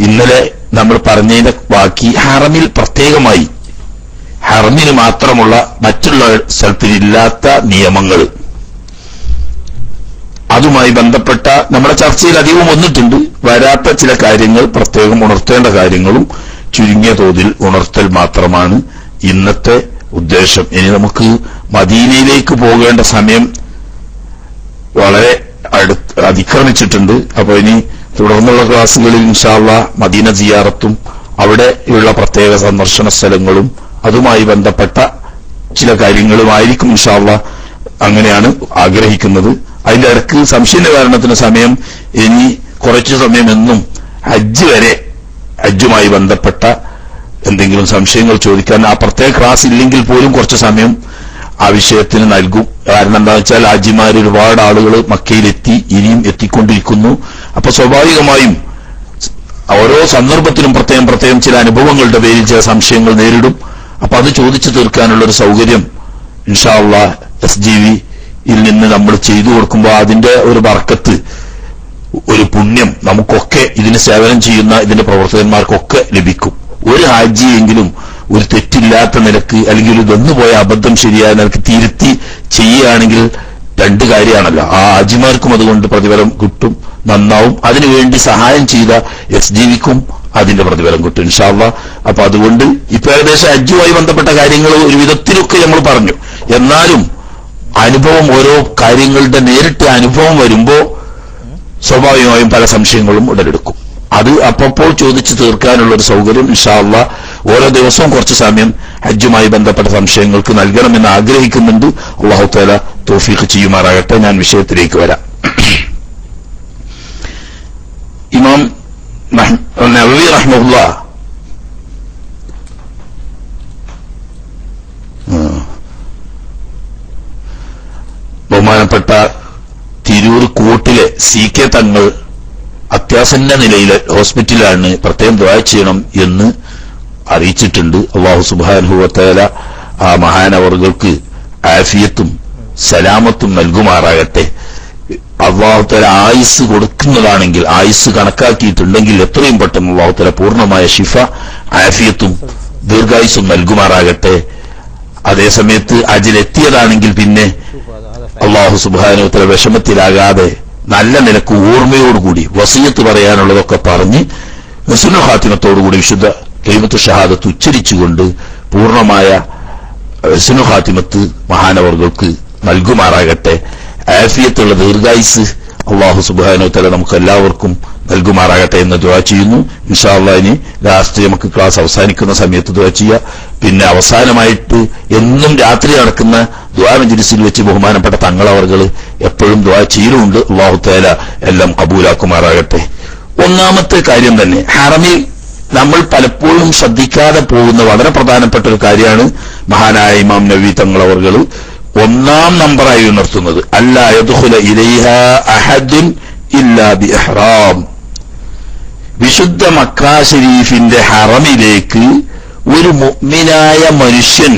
ഇന്നലെ നമ്മൾ പറഞ്ഞതിന്റെ ബാക്കി ഹറമിൽ പ്രത്യേകമായി ഹറമിന് മാത്രമുള്ള മറ്റുള്ള സ്ഥലത്തിലില്ലാത്ത നിയമങ്ങൾ, അതുമായി ബന്ധപ്പെട്ട നമ്മുടെ ചർച്ചയിൽ അധികം വന്നിട്ടുണ്ട്. വരാത്ത ചില കാര്യങ്ങൾ, പ്രത്യേകം ഉണർത്തേണ്ട കാര്യങ്ങളും ചുരുങ്ങിയ തോതിൽ ഉണർത്തൽ മാത്രമാണ് ഇന്നത്തെ ഉദ്ദേശം. ഇനി നമുക്ക് മദീനയിലേക്ക് പോകേണ്ട സമയം വളരെ അതിക്രമിച്ചിട്ടുണ്ട്. അപ്പൊ ഇനി തുടർന്നുള്ള ക്ലാസ്സുകളിൽ ഇൻഷാ അല്ലാഹ് മദീന സിയാറത്തും അവിടെയുള്ള പ്രത്യേക സന്ദർശന സ്ഥലങ്ങളും അതുമായി ബന്ധപ്പെട്ട ചില കാര്യങ്ങളുമായിരിക്കും ഇൻഷാ അല്ലാഹ്. അങ്ങനെയാണ് ആഗ്രഹിക്കുന്നത്. അതിന്റെ ഇടക്ക് സംശയ നിവാരണത്തിന് സമയം ഇനി കുറച്ചു സമയം എന്നും ഹജ്ജുമായി ബന്ധപ്പെട്ട എന്തെങ്കിലും സംശയങ്ങൾ ചോദിക്കാൻ ആ പ്രത്യേക ക്ലാസ് ഇല്ലെങ്കിൽ പോലും കുറച്ചു സമയം ആ വിഷയത്തിന് നൽകും. കാരണം എന്താണെന്ന് വെച്ചാൽ ഹാജിമാർ ഒരുപാട് ആളുകൾ മക്കയിലെത്തി, ഇനിയും എത്തിക്കൊണ്ടിരിക്കുന്നു. അപ്പൊ സ്വാഭാവികമായും ഓരോ സന്ദർഭത്തിലും പ്രത്യേകം ചില അനുഭവങ്ങളുടെ പേരിൽ ചില സംശയങ്ങൾ നേരിടും. അപ്പൊ അത് ചോദിച്ചു തീർക്കാനുള്ള ഒരു സൗകര്യം ഇൻഷാ അല്ലാഹ് SGVയിൽ നിന്ന് നമ്മൾ ചെയ്തു കൊടുക്കുമ്പോൾ അതിന്റെ ഒരു ബർക്കത്ത്, ഒരു പുണ്യം നമുക്കൊക്കെ ഇതിന് സേവനം ചെയ്യുന്ന ഇതിന്റെ പ്രവർത്തകന്മാർക്കൊക്കെ ലഭിക്കും. ഒരു ഹാജിയെങ്കിലും ഒരു തെറ്റില്ലാത്ത നിലക്ക് അല്ലെങ്കിൽ ഒരു വന്നുപോയ അബദ്ധം ശരിയായ നിലക്ക് തിരുത്തി ചെയ്യുകയാണെങ്കിൽ രണ്ട് കാര്യമാണല്ലോ. ആ ഹാജിമാർക്കും അതുകൊണ്ട് പ്രതിഫലം കിട്ടും, നന്നാവും. അതിനുവേണ്ടി സഹായം ചെയ്ത SGVക്കും അതിന്റെ പ്രതിഫലം കിട്ടും ഇൻഷാ അല്ലാഹ്. അപ്പൊ അതുകൊണ്ട് ഇപ്പൊ ഏകദേശം ഹജ്ജുമായി ബന്ധപ്പെട്ട കാര്യങ്ങൾ ഒരു വിധത്തിലൊക്കെ നമ്മൾ പറഞ്ഞു. എന്നാലും അനുഭവം, ഓരോ കാര്യങ്ങളുടെ നേരിട്ട് അനുഭവം വരുമ്പോ സ്വാഭാവികമായും പല സംശയങ്ങളും ഉടലെടുക്കും. അത് അപ്പോൾ ചോദിച്ചു തീർക്കാനുള്ള ഒരു സൗകര്യം ഇൻഷാ അല്ലാഹ് ഓരോ ദിവസവും കുറച്ച് സമയം ഹജ്ജുമായി ബന്ധപ്പെട്ട സംശയങ്ങൾക്ക് നൽകണമെന്ന് ആഗ്രഹിക്കുന്നുണ്ട്. അല്ലാഹു തആല തൗഫീഖ് ചെയ്യുമാറാകട്ടെ. ഞാൻ വിഷയത്തിലേക്ക് വരാം. ഇമാം നവവി റഹ്മത്തുള്ളാഹ് ബഹുമാനപ്പെട്ട തിരൂർ കോട്ടിലെ CK തങ്ങൾ അത്യാസന്ന നിലയിൽ ഹോസ്പിറ്റലിലാണ്, പ്രത്യേകം ദുആ ചെയ്യണം എന്ന് അറിയിച്ചിട്ടുണ്ട്. അല്ലാഹു സുബ്ഹാനഹു വ തആല ആ മഹാനവർകൾക്ക് ആഫിയത്തും സലാമത്തും നൽകുമാറാകട്ടെ. അല്ലാഹു തആല ആയുസ് കൊടുക്കുന്നതാണെങ്കിൽ, ആയുസ് കണക്കാക്കിയിട്ടുണ്ടെങ്കിൽ എത്രയും പെട്ടെന്ന് അല്ലാഹു തആല പൂർണ്ണമായ ശിഫ, ആഫിയത്തും ദീർഘായുസും നൽകുമാറാകട്ടെ. അതേസമയത്ത് അജിലെത്തിയതാണെങ്കിൽ പിന്നെ അല്ലാഹു സുബ്ഹാനഹു വ തആല വിഷമത്തിലാകാതെ നല്ല നിലക്ക് ഓർമ്മയോടുകൂടി വസിയത്ത് പറയാനുള്ളതൊക്കെ പറഞ്ഞ് ഹുസ്നുൽ ഖാത്തിമത്തോടുകൂടി വിശുദ്ധ കലിമത്തു ഷഹാദത്ത് ഉച്ചരിച്ചുകൊണ്ട് പൂർണ്ണമായ ഹുസ്നുൽ ഖാത്തിമത്ത് മഹാനവർകൾക്ക് നൽകുമാറാകട്ടെ. ആഫിയത്തുള്ള ദീർഘായുസ് അല്ലാഹു സുബ്ഹാനഹു വ തആല നമുക്ക് എല്ലാവർക്കും നൽകുമാറാകട്ടെ എന്ന് ദുആ ചെയ്യുന്നു. ഇൻഷാ അല്ലാഹ് ഇനി ലാസ്റ്റ് നമുക്ക് ക്ലാസ് അവസാനിക്കുന്ന സമയത്ത് ദുആ ചെയ്യാം. പിന്നെ അവസാനമായിട്ട് എന്നും രാത്രി നടക്കുന്ന ദുആ മജ്ലിസിൽ വെച്ച് ബഹുമാനപ്പെട്ട തങ്ങളവർകൾ എപ്പോഴും ദുആ ചെയ്യലുണ്ട്. അല്ലാഹു തആല എല്ലാം കബൂലാക്കുമാറാകട്ടെ. ഒന്നാമത്തെ കാര്യം തന്നെ ഹറമിൽ നമ്മൾ പലപ്പോഴും ശ്രദ്ധിക്കാതെ പോകുന്ന വളരെ പ്രധാനപ്പെട്ട ഒരു കാര്യമാണ് മഹാനായ ഇമാം നവവി തങ്ങളവർകൾ ഒന്നാം നമ്പറായി ഉണർത്തുന്നത് അല്ലാ യദ്ഖുല ഇലൈഹാ അഹദുൻ ഇല്ലാ ബിഇഹ്റാം. വിശുദ്ധ മക്കാ ശരീഫിന്റെ ഹറമിലേക്ക് ഒരു മുഅ്മിനായ മനുഷ്യൻ,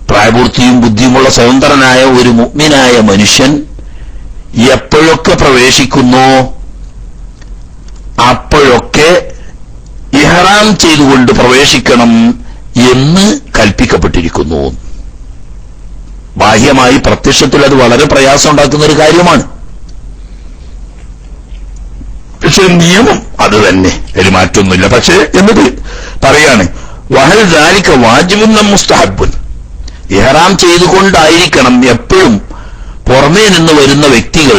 പ്രായപൂർത്തിയും ബുദ്ധിയുമുള്ള സ്വതന്ത്രനായ ഒരു മുഅ്മിനായ മനുഷ്യൻ എപ്പോഴൊക്കെ പ്രവേശിക്കുന്നോ അപ്പോഴൊക്കെ ഇഹ്റാം ചെയ്തുകൊണ്ട് പ്രവേശിക്കണം എന്ന് കൽപ്പിക്കപ്പെട്ടിരിക്കുന്നു. ബാഹ്യമായി പ്രത്യക്ഷത്തിൽ അത് വളരെ പ്രയാസം ഉണ്ടാക്കുന്ന ഒരു കാര്യമാണ്. പക്ഷെ നിയമം അത് തന്നെ, ഒരു മാറ്റമൊന്നുമില്ല. പക്ഷെ എന്നിട്ട് പറയാണ് വഹൽ ദാലിക വാജിബുൻ മുസ്തഹബ്ബുൻ. ഇഹ്റാം ചെയ്തുകൊണ്ടായിരിക്കണം എപ്പോഴും പുറമേ നിന്ന് വരുന്ന വ്യക്തികൾ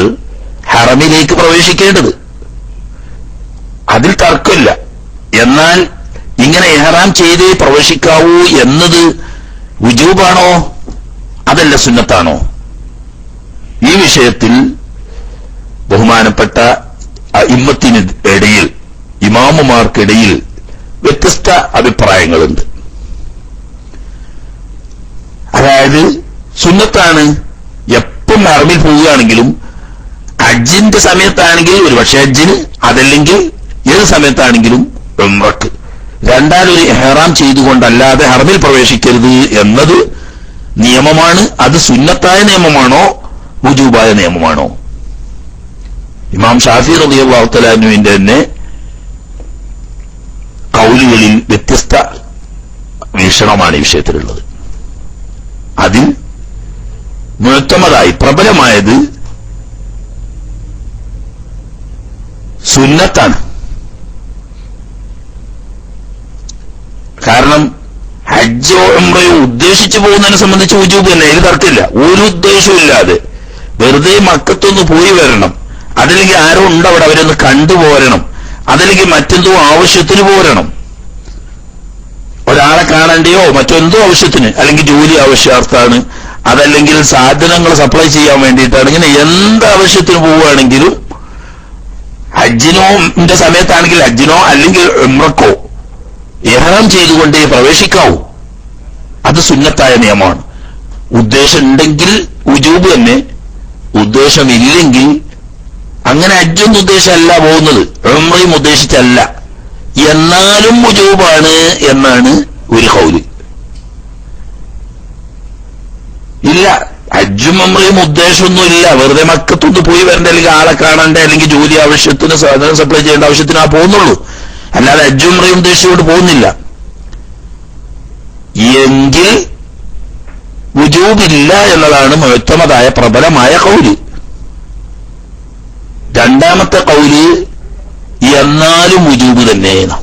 ഹറമിലേക്ക് പ്രവേശിക്കേണ്ടത്. അതിൽ തർക്കമില്ല. എന്നാൽ ഇങ്ങനെ ഇഹ്റാം ചെയ്തേ പ്രവേശിക്കാവൂ എന്നത് വുജൂബാണോ അതല്ല സുന്നത്താണോ? ഈ വിഷയത്തിൽ ബഹുമാനപ്പെട്ട ഇമ്മത്തിനിടയിൽ, ഇമാമുമാർക്കിടയിൽ വ്യത്യസ്ത അഭിപ്രായങ്ങളുണ്ട്. അതായത് സുന്നത്താണ് എപ്പം ഹറമിൽ പോവുകയാണെങ്കിലും, ഹജ്ജിന്റെ സമയത്താണെങ്കിൽ ഒരു പക്ഷേ ഹജ്ജിന്, അതല്ലെങ്കിൽ ഏത് സമയത്താണെങ്കിലും ഉംറക്ക്, രണ്ടാലൊരു ഇഹ്റാം ചെയ്തുകൊണ്ടല്ലാതെ ഹറമിൽ പ്രവേശിക്കരുത് എന്നത് നിയമമാണ്. അത് സുന്നത്തായ നിയമമാണോ വുജൂബായ നിയമമാണോ? ഇമാം ഷാഫി റളിയല്ലാഹു തആല അൻഹുവിന്റെ തന്നെ ഈ വിഷയത്തിലുള്ളത്. അതിൽ മുഅ്തമദായി പ്രബലമായത് സുന്നത്താണ്. കാരണം ഹജ്ജോ ഉംറയോ ഉദ്ദേശിച്ചു പോകുന്നതിനെ സംബന്ധിച്ച് വുജൂബ് തന്നെ, അതിൽ തർക്കമില്ല. ഒരു ഉദ്ദേശവും ഇല്ലാതെ വെറുതെ മക്കത്തൊന്ന് പോയി വരണം, അതല്ലെങ്കിൽ ആരോ ഉണ്ട് അവിടെ, അവരൊന്ന് കണ്ടുപോരണം, അതല്ലെങ്കിൽ മറ്റെന്തോ ആവശ്യത്തിന് പോരണം, ഒരാളെ കാണേണ്ടയോ മറ്റെന്തോ ആവശ്യത്തിന്, അല്ലെങ്കിൽ ജോലി ആവശ്യാർത്ഥാണ്, അതല്ലെങ്കിൽ സാധനങ്ങൾ സപ്ലൈ ചെയ്യാൻ വേണ്ടിയിട്ടാണ്, ഇങ്ങനെ എന്ത് ആവശ്യത്തിന് പോവുകയാണെങ്കിലും ഹജ്ജിനോ സമയത്താണെങ്കിൽ ഹജ്ജിനോ അല്ലെങ്കിൽ ഉംറക്കോ ഇഹ്റാം ചെയ്തുകൊണ്ടേ പ്രവേശിക്കാവൂ. അത് സുന്നത്തായ നിയമമാണ്. ഉദ്ദേശം ഉണ്ടെങ്കിൽ വുജൂബ് തന്നെ, ഉദ്ദേശമില്ലെങ്കിൽ അങ്ങനെ ഹജ്ജൊന്നും ഉദ്ദേശമല്ല പോകുന്നത്, ഉംറയും ഉദ്ദേശിച്ചല്ല, എന്നാലും വുജൂബാണ് എന്നാണ് ഒരു ഖൗല്. ഇല്ല, ഹജ്ജും ഉംറയും ഉദ്ദേശമൊന്നുമില്ല, വെറുതെ മക്കത്തൊന്ന് പോയി വരണ്ട, അല്ലെങ്കിൽ ആളെ കാണണ്ട, അല്ലെങ്കിൽ ജോലി ആവശ്യത്തിന് സാധനം സപ്ലൈ ചെയ്യേണ്ട ആവശ്യത്തിന് ആ പോകുന്നുള്ളൂ, അല്ലാതെ ഹജ്ജും ഉംറയും ഉദ്ദേശിച്ചുകൊണ്ട് പോകുന്നില്ല എങ്കിൽ വുജൂബില്ല എന്നതാണ് മുഅ്തമദായ പ്രബലമായ ഖൗല്. രണ്ടാമത്തെ ഖൗല് എന്നാലും വുജൂബ് തന്നെയാണ്.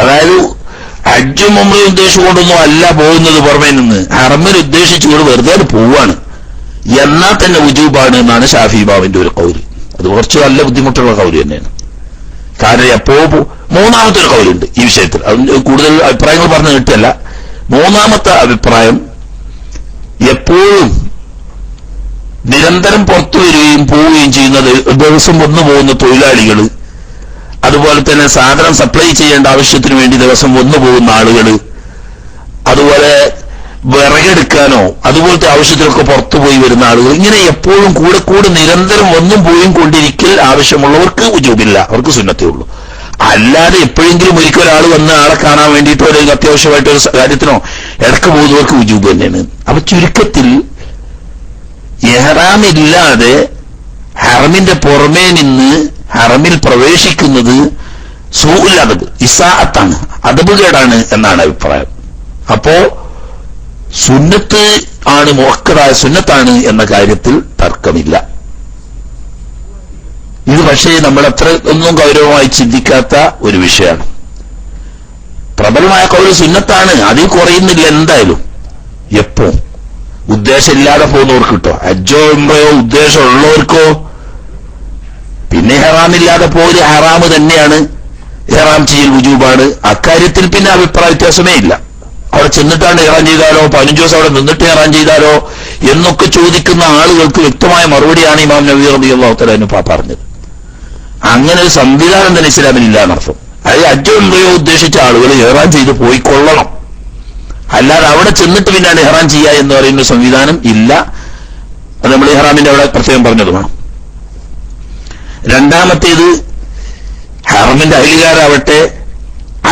അതായത് ഹജ്ജും ഉംറയും ഉദ്ദേശിച്ചുകൊണ്ടൊന്നും അല്ല പോകുന്നത്, പുറമേ നിന്ന് ഹറമിൽ ഉദ്ദേശിച്ചുകൊണ്ട് വെറുതെ പോവാണ്, എന്നാൽ തന്നെ വുജൂബാണ് എന്നാണ് ശാഫി ഇമാമിന്റെ ഒരു ഖൗല്. അത് കുറച്ച് നല്ല ബുദ്ധിമുട്ടുള്ള ഖൗല് തന്നെയാണ്. കാരണം എപ്പോ മൂന്നാമത്തെ ഒരു ഖൗലുണ്ട് ഈ വിഷയത്തിൽ, അത് കൂടുതൽ അഭിപ്രായങ്ങൾ പറഞ്ഞു കിട്ടല്ല. മൂന്നാമത്തെ അഭിപ്രായം, എപ്പോഴും നിരന്തരം പുറത്തു വരികയും പോവുകയും ചെയ്യുന്ന ദിവസം വന്നു പോകുന്ന തൊഴിലാളികൾ, അതുപോലെ തന്നെ സാധനം സപ്ലൈ ചെയ്യേണ്ട ആവശ്യത്തിന് വേണ്ടി ദിവസം വന്നു പോകുന്ന ആളുകൾ, അതുപോലെ വിറകെടുക്കാനോ അതുപോലത്തെ ആവശ്യത്തിനൊക്കെ പുറത്തു പോയി വരുന്ന ആളുകൾ, ഇങ്ങനെ എപ്പോഴും കൂടെ കൂടെ നിരന്തരം വന്നും പോയും കൊണ്ടിരിക്കൽ ആവശ്യമുള്ളവർക്ക് വുജൂബില്ല, അവർക്ക് സുന്നത്തേ ഉള്ളൂ. അല്ലാതെ എപ്പോഴെങ്കിലും ഒരിക്കൽ ഒരാൾ വന്ന് ആളെ കാണാൻ വേണ്ടിയിട്ടോ അല്ലെങ്കിൽ അത്യാവശ്യമായിട്ട് ഒരു കാര്യത്തിനോ ഇടക്ക് പോകുന്നവർക്ക് വുജൂബ് തന്നെയാണ്. അപ്പൊ ചുരുക്കത്തിൽ ഇഹ്റാമില്ലാതെ ഹറമിന്റെ പുറമേ നിന്ന് ഹറമിൽ പ്രവേശിക്കുന്നത് സൂഉൽ അദബ്, ഇസാഅത്താണ്, അദബുകേടാണ് എന്നാണ് അഭിപ്രായം. അപ്പോ സുന്നത്ത് ആണ്, മുഅക്കദായ സുന്നത്താണ് എന്ന കാര്യത്തിൽ തർക്കമില്ല. ഇത് പക്ഷേ നമ്മൾ അത്ര ഒന്നും ഗൗരവമായി ചിന്തിക്കാത്ത ഒരു വിഷയമാണ്. പ്രബലമായ ഖൗല് സുന്നത്താണ്, അതിൽ കുറയുന്നില്ല എന്തായാലും. എപ്പോ ഉദ്ദേശമില്ലാതെ പോകുന്നവർക്ക് കിട്ടോ, ഹജ്ജോ ഉംറയോ ഉദ്ദേശമുള്ളവർക്കോ പിന്നെ ഹറാമില്ലാതെ പോയി ഹറാമ് തന്നെയാണ്, ഇഹ്റാം ചെയ്യൽ വുജൂബാണ്. അക്കാര്യത്തിൽ പിന്നെ അഭിപ്രായ വ്യത്യാസമേ ഇല്ല. അവിടെ ചെന്നിട്ടാണ് ഇഹ്റാം ചെയ്താലോ 15 ദിവസം അവിടെ നിന്നിട്ട് ഇഹ്റാം ചെയ്താലോ എന്നൊക്കെ ചോദിക്കുന്ന ആളുകൾക്ക് വ്യക്തമായ മറുപടിയാണ് ഇമാം നബവി റളിയല്ലാഹു തആല അൻഹു പറഞ്ഞത്. അങ്ങനെ ഒരു സംവിധാനം തന്നെ ഇസ്ലാമിലില്ല എന്നർത്ഥം. അതായത് ഹജ്ജ് ഉംറയോ ഉദ്ദേശിച്ച ആളുകൾ ഇഹ്റാം ചെയ്ത് പോയിക്കൊള്ളണം, അല്ലാതെ അവിടെ ചെന്നിട്ട് പിന്നാണ് ഇഹ്റാം ചെയ്യുക എന്ന് പറയുന്ന സംവിധാനം ഇല്ല. അത് നമ്മൾ ഇഹ്റാമിന്റെ അവിടെ പ്രത്യേകം പറഞ്ഞതുമാണ്. രണ്ടാമത്തേത്, ഹറമിന്റെ അഹ്ലുകാരാവട്ടെ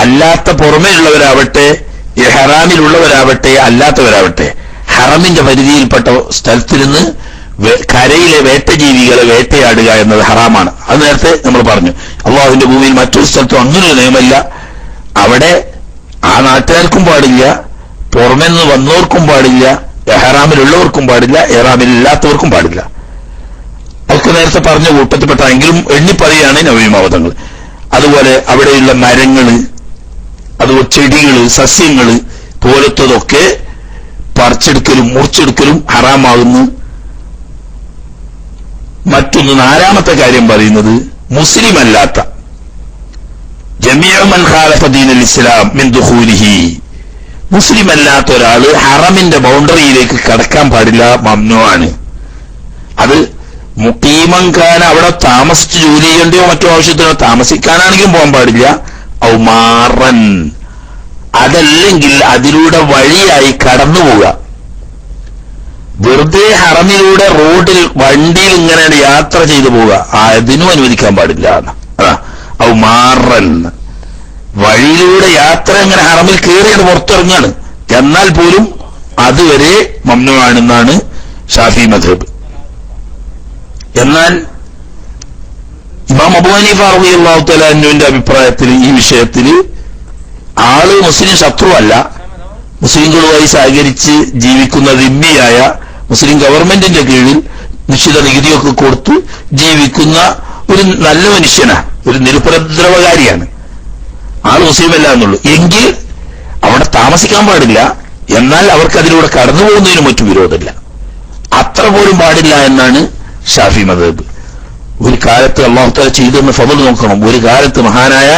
അല്ലാത്ത പുറമേ ഉള്ളവരാവട്ടെ, ഇഹ്റാമിലുള്ളവരാവട്ടെ അല്ലാത്തവരാവട്ടെ, ഹറമിന്റെ പരിധിയിൽപ്പെട്ട സ്ഥലത്ത് നിന്ന് കരയിലെ വേട്ടജീവികളെ വേട്ടയാടുക എന്നത് ഹറാമാണ്. അത് നേരത്തെ നമ്മൾ പറഞ്ഞു. അള്ളാഹുവിന്റെ ഭൂമിയിൽ മറ്റൊരു സ്ഥലത്തും അങ്ങനെ ഒരു നിയമമില്ല. അവിടെ ആ നാട്ടുകാർക്കും പാടില്ല, പുറമെ നിന്ന് വന്നവർക്കും പാടില്ല, ഇഹ്റാമിലുള്ളവർക്കും പാടില്ല, ഇഹ്റാമിലില്ലാത്തവർക്കും പാടില്ല. അതൊക്കെ നേരത്തെ പറഞ്ഞ കൂട്ടത്തിൽപ്പെട്ട, എങ്കിലും എണ്ണിപ്പറയാണ് നവീമാവതങ്ങൾ. അതുപോലെ അവിടെയുള്ള മരങ്ങള്, അതുപോലെ ചെടികള്, സസ്യങ്ങള് പോലത്തതൊക്കെ പറിച്ചെടുക്കലും മുറിച്ചെടുക്കലും ഹറാമാകുന്നു. മറ്റൊന്ന്, നാലാമത്തെ കാര്യം പറയുന്നത്, മുസ്ലിം അല്ലാത്ത ജമീഉ മൻ ഖാലഫ ദീനൽ ഇസ്ലാം മിൻ ദുഖൂലിഹി, മുസ്ലിം അല്ലാത്ത ഒരാള് ഹറമിന്റെ ബൗണ്ടറിയിലേക്ക് കടക്കാൻ പാടില്ല, മംനൂആണ്. അത് മുഖീമൻ ഖാൻ, അവിടെ താമസിച്ച് ജോലി ചെയ്യേണ്ടയോ മറ്റോ ആവശ്യത്തിനോ താമസിക്കാനാണെങ്കിലും പോകാൻ പാടില്ല. ഔ മാറൻ, അതല്ലെങ്കിൽ അതിലൂടെ വഴിയായി കടന്നു പോവുക. വെറുതെ ഹറമിലൂടെ റോഡിൽ വണ്ടിയിൽ ഇങ്ങനെ യാത്ര ചെയ്തു പോവുക, അതിനും അനുവദിക്കാൻ പാടില്ല. അതാ ഔ മാറൻ, വഴിയിലൂടെ യാത്ര ഇങ്ങനെ ഹറമിൽ കയറിയാണ് പുറത്തിറങ്ങാണ്, എന്നാൽ പോലും അതുവരെ മംനൂആണെന്നാണ് ഷാഫി മദ്ഹബ്. എന്നാൽ ഇമാം അബൂ ഹനീഫ റളിയല്ലാഹു തആല അൻഹുവിന്റെ അഭിപ്രായത്തിൽ ഈ വിഷയത്തിൽ ആള് മുസ്ലിം ശത്രുവല്ല, മുസ്ലിങ്ങളുമായി സഹകരിച്ച് ജീവിക്കുന്ന ദിമ്മിയായ മുസ്ലിം ഗവൺമെന്റിന്റെ കീഴിൽ നിശ്ചിത നികുതിയൊക്കെ കൊടുത്ത് ജീവിക്കുന്ന ഒരു നല്ല മനുഷ്യനാണ്, ഒരു നിരുപദ്രവകാരിയാണ്, ആൾ മുസ്ലിമല്ല എന്നുള്ളൂ. എങ്കിൽ അവിടെ താമസിക്കാൻ പാടില്ല, എന്നാൽ അവർക്ക് അതിലൂടെ കടന്നു പോകുന്നതിന് മറ്റു വിരോധമില്ല. അത്ര പോലും പാടില്ല എന്നാണ് ഷാഫി മദ്ഹബ്. ഒരു കാലത്ത് അല്ലാഹു തആല ചെയ്തെന്ന് ഫضൽ നോക്കണം. ഒരു കാലത്ത് മഹാനായ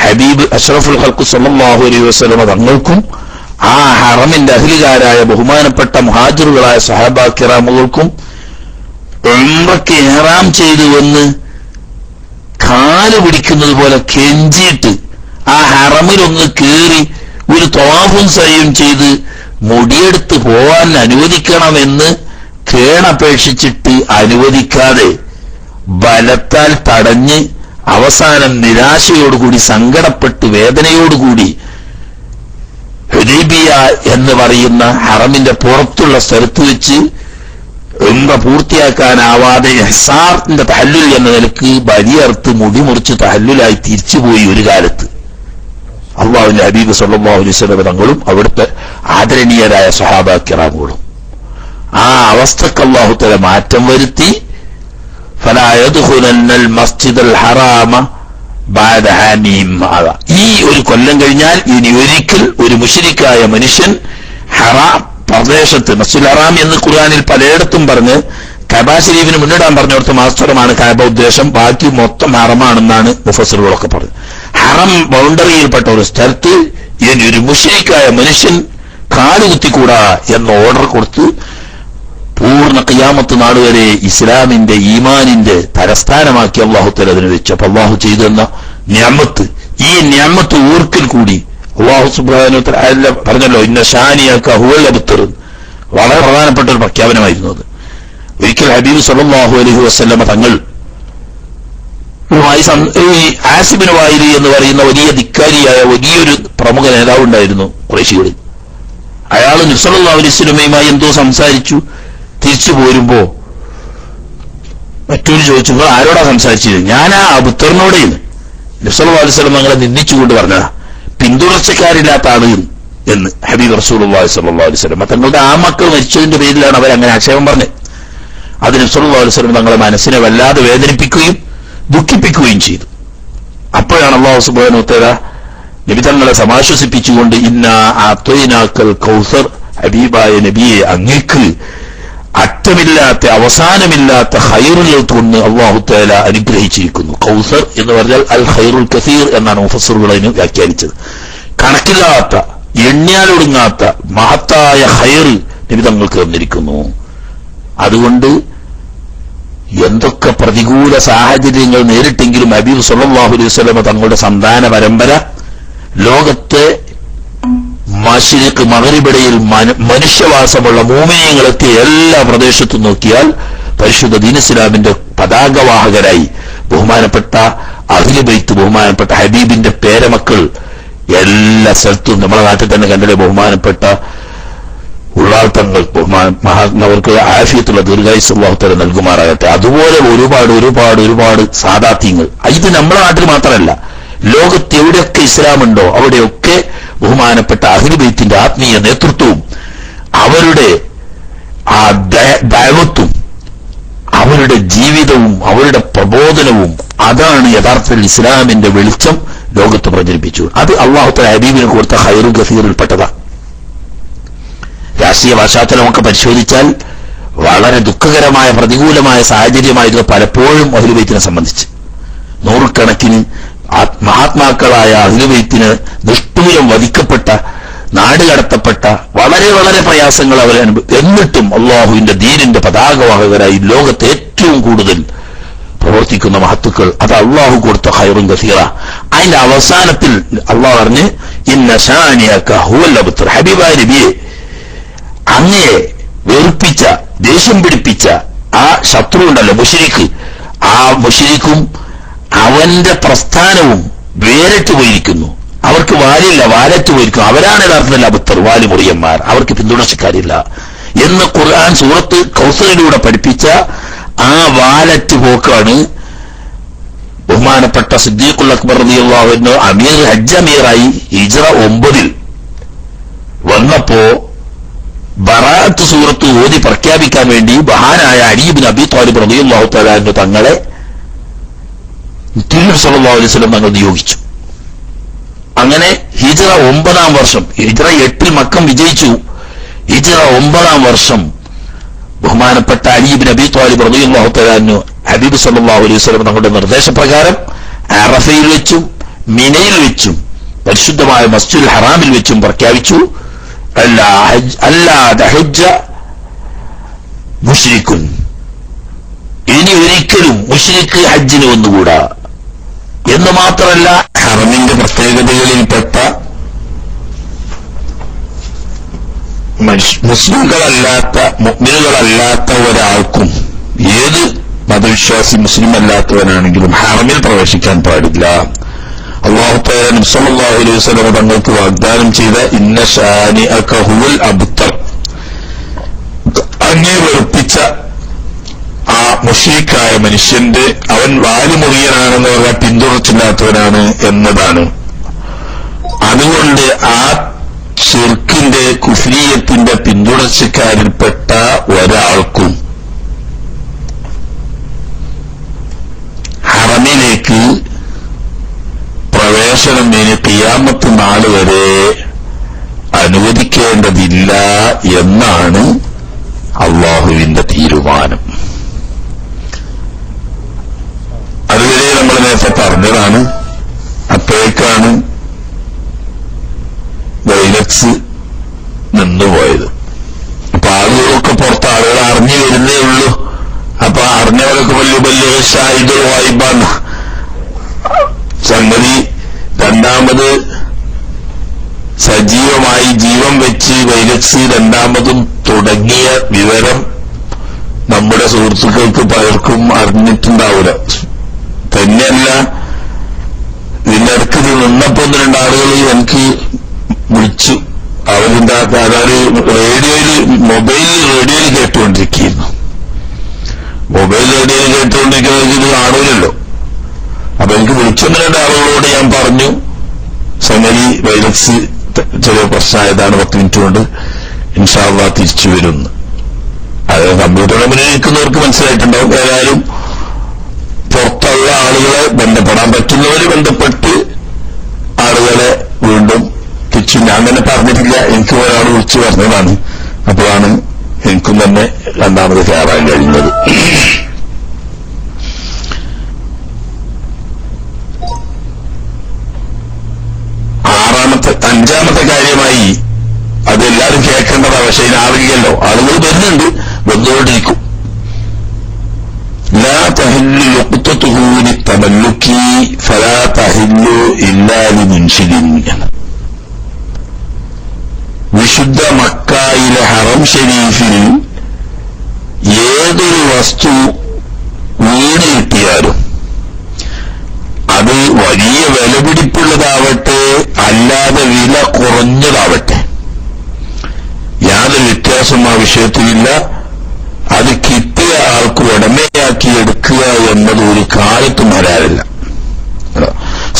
ഹബീബ് അഷ്റഫുൽ ഖൽഖ് സല്ലല്ലാഹു അലൈഹി വസല്ലം തങ്ങൾക്കും ആ ഹറമിന്റെ അഹ്ലികാരായ ബഹുമാനപ്പെട്ട മുഹാജിറുകളായ സഹാബ കിറാമുകൾക്കും ഉംറയ്ക്ക് ഇഹ്റാം ചെയ്തു വന്ന് കാല് പിടിക്കുന്നത് പോലെ കെഞ്ചിയിട്ട് ആ ഹറമിലൊന്ന് കയറി ഒരു തവാഫും സയ്യും ചെയ്ത് മുടിയെടുത്ത് പോവാൻ അനുവദിക്കണമെന്ന് കേണപേക്ഷിച്ചിട്ട് അനുവദിക്കാതെ ബലത്താൽ തടഞ്ഞ് അവസാനം നിരാശയോടുകൂടി സങ്കടപ്പെട്ട് വേദനയോടുകൂടി ഹുദൈബിയ എന്ന് പറയുന്ന ഹറമിന്റെ പുറത്തുള്ള സ്ഥലത്ത് വെച്ച് ഉംറ പൂർത്തിയാക്കാനാവാതെ ഇഹ്സാറിന്റെ തഹല്ലുൽ എന്ന നിലക്ക് ബലിയർത്ത് മുടി മുറിച്ച് തഹല്ലുലായി തിരിച്ചുപോയി ഒരു കാലത്ത്. അല്ലാഹുവിന്റെ ഹബീബ് സല്ലല്ലാഹു അലൈഹി വസല്ലം തങ്ങളും അവിടുത്തെ ആദരണീയരായ സ്വഹാബ കിറാമുകളും ആ അവസ്ഥക്ക് അല്ലാഹു തആല മാറ്റം വരുത്തി. ഫലാ യദ്ഖുലന്നൽ മസ്ജിദൽ ഹറാമ ബഅദ ഹാമീം. ഈ ഒരു കൊല്ലം കഴിഞ്ഞാൽ ഇനി ഒരിക്കൽ ഒരു മുശ്രിക്കായ മനുഷ്യൻ ഹറാം പ്രദേശത്ത്, മസ്ജിദുൽ ഹറാം എന്ന് ഖുർആനിൽ പലയിടത്തും പറഞ്ഞ് കഅബ ശരീഫിന് മുന്നിടാൻ പറഞ്ഞിടത്ത് മാത്രമാണ് കഅബ ഉദ്ദേശം, ബാക്കി മൊത്തം ഹറമാണെന്നാണ് മുഫസ്സിറുകളൊക്കെ പറഞ്ഞത്. ഹറം ബൗണ്ടറിയിൽപ്പെട്ട ഒരു സ്ഥലത്ത് ഇനി ഒരു മുശ്രിക്കായ മനുഷ്യൻ കാലുകുത്തിക്കൂടാ എന്ന ഓർഡർ കൊടുത്ത് പൂർണ്ണ ഖിയാമത്ത് നാൾ വരെ ഇസ്ലാമിന്റെ ഈമാനിന്റെ തലസ്ഥാനമാക്കി അല്ലാഹു തആല അതിനെ വെച്ചു. അപ്പൊ അല്ലാഹു ചെയ്തെന്ന നിഅമത്ത്, ഈ നിഅമത്ത് ഊർക്കൽ കൂടി അല്ലാഹു സുബ്ഹാനഹു വ തആല പറഞ്ഞല്ലോ, ഇന്ന ഷാനിയക ഹുവൽ അബ്തർ. വളരെ പ്രധാനപ്പെട്ട ഒരു പ്രഖ്യാപനമായിരുന്നു അത്. ഒരിക്കൽ ഹബീബ് സല്ലല്ലാഹു അലൈഹി വസല്ലമ തങ്ങൾ ഈ ആസിബിൻ വായിലി എന്ന് പറയുന്ന വലിയ ധിക്കാരിയായ വലിയൊരു പ്രമുഖ നേതാവ് ഉണ്ടായിരുന്നു ഖുറൈശികളിൽ. അയാൾ നബി സല്ലല്ലാഹു അലൈഹി വസല്ലമയുമായി എന്തോ സംസാരിച്ചു. തിരിച്ചു പോരുമ്പോ മറ്റൊരു ചോദിച്ചു, ആരോടാ സംസാരിച്ചത്? ഞാൻ ആ അബുത്തറിനോടെന്ന്. നബി സല്ലല്ലാഹു അലൈഹി വസല്ലം തങ്ങളെ നിന്ദിച്ചുകൊണ്ട് പറഞ്ഞതാ, പിന്തുടർച്ചക്കാരില്ലാത്ത ആള് എന്ന് ഹബീബ് റസൂലുള്ളാഹി സ്വല്ലല്ലാഹു അലൈഹി വസല്ലം. തങ്ങളുടെ ആ മക്കൾ മരിച്ചതിന്റെ പേരിലാണ് അവരങ്ങനെ ആക്ഷേപം പറഞ്ഞത്. അത് നബി സല്ലല്ലാഹു അലൈഹി വസല്ലം തങ്ങളെ മനസ്സിനെ വല്ലാതെ വേദനിപ്പിക്കുകയും ദുഃഖിപ്പിക്കുകയും ചെയ്തു. അപ്പോഴാണ് അല്ലാഹു സുബ്ഹാനഹു വ തആല നബി തങ്ങളെ സമാശ്വസിപ്പിച്ചുകൊണ്ട് ഇന്നാ അഅ്തൈനാക്കൽ കൗസർ, ഹബീബായ നബിയെ അങ്ങേക്ക് അറ്റമില്ലാത്ത അവസാനമില്ലാത്ത ഖൈറുൽ കൊണ്ട് അല്ലാഹു തആല അനുഗ്രഹിച്ചിരിക്കുന്നു. കൗസർ എന്ന് പറഞ്ഞാൽ അൽ ഖൈറുൽ കസീർ എന്നാണ് മുഫസ്സിറുകൾ അതിനെ വ്യാഖ്യാനിച്ചത്. കണക്കില്ലാത്ത എണ്ണിയാലൊടുങ്ങാത്ത മഹത്തായ ഖൈർ നബി തങ്ങൾക്ക് തന്നിരിക്കുന്നു. അതുകൊണ്ട് എന്തൊക്കെ പ്രതികൂല സാഹചര്യങ്ങൾ നേരിട്ടെങ്കിലും ഹബീബ് സല്ലല്ലാഹു അലൈഹി വസല്ലം തങ്ങളുടെ സന്താന പരമ്പര ലോകത്തെ മശ്രിഖ് മഗ്രിബിടയിൽ മനുഷ്യവാസമുള്ള മോമിനീങ്ങളെത്തിയ എല്ലാ പ്രദേശത്തും നോക്കിയാൽ പരിശുദ്ധ ദീൻ ഇസ്ലാമിന്റെ പതാകവാഹകരായി ബഹുമാനപ്പെട്ട അഹ്ലു ബൈത്ത്, ബഹുമാനപ്പെട്ട ഹബീബിന്റെ പേരമക്കൾ എല്ലാ സ്ഥലത്തും നമ്മുടെ നാട്ടിൽ തന്നെ കണ്ടല്ലേ ബഹുമാനപ്പെട്ട ഉള്ളാൾത്തങ്ങൾ, മഹാത്മാവർക്ക് ആഫിയത്തുള്ള ദീർഘായുസ്സ് അല്ലാഹു തആല നൽകുമാറാകട്ടെ. അതുപോലെ ഒരുപാട് ഒരുപാട് ഒരുപാട് സാദാത്യങ്ങൾ. ഇത് നമ്മുടെ നാട്ടിൽ മാത്രമല്ല, ലോകത്ത് എവിടെയൊക്കെ ഇസ്ലാമുണ്ടോ അവിടെയൊക്കെ ബഹുമാനപ്പെട്ട അഹ്ലു ബൈത്തിന്റെ ആത്മീയ നേതൃത്വവും അവരുടെ ആ ദഅവത്തും അവരുടെ ജീവിതവും അവരുടെ പ്രബോധനവും അതാണ് യഥാർത്ഥത്തിൽ ഇസ്ലാമിന്റെ വെളിച്ചം ലോകത്ത് പ്രചരിപ്പിച്ചു. അത് അല്ലാഹു തആല ഹബീബിന് കൊടുത്ത ഖൈറുൽ കസീറിൽപ്പെട്ടതാണ്. രാഷ്ട്രീയ പശ്ചാത്തലമൊക്കെ പരിശോധിച്ചാൽ വളരെ ദുഃഖകരമായ പ്രതികൂലമായ സാഹചര്യമായിരുന്നു പലപ്പോഴും അഹ്ലു ബൈത്തിനെ സംബന്ധിച്ച്. നൂറുകണക്കിന് മഹാത്മാക്കളായ അഹ്ലു ബൈത്തിന് നിഷ്ഠൂരം വധിക്കപ്പെട്ട, നാടുകടത്തപ്പെട്ട വളരെ വളരെ പ്രയാസങ്ങൾ അവർ എന്നിട്ടും അല്ലാഹുവിന്റെ ദീനിന്റെ പതാകവാഹകരായി ലോകത്തെ ഏറ്റവും കൂടുതൽ പ്രവർത്തിക്കുന്ന മഹത്തുക്കൾ അത് അല്ലാഹു കൊടുത്ത ഖൈറുൻ കസീറ. അതിന്റെ അവസാനത്തിൽ അല്ലാഹു പറഞ്ഞ് ഇന്ന ഷാനിയക ഹുവൽ അബ്തർ, ഹബീബായ നബിയെ അങ്ങയെ വെറുപ്പിച്ച ദേഷ്യം പിടിപ്പിച്ച ആ ശത്രു ഉണ്ടല്ലോ മുശ്രിക്ക്, ആ മുശ്രിക്കും അവന്റെ പ്രസ്ഥാനവും വേറിട്ട് പോയിരിക്കുന്നു. അവർക്ക് വാലില്ല, വാലറ്റ് പോയിരിക്കുന്നു. അവരാണ് യഥാർത്ഥത്തിൽ അബുത്തർ, വാലിമുറിയന്മാർ, അവർക്ക് പിന്തുണച്ചക്കാരില്ല എന്ന് ഖുർആൻ സൂറത്ത് കൗസറിലൂടെ പഠിപ്പിച്ച ആ വാലറ്റ് പോക്കാണ് ബഹുമാനപ്പെട്ട സിദ്ദീഖുൽ അക്ബർ റളിയല്ലാഹു അൻഹു ഹജ്ജ് അമീറായി ഹിജ്റ 9 വന്നപ്പോ ബറാഅത്ത് സൂറത്ത് ഓതി പ്രഖ്യാപിക്കാൻ വേണ്ടി മഹാനായ അലി ഇബ്നു അബീ ത്വാലിബ് റളിയല്ലാഹു തആല അൻഹു തങ്ങളെ തിരുനബി സല്ലല്ലാഹു അലൈഹി വസല്ലം തങ്ങൾ നിയോഗിച്ചു. അങ്ങനെ ഹിജ്റ 9-ാം വർഷം, ഹിജ്റ 8-ൽ മക്കം വിജയിച്ചു. ഹിജ്റ 9-ാം വർഷം ബഹുമാനപ്പെട്ട അലി ഇബ്നു അബീ ത്വാലിബ് റളിയല്ലാഹു തആല അൻഹു ഹബീബ് സല്ലല്ലാഹു അലൈഹി വസല്ലം തങ്ങളുടെ നിർദ്ദേശപ്രകാരം അറഫയിൽ വെച്ചും മിനയിൽ വെച്ചും പരിശുദ്ധമായ മസ്ജിദുൽ ഹറാമിൽ വെച്ചും പ്രഖ്യാപിച്ചു, അല്ലാതെ ഹജ്ജ മുശ്രിക്കുൻ, ഇനി ഒരിക്കലും മുശ്രിക്ക് ഹജ്ജിന് വന്നുകൂടാ എന്ന് മാത്രമല്ല, ഹറമിന്റെ പ്രത്യേകതകളിൽപ്പെട്ട മുസ്ലിംകളല്ലാത്ത മുഅ്മിനുകളല്ലാത്ത ഒരാൾക്കും, ഏത് മതവിശ്വാസി മുസ്ലിം അല്ലാത്തവനാണെങ്കിലും ഹറമിൽ പ്രവേശിക്കാൻ പാടില്ല. അല്ലാഹു തആല നബി സല്ലല്ലാഹു അലൈഹി വസല്ലം തങ്ങൾക്ക് വാഗ്ദാനം ചെയ്ത ഇന്ന ശാനിഅക ഹുവൽ അബ്തർ, അങ്ങേ വെറുപ്പിച്ച ആ മുശ്രിക്കായ മനുഷ്യന്റെ അവൻ വാലുമുറിയനാണെന്ന് പറഞ്ഞാൽ പിന്തുണച്ചില്ലാത്തവനാണ് എന്നതാണ്. അതുകൊണ്ട് ആ ശിർക്കിന്റെ കുഫ്രിയത്തിന്റെ പിന്തുണച്ചക്കാരിൽപ്പെട്ട ഒരാൾക്കും ഹറമിലേക്ക് പ്രവേശനം ഇനി ഖിയാമത്ത് നാൾ വരെ അനുവദിക്കേണ്ടതില്ല എന്നാണ് അള്ളാഹുവിന്റെ തീരുമാനം. അതുവരെ നമ്മൾ നേരത്തെ പറഞ്ഞതാണ്. അപ്പോഴേക്കാണ് വൈലക്സ് നിന്നുപോയത്. അപ്പൊ ആളുകളൊക്കെ പുറത്ത് ആളുകൾ അറിഞ്ഞു വരുന്നേ ഉള്ളൂ. അപ്പൊ അറിഞ്ഞവരൊക്കെ വലിയ വലിയ ഷാഹിദുൽ ഗൈബാണ് സംഗതി. രണ്ടാമത് സജീവമായി ജീവൻ വെച്ച് വൈലക്സ് രണ്ടാമതും തുടങ്ങിയ വിവരം നമ്മുടെ സുഹൃത്തുക്കൾക്ക് പലർക്കും അറിഞ്ഞിട്ടുണ്ടാവില്ല. തന്നെയല്ല, ഇതിന്റെ ഇടയ്ക്ക് നിന്നപ്പോ 1-2 ആളുകൾ എനിക്ക് വിളിച്ചു. അവരെന്താ, അതായത് മൊബൈൽ റേഡിയോയിൽ കേട്ടുകൊണ്ടിരിക്കുന്നു. മൊബൈൽ റേഡിയോയിൽ കേട്ടുകൊണ്ടിരിക്കുന്നത് ഇത് കാണൂലല്ലോ. അപ്പൊ എനിക്ക് വിളിച്ചൊന്ന് 2 ആളുകളോട് ഞാൻ പറഞ്ഞു, സംഗതി വൈലക്സ് ചെറിയ പ്രശ്നമായതാണ്, 10 മിനിറ്റ് കൊണ്ട് ഇൻഷാ അല്ലാഹ് തിരിച്ചു വരുന്നു. അത് കമ്പ്യൂട്ടറിന് മുന്നിൽ ഇരിക്കുന്നവർക്ക് മനസ്സിലായിട്ടുണ്ടാവും. ഏതായാലും പുറത്തുള്ള ആളുകളെ ബന്ധപ്പെടാൻ പറ്റുന്നവര് ബന്ധപ്പെട്ട് ആളുകളെ വീണ്ടും തിരിച്ചു. ഞാൻ തന്നെ പറഞ്ഞിട്ടില്ല, എനിക്ക് ഒരാൾ വിളിച്ചു പറഞ്ഞതാണ്. അപ്പോഴാണ് എനിക്കും തന്നെ രണ്ടാമത് കയറാൻ കഴിഞ്ഞത്. അഞ്ചാമത്തെ കാര്യമായി, അതെല്ലാവരും കേൾക്കേണ്ടതാ, പക്ഷെ ഇതിനാവില്ലല്ലോ. ആളുകൾ വരുന്നുണ്ട്, വന്നുകൊണ്ടിരിക്കും. ലാ തഹില്ലു ലുഖ്തതുഹു ലിത്തമല്ലുക്കി ഫലാ തഹില്ലു ഇല്ലാ ലിമുൻശിദിൻ. വിശുദ്ധ മക്കയിലെ ഹറം ഷരീഫിൽ ഏതൊരു വസ്തു വീണ് കിട്ടിയാലും അത് വലിയ വിലപിടിപ്പുള്ളതാവട്ടെ അല്ലാതെ വില കുറഞ്ഞതാവട്ടെ, യാതൊരു വ്യത്യാസം ആ വിഷയത്തിലില്ല. അത് കിട്ടിയ ആൾക്ക് ഉടമയാക്കി എടുക്കുക എന്നത് ഒരു കാലത്തും വരാറില്ല.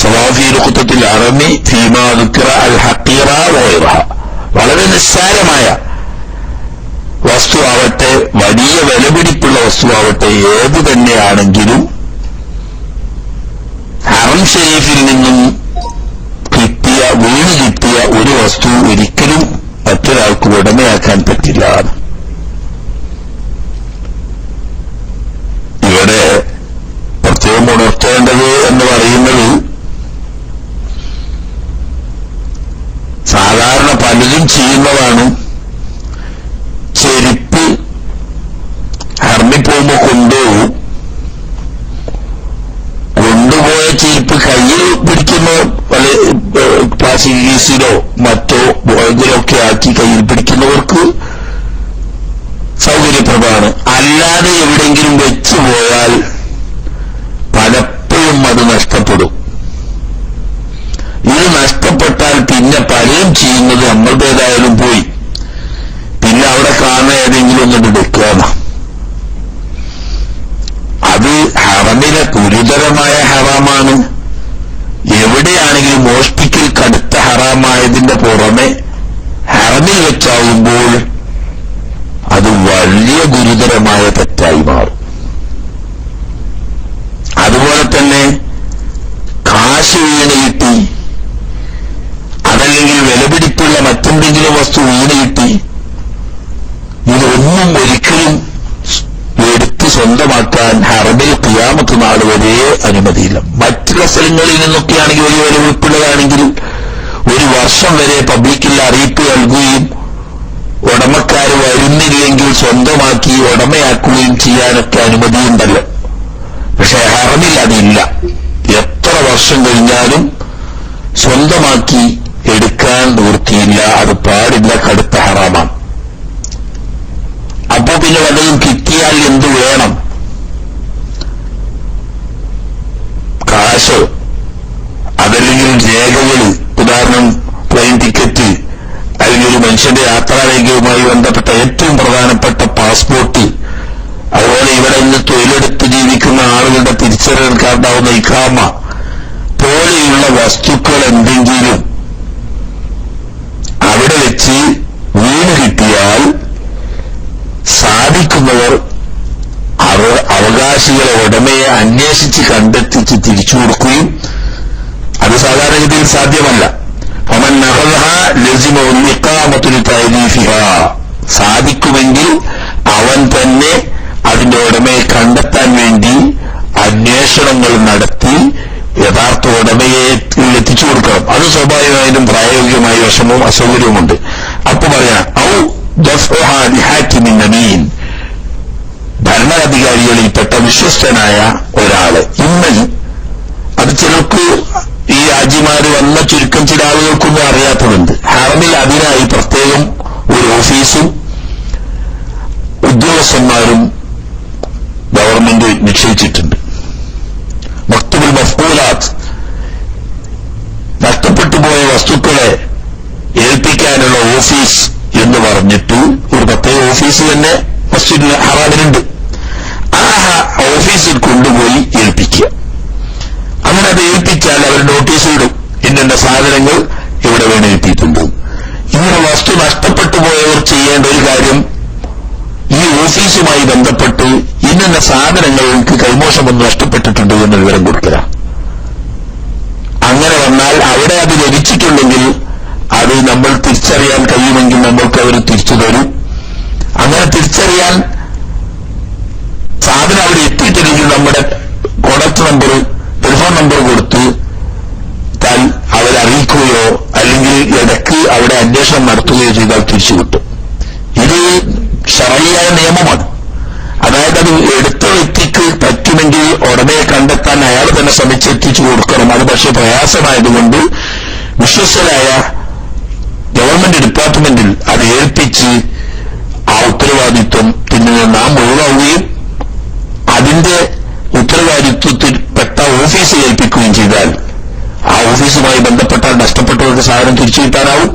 സവാഫി റുഖ്തത്തിൽ അറമി ഫീമാ ദുക്റ അൽ ഹഖീറ വഗൈറഹ, വളരെ നിസ്സാരമായ വസ്തുവാവട്ടെ വലിയ വിലപിടിപ്പുള്ള വസ്തുവാവട്ടെ ഏത് തന്നെയാണെങ്കിലും ഹറം ഷരീഫിൽ നിന്നും വീണ് കിട്ടിയ ഒരു വസ്തു ഒരിക്കലും മറ്റൊരാൾക്ക് ഉടമയാക്കാൻ പറ്റില്ല. ഇവിടെ പ്രത്യേകം ഉണർത്തേണ്ടത് എന്ന് പറയുന്നത്, സാധാരണ പലരും ചെയ്യുന്നതാണ്. ചെരുപ്പ് ഹറമിൽ പോകുമ്പോ കൊണ്ടുപോയ ചെരുപ്പ് കയ്യിൽ പിടിക്കുന്ന പ്ലാസ്റ്റിക് കേസിലോ മറ്റോ ഇതിലൊക്കെ ആക്കി കയ്യിൽ പിടിക്കുന്നവർക്ക് സൗകര്യപ്രദമാണ്. അല്ലാതെ എവിടെയെങ്കിലും വെച്ചു പോയാൽ പലപ്പോഴും അത് നഷ്ടപ്പെടും. ഇത് നഷ്ടപ്പെട്ടാൽ പിന്നെ പലരും ചെയ്യുന്നത് നമ്മളുടേതായാലും പോയി, പിന്നെ അവിടെ കാണുന്ന ഏതെങ്കിലും ഒന്നിട്ട് എടുക്കുക. അത് ഹറമിലെ ഗുരുതരമായ ഹറാമാണ്. എവിടെയാണെങ്കിലും മോഷ്ടിക്കൽ കടുത്ത ഹറാമായതിന്റെ പുറമെ ഹറം ഹറമിൽ വെച്ചാവുമ്പോൾ അത് വലിയ ഗുരുതരമായ തെറ്റായി മാറും. അതുപോലെ തന്നെ കാശ് വീണ് കിട്ടി, അതല്ലെങ്കിൽ വിലപിടിപ്പുള്ള മറ്റെന്തെങ്കിലും വസ്തു വീണ് കിട്ടി, ഇതൊന്നും ഒരിക്കലും എടുത്ത് സ്വന്തമാക്കാൻ ഹറമിൽ ഖിയാമത്ത് നാൾ വരെ അനുമതിയില്ല. മറ്റുള്ള സ്ഥലങ്ങളിൽ നിന്നൊക്കെയാണെങ്കിൽ ഒരു വിലപിടിപ്പുള്ളതാണെങ്കിൽ ഒരു വർഷം വരെ പബ്ലിക്കിൽ അറിയിപ്പ് നൽകുകയും ഉടമക്കാർ വരുന്നില്ലെങ്കിൽ സ്വന്തമാക്കി ഉടമയാക്കുകയും ചെയ്യാനൊക്കെ അനുമതിയുണ്ടല്ലോ. പക്ഷെ ഹറമിൽ അതില്ല. എത്ര വർഷം കഴിഞ്ഞാലും സ്വന്തമാക്കി എടുക്കാൻ നിവൃത്തിയില്ല, അത് പാടില്ല, കടുത്ത ഹറാമാണ്. അപ്പോ പിന്നെ വല്ലതും കിട്ടിയാൽ എന്തു വേണം? കാശ്, അതല്ലെങ്കിൽ രേഖകൾ, ഉദാഹരണം പ്ലെയിൻ ടിക്കറ്റ്, അല്ലെങ്കിൽ ഒരു മനുഷ്യന്റെ യാത്രാരേഖയുമായി ബന്ധപ്പെട്ട ഏറ്റവും പ്രധാനപ്പെട്ട പാസ്പോർട്ട്, അതുപോലെ ഇവിടെ നിന്ന് തൊഴിലെടുത്ത് ജീവിക്കുന്ന ആളുകളുടെ തിരിച്ചറിയൽ കാർഡാവുന്ന ഇഖാമ പോലെയുള്ള വസ്തുക്കൾ എന്തെങ്കിലും അവിടെ വെച്ച് വീണ് കിട്ടിയാൽ സാധിക്കുന്നവർ അവകാശികളെ ഉടമയെ അന്വേഷിച്ച് കണ്ടെത്തിച്ച് തിരിച്ചു കൊടുക്കുകയും, അത് സാധാരണഗതിയിൽ സാധ്യമല്ല. സാധിക്കുമെങ്കിൽ അവൻ തന്നെ അതിന്റെ ഉടമയെ കണ്ടെത്താൻ വേണ്ടി അന്വേഷണങ്ങൾ നടത്തി യഥാർത്ഥ ഉടമയെ എത്തിച്ചു കൊടുക്കണം. അത് സ്വാഭാവികമായും പ്രായോഗികമായ വിഷമവും അസൗകര്യവുമുണ്ട്. അപ്പൊ പറയാം ഭരണാധികാരികളിൽപ്പെട്ട വിശ്വസ്തനായ ഒരാള്. ഇന്ന് അത് ചിലർക്ക് ഈ ഹാജിമാര് വന്ന ചുരുക്കം ചില ആളുകൾക്കൊന്നും അറിയാത്തതുണ്ട്. ഹറമിൽ അതിനായി പ്രത്യേകം ഒരു ഓഫീസും ഉദ്യോഗസ്ഥന്മാരും ഗവൺമെന്റ് നിശ്ചയിച്ചിട്ടുണ്ട്. മക്തുബുൽ മഫ്കൂലാത്ത്, നഷ്ടപ്പെട്ടു പോയ വസ്തുക്കളെ ഏൽപ്പിക്കാനുള്ള ഓഫീസ് എന്ന് പറഞ്ഞിട്ട് ഒരു പ്രത്യേക ഓഫീസ് തന്നെ മസ്ജിദുൽ ഹറാമിലുണ്ട്. ആ ഓഫീസിൽ കൊണ്ടുപോയി ഏൽപ്പിക്കുക. അങ്ങനെ അത് ഏൽപ്പിച്ചാൽ അവർ നോട്ടീസ് ഇടും, ഇന്ന സാധനങ്ങൾ ഇവിടെ വേണം എത്തിയിട്ടുണ്ട്. ഇങ്ങനെ വസ്തു നഷ്ടപ്പെട്ടു പോയവർ ചെയ്യേണ്ട ഒരു കാര്യം, ഈ ഓഫീസുമായി ബന്ധപ്പെട്ട് ഇന്ന സാധനങ്ങൾക്ക് കൈമോശം ഒന്ന് നഷ്ടപ്പെട്ടിട്ടുണ്ട് എന്ന് വിവരം കൊടുക്കുക. അങ്ങനെ വന്നാൽ അവിടെ അത് ലഭിച്ചിട്ടുണ്ടെങ്കിൽ അത് നമ്മൾ തിരിച്ചറിയാൻ കഴിയുമെങ്കിൽ നമ്മൾക്ക് അവർ തിരിച്ചു തരും. അങ്ങനെ തിരിച്ചറിയാൻ സാധനം അവിടെ എത്തിയിട്ടില്ലെങ്കിൽ നമ്മുടെ കോൺടാക്ട് നമ്പർ, ടെലിഫോൺ നമ്പർ കൊടുത്ത് അവരറിയിക്കുകയോ അല്ലെങ്കിൽ ഇടയ്ക്ക് അവിടെ അന്വേഷണം നടത്തുകയോ ചെയ്താൽ തിരിച്ചു കിട്ടും. ഇത് ശരഈയായ നിയമമാണ്. അതായത് അത് എടുത്ത വ്യക്തിക്ക് പറ്റുമെങ്കിൽ ഉടനെ കണ്ടെത്താൻ അയാൾ തന്നെ ശ്രമിച്ചെത്തിച്ചു കൊടുക്കണം. അത് പക്ഷേ പ്രയാസമായതുകൊണ്ട് വിശ്വസ്തരായ ഗവൺമെന്റ് ഡിപ്പാർട്ട്മെന്റിൽ അത് ഏൽപ്പിച്ച് ആ ഉത്തരവാദിത്വത്തിൽ നിന്ന് നാം ഒഴിവാവുകയും അതിന്റെ ഉത്തരവാദിത്വത്തിൽപ്പെട്ട ഓഫീസ് ഏൽപ്പിക്കുകയും ചെയ്താൽ ആ ഓഫീസുമായി ബന്ധപ്പെട്ടാൽ നഷ്ടപ്പെട്ടവർക്ക് സാധനം തിരിച്ചു കിട്ടാനാവും.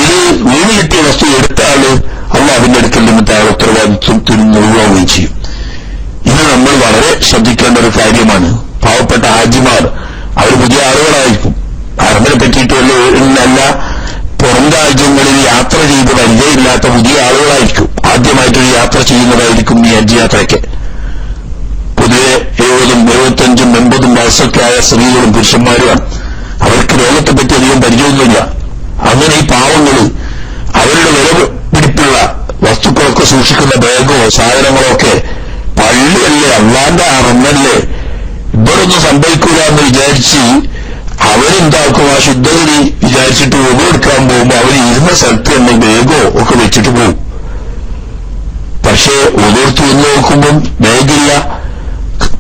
ഇത് വീണ് കിട്ടിയ വസ്തു എടുത്ത ആള് അള്ളാഹുവിന്റെ അടുക്കൽ നിന്നിട്ട് ആ ഉത്തരവാദിത്വത്തിൽ നിന്ന് ഒഴിവാവുകയും ചെയ്യും. ഇത് നമ്മൾ വളരെ ശ്രദ്ധിക്കേണ്ട ഒരു കാര്യമാണ്. പാവപ്പെട്ട ഹാജിമാർ അവർ പുതിയ ആളുകളായിരിക്കും. ഹറമിനെ പറ്റിയിട്ടുള്ള പുറം രാജ്യങ്ങളിൽ യാത്ര ചെയ്ത് പരിചയമില്ലാത്ത പുതിയ ആളുകളായിരിക്കും. ആദ്യമായിട്ടൊരു യാത്ര ചെയ്യുന്നതായിരിക്കും ഈ ഹജ്ജ് യാത്രയ്ക്ക്. പൊതുവെ 70, 75, 80 വയസ്സൊക്കെ ആയ സ്ത്രീകളും പുരുഷന്മാരുമാണ്. അവർക്ക് ലോകത്തെ പറ്റി അധികം പരിചയമൊന്നുമില്ല. അങ്ങനെ ഈ പാവങ്ങള് അവരുടെ വിലപിടിപ്പുള്ള വസ്തുക്കളൊക്കെ സൂക്ഷിക്കുന്ന ബാഗോ സാധനങ്ങളോ ഒക്കെ പള്ളിയല്ലേ, അള്ളാന്റെ അറന്നല്ലേ, ഇവിടൊന്നും സംഭവിക്കൂല എന്ന് വിചാരിച്ച് അവരെന്താക്കും, ആ ശുദ്ധഗതി വിചാരിച്ചിട്ട് ഒന്നെടുക്കാൻ പോകുമ്പോൾ അവർ ഇരുന്ന സ്ഥലത്ത് തന്നെ ബാഗോ ഒക്കെ വെച്ചിട്ട് പോകും. പക്ഷേ ഒന്നെടുത്ത് വന്ന് നോക്കുമ്പം ബാഗില്ല,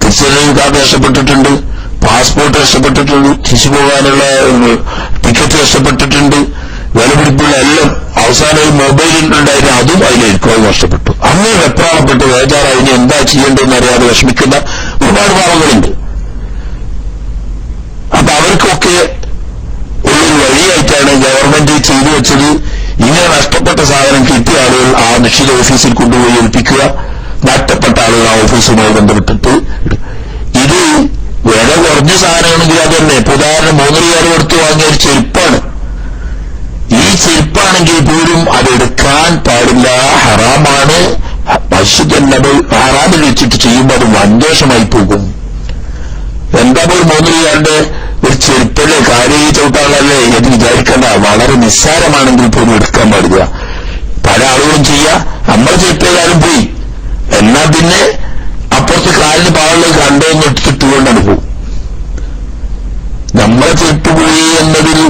തിരിച്ചറിയൽ കാർഡ് നഷ്ടപ്പെട്ടിട്ടുണ്ട്, പാസ്പോർട്ട് നഷ്ടപ്പെട്ടിട്ടുണ്ട്, തിരിച്ചു പോകാനുള്ള ടിക്കറ്റ് നഷ്ടപ്പെട്ടിട്ടുണ്ട്, വിലപിടിപ്പുള്ള എല്ലാം. അവസാനം മൊബൈലിലുണ്ടായിരുന്നു, അതും അതിലേക്കും അത് നഷ്ടപ്പെട്ടു. അങ്ങനെ വെപ്രാളപ്പെട്ട് വേജാറായി ഇനി എന്താ ചെയ്യേണ്ടതെന്ന് അറിയാതെ വിഷമിക്കുന്ന ഒരുപാട് പാവങ്ങളുണ്ട്. അപ്പൊ അവർക്കൊക്കെ ഉള്ളൊരു വഴിയായിട്ടാണ് ഗവൺമെന്റ് ചെയ്തു വെച്ചത്. ഇങ്ങനെ നഷ്ടപ്പെട്ട സാധനം കിട്ടിയ ആളുകൾ ആ നിശ്ചിത ഓഫീസിൽ കൊണ്ടുപോയി ഏൽപ്പിക്കുക, നഷ്ടപ്പെട്ട ആളുകൾ ആ ഓഫീസുമായി ബന്ധപ്പെട്ടിട്ട്. ഇത് വില കുറഞ്ഞ സാധനമാണെങ്കിൽ അത് തന്നെ. ഉദാഹരണം 3 റിയാൽ കൊടുത്ത് വാങ്ങിയ ഒരു ചെരുപ്പാണ്. ഈ ചെരുപ്പാണെങ്കിൽ പോലും അത് ചെയ്യാൻ പാടില്ല, ഹറാമാണ്. ഹറാമിൽ വെച്ചിട്ട് ചെയ്യുമ്പോൾ അത് വൻദോഷമായി പോകും. എന്താ പോയി മോദിയാണ്ട് ഒരു ചെരുപ്പല്ലേ കാര്യം ചവിട്ടാളല്ലേ എന്ന് വിചാരിക്കേണ്ട. വളരെ നിസ്സാരമാണെങ്കിൽ പോലും എടുക്കാൻ പാടില്ല. പല ആളുകളും ചെയ്യാ, നമ്മൾ ചെരുപ്പേതായാലും പോയി, എന്നാൽ പിന്നെ അപ്പുറത്ത് കാലിന് പാടുള്ളത് കണ്ടോന്ന് എടുത്തിട്ടുകൊണ്ടാണ് പോകും. നമ്മളെ ചെരുപ്പ് പോയി എന്നതിൽ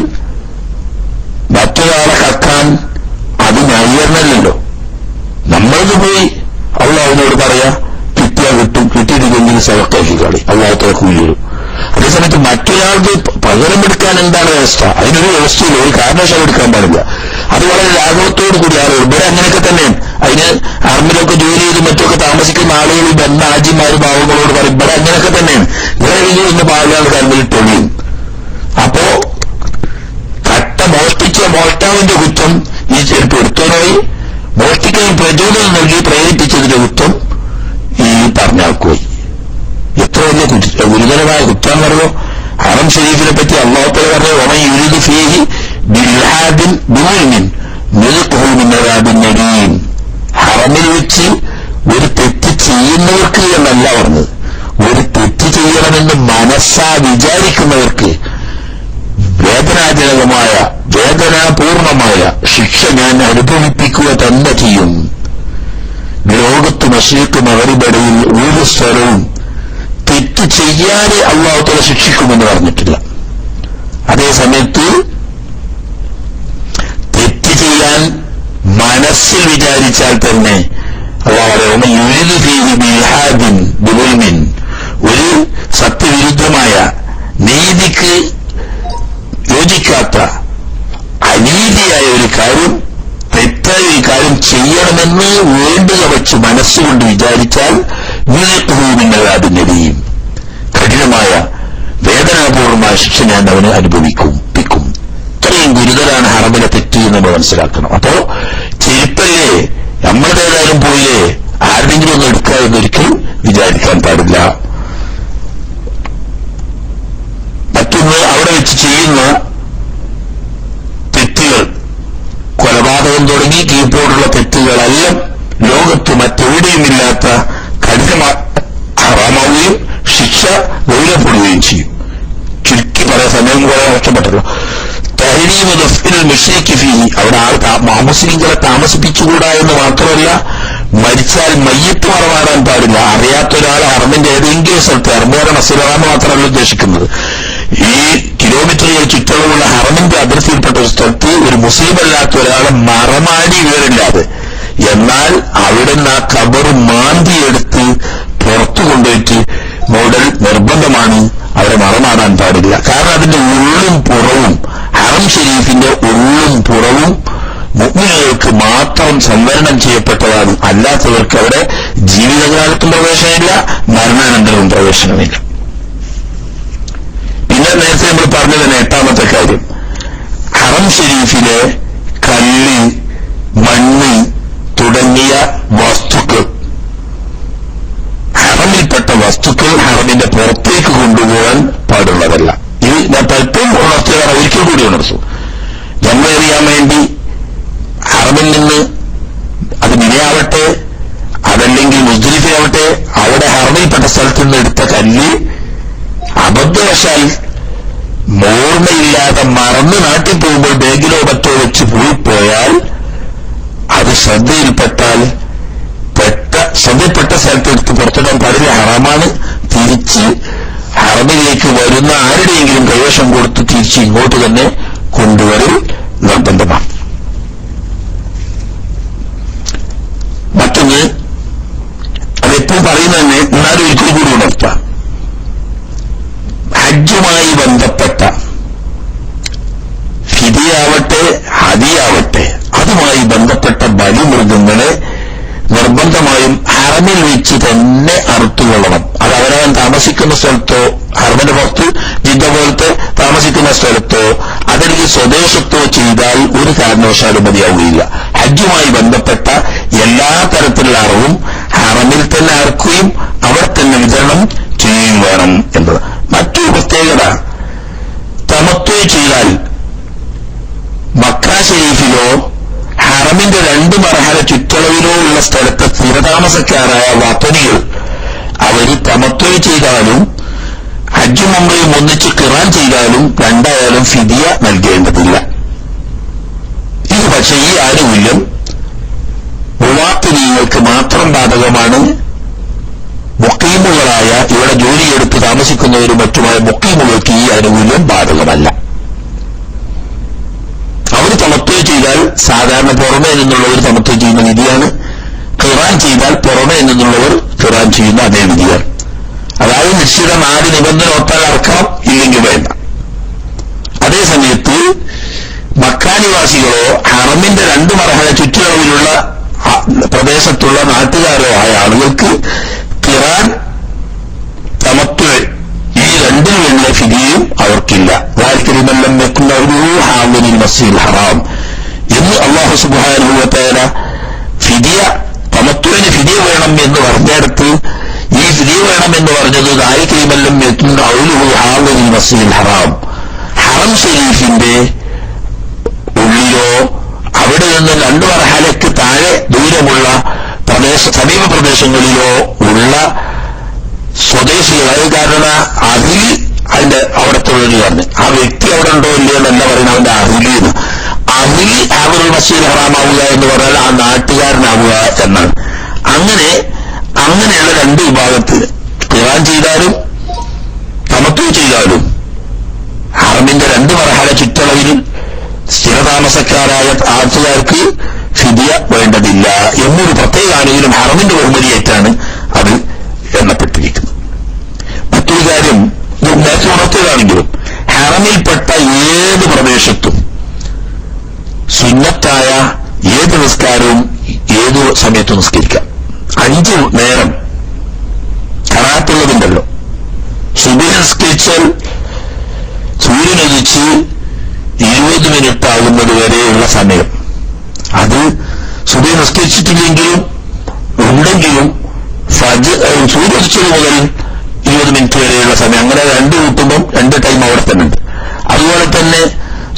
മറ്റൊരാളെ കക്കാൻ അത് ന്യായീകരണമല്ലല്ലോ. നമ്മളത് പോയി അള്ളാഹ് അവനോട് പറയാ, കിട്ടിയാൽ കിട്ടും, കിട്ടിയിട്ടില്ലെങ്കിൽ സവക്കാക്കി കളി, അള്ളാഹത്തെ കൂലി വരും. അതേസമയത്ത് മറ്റൊരാൾക്ക് പകരമെടുക്കാൻ എന്താണ് വ്യവസ്ഥ? അതിനൊരു വ്യവസ്ഥയില്ല, ഒരു കാരണവശാലും എടുക്കാൻ പാടില്ല. അത് വളരെ ലാഘവത്തോടു കൂടി ആളുകൾ ഇവിടെ അങ്ങനെയൊക്കെ തന്നെയാണ്. അതിന് ആർമിലൊക്കെ ജോലി ചെയ്ത് മറ്റൊക്കെ താമസിക്കുന്ന ആളുകൾ ബന്ധ ആജിമാരും പാവങ്ങളോട് പറയും ഇവിടെ അങ്ങനെയൊക്കെ തന്നെയാണ്. ഇവിടെ ഇന്ന് പാവങ്ങൾ കൽമിലിട്ടൊഴിയും. അപ്പോ കട്ട മോഷ്ടാവിന്റെ കുറ്റം ഈ ചെരുപ്പ് എടുത്തോനായി, മോഷ്ടിക്കാൻ പ്രചോദനം നൽകി പ്രേരിപ്പിച്ചതിന്റെ കുറ്റം ഈ പറഞ്ഞാൽക്കുപോയി. എത്ര വലിയ ഗുരുതരമായ കുറ്റം പറഞ്ഞോ. ഹറം ഷരീഫിനെ പറ്റി അല്ലാഹു തആല പറഞ്ഞു, വമൻ യുരിദു ഫീഹി ബിൽഹാദിൻ ബിൽമിൻ നുസ്ഖുഹു മിൻ അദാബിൻ നദീം. ഹറമിൽ വെച്ച് ഒരു തെറ്റ് ചെയ്യുന്നവർക്ക് എന്നല്ല പറഞ്ഞത്, ഒരു തെറ്റ് ചെയ്യണമെന്ന് മനസ്സാ വിചാരിക്കുന്നവർക്ക് വേദനാജനകമായ വേദനാപൂർണമായ ശിക്ഷ ഞാൻ അനുഭവിപ്പിക്കുക തന്നെ ചെയ്യും. ലോകത്ത് മശ്രിഖ് മഗ്രിബിടയിൽ ഒരു സ്ഥലവും തെറ്റ് ചെയ്യാതെ അല്ലാഹു തആല ശിക്ഷിക്കുമെന്ന് പറഞ്ഞിട്ടില്ല. അതേസമയത്ത് തെറ്റ് ചെയ്യാൻ മനസ്സിൽ വിചാരിച്ചാൽ തന്നെ ഒരു സത്യവിരുദ്ധമായ നീതിക്ക് യോജിക്കാത്ത അനീതിയായ ഒരു കാര്യം, തെറ്റായ ഒരു കാര്യം ചെയ്യണമെന്ന് വേണ്ടുക വച്ച് മനസ്സുകൊണ്ട് വിചാരിച്ചാൽ അതിനെയും കഠിനമായ വേദനാപൂർവമായ ശിക്ഷ ഞാൻ അവന് അനുഭവിപ്പിക്കും. ഇത്രയും ഗുരുതരാണ് ഹറമിലെ തെറ്റ് എന്ന് നമ്മൾ മനസ്സിലാക്കണം. അപ്പോ ചെരുപ്പല്ലേ നമ്മളേതായാലും പോയില്ലേ, ആരുടെങ്കിലും ഒന്നും എടുക്കാമെന്ന് ഒരിക്കലും വിചാരിക്കാൻ പാടില്ല. മറ്റൊന്ന്, അവിടെ വെച്ച് ചെയ്യുന്ന തെറ്റുകൾ, കൊലപാതകം തുടങ്ങി കീഴ്പോടുള്ള തെറ്റുകളെല്ലാം ലോകത്ത് മറ്റെവിടെയുമില്ലാത്ത കഠിനമായ ഹറാമാവുകയും ശിക്ഷ ഗൗരവപ്പെടുകയും ചെയ്യും. ചുരുക്കി പറയാൻ സമയം കുറെ നഷ്ടപ്പെട്ടല്ലോ. അവിടെ മുസ്ലിങ്ങളെ താമസിപ്പിച്ചുകൂടാ എന്ന് മാത്രമല്ല, മരിച്ചാൽ മയ്യത്ത് മറമാടാൻ പാടില്ല. അറിയാത്ത ഒരാൾ ഹറമിന്റെ ഏതെങ്കിലും സ്ഥലത്ത്, ഹറമുകാരെ മസ്ജിദാണെന്ന് മാത്രമല്ല ഉദ്ദേശിക്കുന്നത്, ഈ കിലോമീറ്ററുകൾ ചുറ്റളവുള്ള ഹറമിന്റെ അതിർത്തിയിൽപ്പെട്ട ഒരു സ്ഥലത്ത് ഒരു മുസ്ലിം അല്ലാത്ത ഒരാളെ മറമാടി വീടില്ലാതെ, എന്നാൽ അവിടുന്ന് ആ ഖബർ മാന്തിയെടുത്ത് പുറത്തു കൊണ്ടുപോയിട്ട് മൂടൽ നിർബന്ധമാണ്. അവിടെ മറമാടാൻ പാടില്ല. കാരണം അതിന്റെ ഉള്ളും പുറവും, ഹറം ഷരീഫിന്റെ ഉള്ളും പുറവും മുഅ്മിനുകൾക്ക് മാത്രം സംവരണം ചെയ്യപ്പെട്ടതാണ്. അല്ലാത്തവർക്ക് അവിടെ ജീവിതകാലത്തും പ്രവേശനമില്ല, മരണാനന്തരവും പ്രവേശനമില്ല. പിന്നെ നേരത്തെ നമ്മൾ പറഞ്ഞതിന് 8ാമത്തെ കാര്യം, ഹറം ഷരീഫിലെ കല്ല്, മണ്ണ് തുടങ്ങിയ വസ്തുക്കൾ, ഹറമിൽപ്പെട്ട വസ്തുക്കൾ ഹറമിന്റെ പുറത്തേക്ക് കൊണ്ടുപോകാൻ പാടുള്ളതല്ല. ഇത് ഞാൻ പലപ്പോഴും ഉണർത്തുകയാണ്, ഒരിക്കൽ കൂടി ഉണർത്തു. ജന്മറിയാൻ വേണ്ടി ഹറമിൽ നിന്ന്, അത് മിനയാവട്ടെ അതല്ലെങ്കിൽ മുസ്ദലിഫയാവട്ടെ, അവിടെ ഹറമിൽപ്പെട്ട സ്ഥലത്ത് നിന്ന് എടുത്ത കല്ല് അബദ്ധവശാൽ ഓർമ്മയില്ലാതെ മറന്ന് നാട്ടിൽ പോകുമ്പോൾ ബാഗിലോ മറ്റോ വെച്ച് പോയാൽ, അത് ശ്രദ്ധയിൽപ്പെട്ടാൽ ശ്രദ്ധപ്പെട്ട സ്ഥലത്തെടുത്ത് പുറത്തിടാൻ പാടില്ല, ഹറാമാണ്. തിരിച്ച് ഹറമിലേക്ക് വരുന്ന ആരുടെയെങ്കിലും കൈവശം കൊടുത്ത് തിരിച്ച് ഇങ്ങോട്ട് തന്നെ കൊണ്ടുവരൽ നിർബന്ധമാണ്. മറ്റൊന്ന്, അതെപ്പോഴും പറയുന്നത് തന്നെ, എന്നാലും ഒരിക്കലും കൂടി ഉണർത്താം, ഹജ്ജുമായി ബന്ധപ്പെട്ട ഫിദിയാവട്ടെ ഹദിയാവട്ടെ അതുമായി ബന്ധപ്പെട്ട ബലിമൃഗങ്ങളെ നിർബന്ധമായും ഹറമിൽ വെച്ച് തന്നെ അറുത്തുകൊള്ളണം. അത് അവരവൻ താമസിക്കുന്ന സ്ഥലത്തോ, ഹറമിന്റെ പുറത്ത് ജിദ്ദ പോലത്തെ താമസിക്കുന്ന സ്ഥലത്തോ അതല്ലെങ്കിൽ സ്വദേശത്തോ ചെയ്താൽ ഒരു കാരണവശാലും മതിയാവുകയില്ല. ഹജ്ജുമായി ബന്ധപ്പെട്ട എല്ലാ തരത്തിലുള്ള അറവും ഹറമിൽ തന്നെ അറുക്കുകയും അവിടെ തന്നെ വിതരണം ചെയ്യുകയും വേണം എന്നത്. മറ്റൊരു പ്രത്യേകത, തമത്വ ചെയ്താൽ മക്ക ഷരീഫിലോ ഹറം ഹറമിന്റെ 2 മർഹല ചുറ്റളവിലോ ഉള്ള സ്ഥലത്തെ സ്ഥിരതാമസക്കാരായ വതനികൾ അവര് തമത്വ ചെയ്താലും ഹജ്ജും ഉംറയും ഒന്നിച്ച് ഖിറാൻ ചെയ്താലും രണ്ടായാലും ഫിദിയ നൽകേണ്ടതില്ല. ഇത് പക്ഷേ ഈ ആനുകൂല്യം മുവാത്തിനീങ്ങൾക്ക് മാത്രം ബാധകമാണ്. മുഖീമുകളായ ഇവിടെ ജോലിയെടുത്ത് താമസിക്കുന്നവരും മറ്റുമായ മുഖീമുകൾക്ക് ഈ ആനുകൂല്യം ബാധകമല്ല. അവർ തമത്വ ചെയ്താൽ സാധാരണ പുറമേ നിന്നുള്ളവർ തമത്വ ചെയ്യുന്ന വിധിയാണ്. ഖിറാൻ ചെയ്താൽ പുറമേ നിന്നുള്ളവർ ഖിറാൻ ചെയ്യുന്ന അതേ വിധിയാണ്. അതായത് നിശ്ചിത 4 നിബന്ധന ഒട്ടാൽ അറക്കാം, ഇല്ലെങ്കിൽ വേണ്ട. അതേസമയത്ത് മക്കാനിവാസികളോ ഹറമിന്റെ 2 മർഹല ചുറ്റളവിലുള്ള പ്രദേശത്തുള്ള നാട്ടുകാരോ ആയ ആളുകൾക്ക് ഖിറാൻ തമത്വ ഈ രണ്ടിലുള്ള ഫിദിയയും അവർക്കില്ല. വാരിക്കലിമെല്ലാം വെക്കുന്ന മസ്ജിദുൽ ഹറാം എന്ന് അല്ലാഹു സുബ്ഹാനഹു വ തആല ഫിദിയ തമത്വന് ഫിദിയ വേണം എന്ന് പറഞ്ഞെടുത്ത് ഈ ഫിദിയ വേണം എന്ന് പറഞ്ഞത് വാരിക്കലിമെല്ലാം വെക്കുന്ന മസ്ജിദുൽ ഹറാം ഹറം ഷരീഫിന്റെ ഉള്ളിലോ അവിടെ നിന്ന് 2 മർഹലയ്ക്ക് താഴെ ദൂരമുള്ള സമീപ പ്രദേശങ്ങളിലോ ഉള്ള സ്വദേശികൾ. കാരണം അതിന്റെ അവിടുത്തെ പറഞ്ഞു ആ വ്യക്തി അവിടെ ഉണ്ടോ ഇല്ലയോ എന്നല്ല പറയുന്നത്, അവന്റെ അഹിലിന്ന് ഹാബറുൽ മസ്ജിദുൽ ഹറാമാവുക എന്ന് പറഞ്ഞാൽ ആ നാട്ടുകാരനാവുക എന്നാണ്. അങ്ങനെയുള്ള 2 വിഭാഗത്തിൽ ഖിറാൻ ചെയ്താലും തമത്വ ചെയ്താലും ഹറമിന്റെ 2 മർഹല ചുറ്റളവിൽ സ്ഥിരതാമസക്കാരായ ആൾക്കാർക്ക് ഫിദിയ വേണ്ടതില്ല എന്നൊരു പ്രത്യേക ആനുകൂല്യം ഹറമിന്റെ ബഹുമതിയായിട്ടാണ് അത് എണ്ണപ്പെട്ടിരിക്കുന്നത്. മറ്റൊരു കാര്യം നേരത്തെ ഉണർത്തുകയാണെങ്കിലും ഹറമിൽപ്പെട്ട ഏത് പ്രദേശത്തും സുന്നത്തായ ഏത് നിസ്കാരവും ഏത് സമയത്തും നിസ്കരിക്കാം. 5 നേരം കറാത്തുള്ളതുണ്ടല്ലോ. സുബഹി നിസ്കരിച്ചാൽ സൂര്യനുദിച്ച് 20 മിനിറ്റ് ആകുന്നത് വരെയുള്ള സമയം, അത് സുബഹി നിസ്കരിച്ചിട്ടില്ലെങ്കിലും ഉണ്ടെങ്കിലും സൂര്യോദിച്ചത് മുതൽ 20 മിനിറ്റ് വരെയുള്ള സമയം, അങ്ങനെ 2 കൂട്ടുമ്പം 2 ടൈം അവിടെ തന്നെ ഉണ്ട്. അതുപോലെ തന്നെ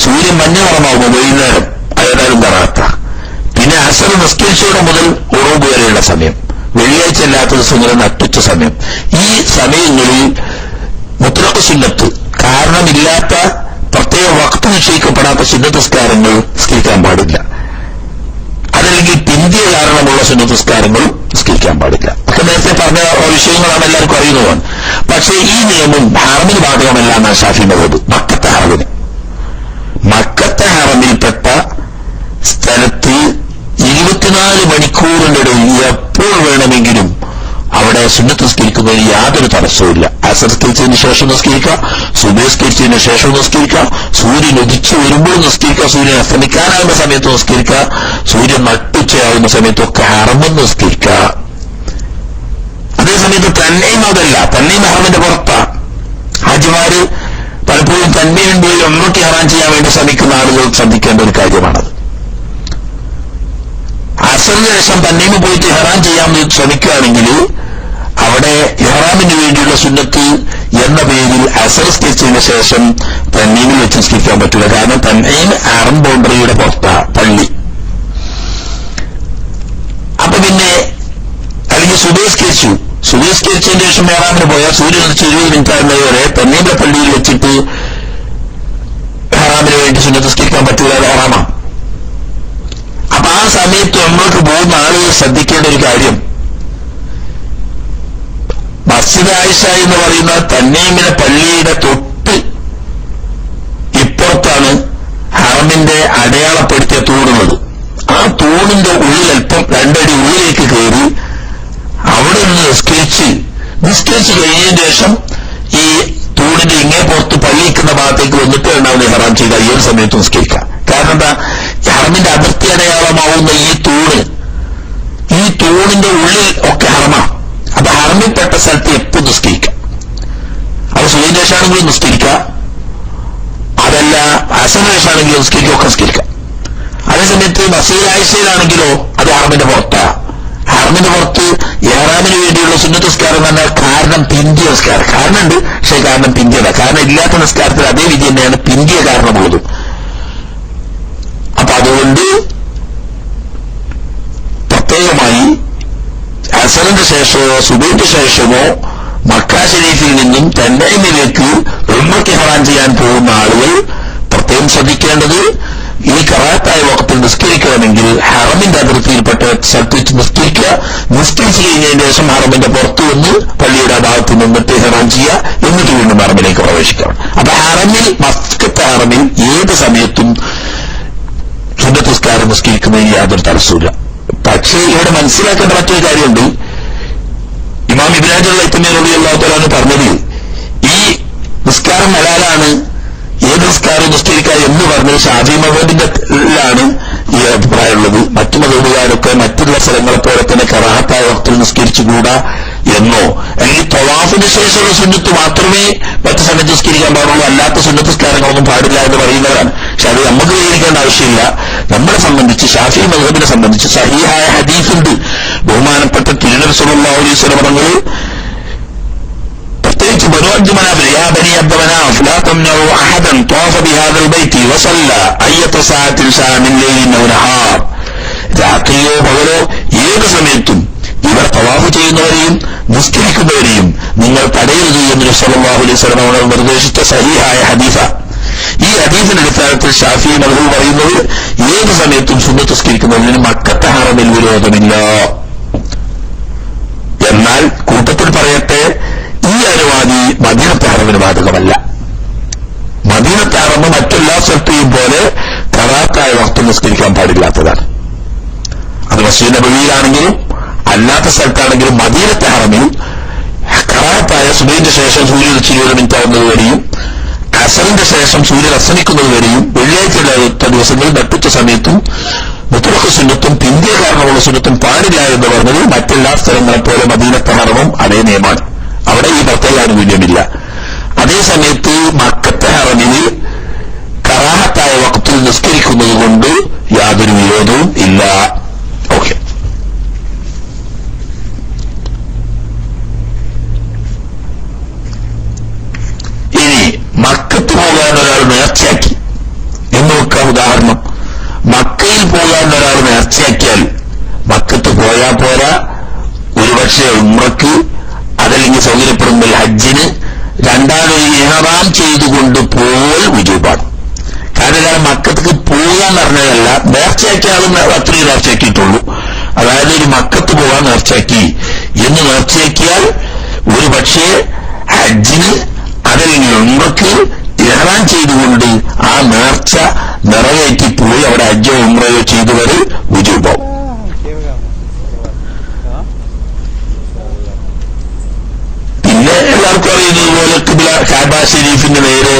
സൂര്യൻ മഞ്ഞ നിറമാകുമ്പോൾ വൈകുന്നേരം ഏതായാലും കറാത്ത. പിന്നെ അസർ നിസ്കരിച്ചോടെ മുതൽ ഉറവ് വരെയുള്ള സമയം, വെള്ളിയാഴ്ച അല്ലാത്ത ദിവസങ്ങളിൽ നട്ടുച്ച സമയം. ഈ സമയങ്ങളിൽ മുത്ലഖ് സുന്നത്ത് കാരണമില്ലാത്ത പ്രത്യേക വഖ്ത് നിശ്ചയിക്കപ്പെടാത്ത സുന്നത്ത് നിസ്കാരങ്ങൾ നിസ്കരിക്കാൻ പാടില്ല. അതല്ലെങ്കിൽ പിന്തിയ കാരണമുള്ള സുന്നത്ത് നിസ്കാരങ്ങളും നിസ്കരിക്കാൻ പാടില്ല. ഒക്കെ നേരത്തെ പറഞ്ഞ വിഷയങ്ങളാണ്, എല്ലാവർക്കും അറിയുന്നതാണ്. പക്ഷേ ഈ നിയമം ഹറമിന് ബാധകമല്ല എന്നാണ് ഷാഫി മദ്ഹബ്. മക്കത്തെ ഹറമിൽപ്പെട്ട സ്ഥലത്ത് 24 മണിക്കൂറിന്റെ ഇടയിൽ എപ്പോൾ വേണമെങ്കിലും അവിടെ സുന്നത്ത് നിസ്കരിക്കുന്നതിന് യാതൊരു തടസ്സവുമില്ല. അസർ നിസ്കരിച്ചതിന് ശേഷം നിസ്കരിക്കാം, സുബഹി നിസ്കരിച്ചതിന് ശേഷം നിസ്കരിക്കാം, സൂര്യൻ ഉദിച്ചു വരുമ്പോൾ നിസ്കരിക്കാം, സൂര്യൻ അസ്തമിക്കാനാകുന്ന സമയത്ത് നിസ്കരിക്കാം, സൂര്യൻ നട്ടുച്ചയാകുന്ന സമയത്തൊക്കെ ഹറമിൽ നിസ്കരിക്കാം. അതേസമയത്ത് തന്നെയും അതല്ല, തന്നെയും ഹറമിന്റെ പുറത്താണ്. ഹാജിമാര് പലപ്പോഴും തന്നെയും പോയി ഒന്നൊക്കെ ഹറാം ചെയ്യാൻ വേണ്ടി ശ്രമിക്കുന്ന ആളുകൾ ശ്രദ്ധിക്കേണ്ട ഒരു കാര്യമാണത്. അസറിന് ശേഷം തന്നെയും പോയിട്ട് ഹറാം ചെയ്യാൻ ശ്രമിക്കുകയാണെങ്കിൽ അവിടെ ഇഹ്റാമിന് വേണ്ടിയുള്ള സുന്നത്ത് എന്ന പേരിൽ അസർ നിസ്കരിച്ചതിന് ശേഷം തന്നീമിൽ വെച്ച് നിസ്കരിക്കാൻ പറ്റില്ല. കാരണം തന്നീം ഹറം ബൗണ്ടറിയുടെ പുറത്താ പള്ളി. അപ്പൊ പിന്നെ അല്ലെങ്കിൽ സുബഹി നിസ്കരിച്ചതിന് ശേഷം ഇഹ്റാമിന് പോയാൽ സൂര്യൻ ഉദിച്ച് 20 മിനിറ്റ് ആകുന്നത് വരെ തന്നീമിന്റെ പള്ളിയിൽ വെച്ചിട്ട് ഹറാമിന് വേണ്ടി സുന്നത്ത് നിസ്കരിക്കാൻ പറ്റില്ല, അത് ഹറാമാണ്. അപ്പൊ ആ സമയത്ത് നമ്മൾക്ക് പോകുന്ന ആളുകൾ ശ്രദ്ധിക്കേണ്ട ഒരു കാര്യം, മസ്ജിദ് ആയിഷ എന്ന് പറയുന്ന തന്നീമിലെ പള്ളിയുടെ തൊട്ട് ഇപ്പുറത്താണ് ഹറമിന്റെ അടയാളപ്പെടുത്തിയ തൂണുള്ളത്. ആ തൂണിന്റെ ഉള്ളിൽ അല്പം 2 അടി ഉള്ളിലേക്ക് കയറി അവിടെ നിന്ന് നിസ്കരിച്ച് കഴിഞ്ഞതിന് ശേഷം ഈ തൂണിന്റെ ഇങ്ങേ പുറത്ത് പള്ളിക്കുന്ന ഭാഗത്തേക്ക് വന്നിട്ട് ഉണ്ടാവുന്ന ഹറാം ചെയ്ത ഈ ഒരു സമയത്ത് നിസ്കരിക്കാം. കാരണം എന്താ, ഹറമിന്റെ അതിർത്തി അടയാളമാവുന്ന ഈ തൂണിന്റെ ഉള്ളിൽ ഒക്കെ ഹറമാണ്. അപ്പൊ ഹറമിൽപ്പെട്ട സ്ഥലത്ത് എപ്പോൾ നിസ്കരിക്കാം. അത് സുബഹിദേശാണെങ്കിലും നിസ്കരിക്കാം, അതല്ല അസറിദേശാണെങ്കിലും നിസ്കരിക്കുകയൊക്കെ നിസ്കരിക്കാം. അതേസമയത്ത് മസ്ജിദ് ആയിഷയിലാണെങ്കിലോ അത് ഹറമിന്റെ പുറത്താ. ഹറമിന്റെ പുറത്ത് ഇഹ്റാമിന് വേണ്ടിയുള്ള സുന്നത്ത് നിസ്കാരം എന്ന് പറഞ്ഞാൽ കാരണം പിന്തിയ നിസ്കാരം. കാരണമുണ്ട്, പക്ഷേ കാരണം പിന്തിയത. കാരണം ഇല്ലാത്ത നിസ്കാരത്തിൽ അതേ വിധി തന്നെയാണ് പിന്തിയ കാരണമുള്ളത്. അപ്പൊ അതുകൊണ്ട് ശേഷമോ സുബഹിക്ക് ശേഷമോ മക്ക ഷരീഫിൽ നിന്നും തൻഈമിലേക്ക് ഉംറയ്ക്ക് ഇഹ്റാം ചെയ്യാൻ പോകുന്ന ആളുകൾ പ്രത്യേകം ശ്രദ്ധിക്കേണ്ടത്, ഈ ഖറാഅത്തായ വഖത്തിൽ നിസ്കരിക്കണമെങ്കിൽ ഹറമിന്റെ അതിർത്തിയിൽപ്പെട്ട സ്ഥലത്ത് വെച്ച് നിസ്കരിക്കുക. നിസ്കരിച്ചു കഴിഞ്ഞതിന് ശേഷം ഹറമിന്റെ പുറത്തു വന്ന് പള്ളിയുടെ ഭാഗത്ത് നിന്നിട്ട് ഇഹ്റാം ചെയ്യുക. എന്നിട്ട് വീണ്ടും ഹറമിലേക്ക് പ്രവേശിക്കണം. അപ്പൊ ഹറമിൽ, മക്കത്തെ ഹറമിൽ ഏത് സമയത്തും സുന്നത്ത് നിസ്കാരം നിസ്കരിക്കുന്നതിന് യാതൊരു തടസ്സമില്ല. പക്ഷേ ഇവിടെ മനസ്സിലാക്കേണ്ട മറ്റൊരു കാര്യമുണ്ട്. ഇമാം ഇബ്നു ഹജർ അൽ-ഹൈതമി റളിയല്ലാഹു തആല പറഞ്ഞത്, ഈ നിസ്കാരം ഹലാലാണ്, ഏത് നിസ്കാരം നിസ്കരിക്കുക എന്ന് പറഞ്ഞത് ശാഫിഈ മദ്ഹബിലാണ് ഈ അഭിപ്രായമുള്ളത്. മറ്റു മദ്ഹബുകാരൊക്കെ മറ്റുള്ള സ്ഥലങ്ങളെ പോലെ തന്നെ കറാഹത്തായ വഖത്തിൽ നിസ്കരിച്ചുകൂടാ എന്നോ, അല്ലെങ്കിൽ തവാഫിന് ശേഷമുള്ള സുന്നത്ത് മാത്രമേ മറ്റു സമയത്ത് നിസ്കരിക്കാൻ പാടുള്ളൂ, അല്ലാത്ത സുന്നത്ത് നിസ്കാരങ്ങളൊന്നും പാടില്ല എന്ന് പറയുന്നവരാണ്. പക്ഷെ അത് നമുക്ക് വിവരിക്കേണ്ട ആവശ്യമില്ല. നമ്മളെ സംബന്ധിച്ച്, ഷാഫിഈ മദ്ഹബിനെ സംബന്ധിച്ച് സഹീഹായ ഹദീസുണ്ട്. ബഹുമാനപ്പെട്ട തിരുനബി സ്വല്ലല്ലാഹു അലൈഹി വസല്ലം പറഞ്ഞു, പ്രത്യേകിച്ച് ബനൂ അബ്ദു മനാഫ്, യാ ബനി അബ്ദു മനാഫ് ലാ തംനഉ അഹദൻ ത്വാഫ ബിഹാദൽ ബൈത്തി വസല്ല അയ്യത സഅത്തിൻ ശാഅ മിൻ ലൈലിൻ ഔ നഹാർ. രാത്രിയോ പകലോ ഏത് സമയത്തും ഇവർ തവാഫ് ചെയ്യുന്നവരെയും നിസ്കരിക്കുന്നവരെയും നിങ്ങൾ തടയരുത് എന്ന് നബി സല്ലല്ലാഹു അലൈഹി വസല്ലം നിർദ്ദേശിച്ച സഹീഹായ ഹദീസാ. ഈ ഹദീസിന്റെ അടിസ്ഥാനത്തിൽ ശാഫിഈ മദ്ഹബ് പറയുന്നത്, ഏത് സമയത്തും സുന്നത്ത് നിസ്കരിക്കുന്നതിന് മക്കത്തെ ഹറമിൽ വിരോധമില്ല. എന്നാൽ കൂട്ടത്തിൽ പറയട്ടെ, ഈ അനുവാദി മദീനത്തെ ഹറമിന് ബാധകമല്ല. മദീനത്തെ ഹറമ് മറ്റെല്ലാ സ്ഥലത്തെയും പോലെ ഖറാഅത്തായ വഖത്തിൽ നിസ്കരിക്കാൻ പാടില്ലാത്തതാണ്. അത് മസ്ജിദ് നബവിയിലാണെങ്കിലും അല്ലാത്ത സ്ഥലത്താണെങ്കിലും മദീനത്തെ ഹറമിൽ ഖറാഅത്തായ സുബഹിന്റെ ശേഷം സൂര്യൻ ഉദിച്ച് 20 മിനിറ്റ് ആവുന്നത് വരെയും അസറിന്റെ ശേഷം സൂര്യൻ അസ്തമിക്കുന്നത് വരെയും വെള്ളിയാഴ്ച ദിവസങ്ങളിൽ നട്ടുച്ച സമയത്തും മുത്തലഖ് സുന്നത്തും പിന്തിയ കാരണമുള്ള സുന്നത്തും പാടില്ല എന്ന് പറഞ്ഞത് മറ്റെല്ലാ സ്ഥലങ്ങളെ പോലെ മദീനത്തെ ഹറമും അതേ നിയമമാണ്. അവിടെ ഈ പ്രത്യേക ആനുകൂല്യമില്ല. അതേസമയത്ത് മക്കത്തെ ഹറമിൽ കറാഹത്തായ വഖത്തിൽ നിസ്കരിക്കുന്നത് കൊണ്ട് യാതൊരു വിരോധവും ഇല്ല. ഓക്കെ. ഇനി മക്കത്ത് പോകാൻ ഒരാൾ നേർച്ചയാക്കി എന്ന് വെക്കാം. ഉദാഹരണം, മക്കയിൽ പോകാൻ ഒരാൾ നേർച്ചയാക്കിയാൽ മക്കത്ത് പോയാൽ പോരാ, ഒരുപക്ഷെ ഉംറയ്ക്ക് അതല്ലെങ്കിൽ സൗകര്യപ്പെടുമ്പോൾ ഹജ്ജിന് രണ്ടാമതൊരു ഇഹ്റാം ചെയ്തുകൊണ്ട് പോൽ വുജൂബാണ്. കാരണം മക്കത്തേക്ക് പോകാൻ പറഞ്ഞതല്ല, നേർച്ചയാക്കിയാലും അത്രയും നേർച്ചയാക്കിയിട്ടുള്ളൂ. അതായത് ഒരു മക്കത്ത് പോകാൻ നേർച്ചയാക്കി എന്ന് നേർച്ചയാക്കിയാൽ ഒരു പക്ഷേ ഹജ്ജിന് അതല്ലെങ്കിൽ ഉംറയ്ക്ക് ഇഹ്റാം ചെയ്തുകൊണ്ട് ആ നേർച്ച നിറവേറ്റി പോയി അവിടെ ഹജ്ജോ ഉംറയോ ചെയ്തവര് വുജൂബാവും. പിന്നെ എല്ലാവർക്കും അറിയുന്നത് പോലെ കഅബ ഷരീഫിന്റെ നേരെ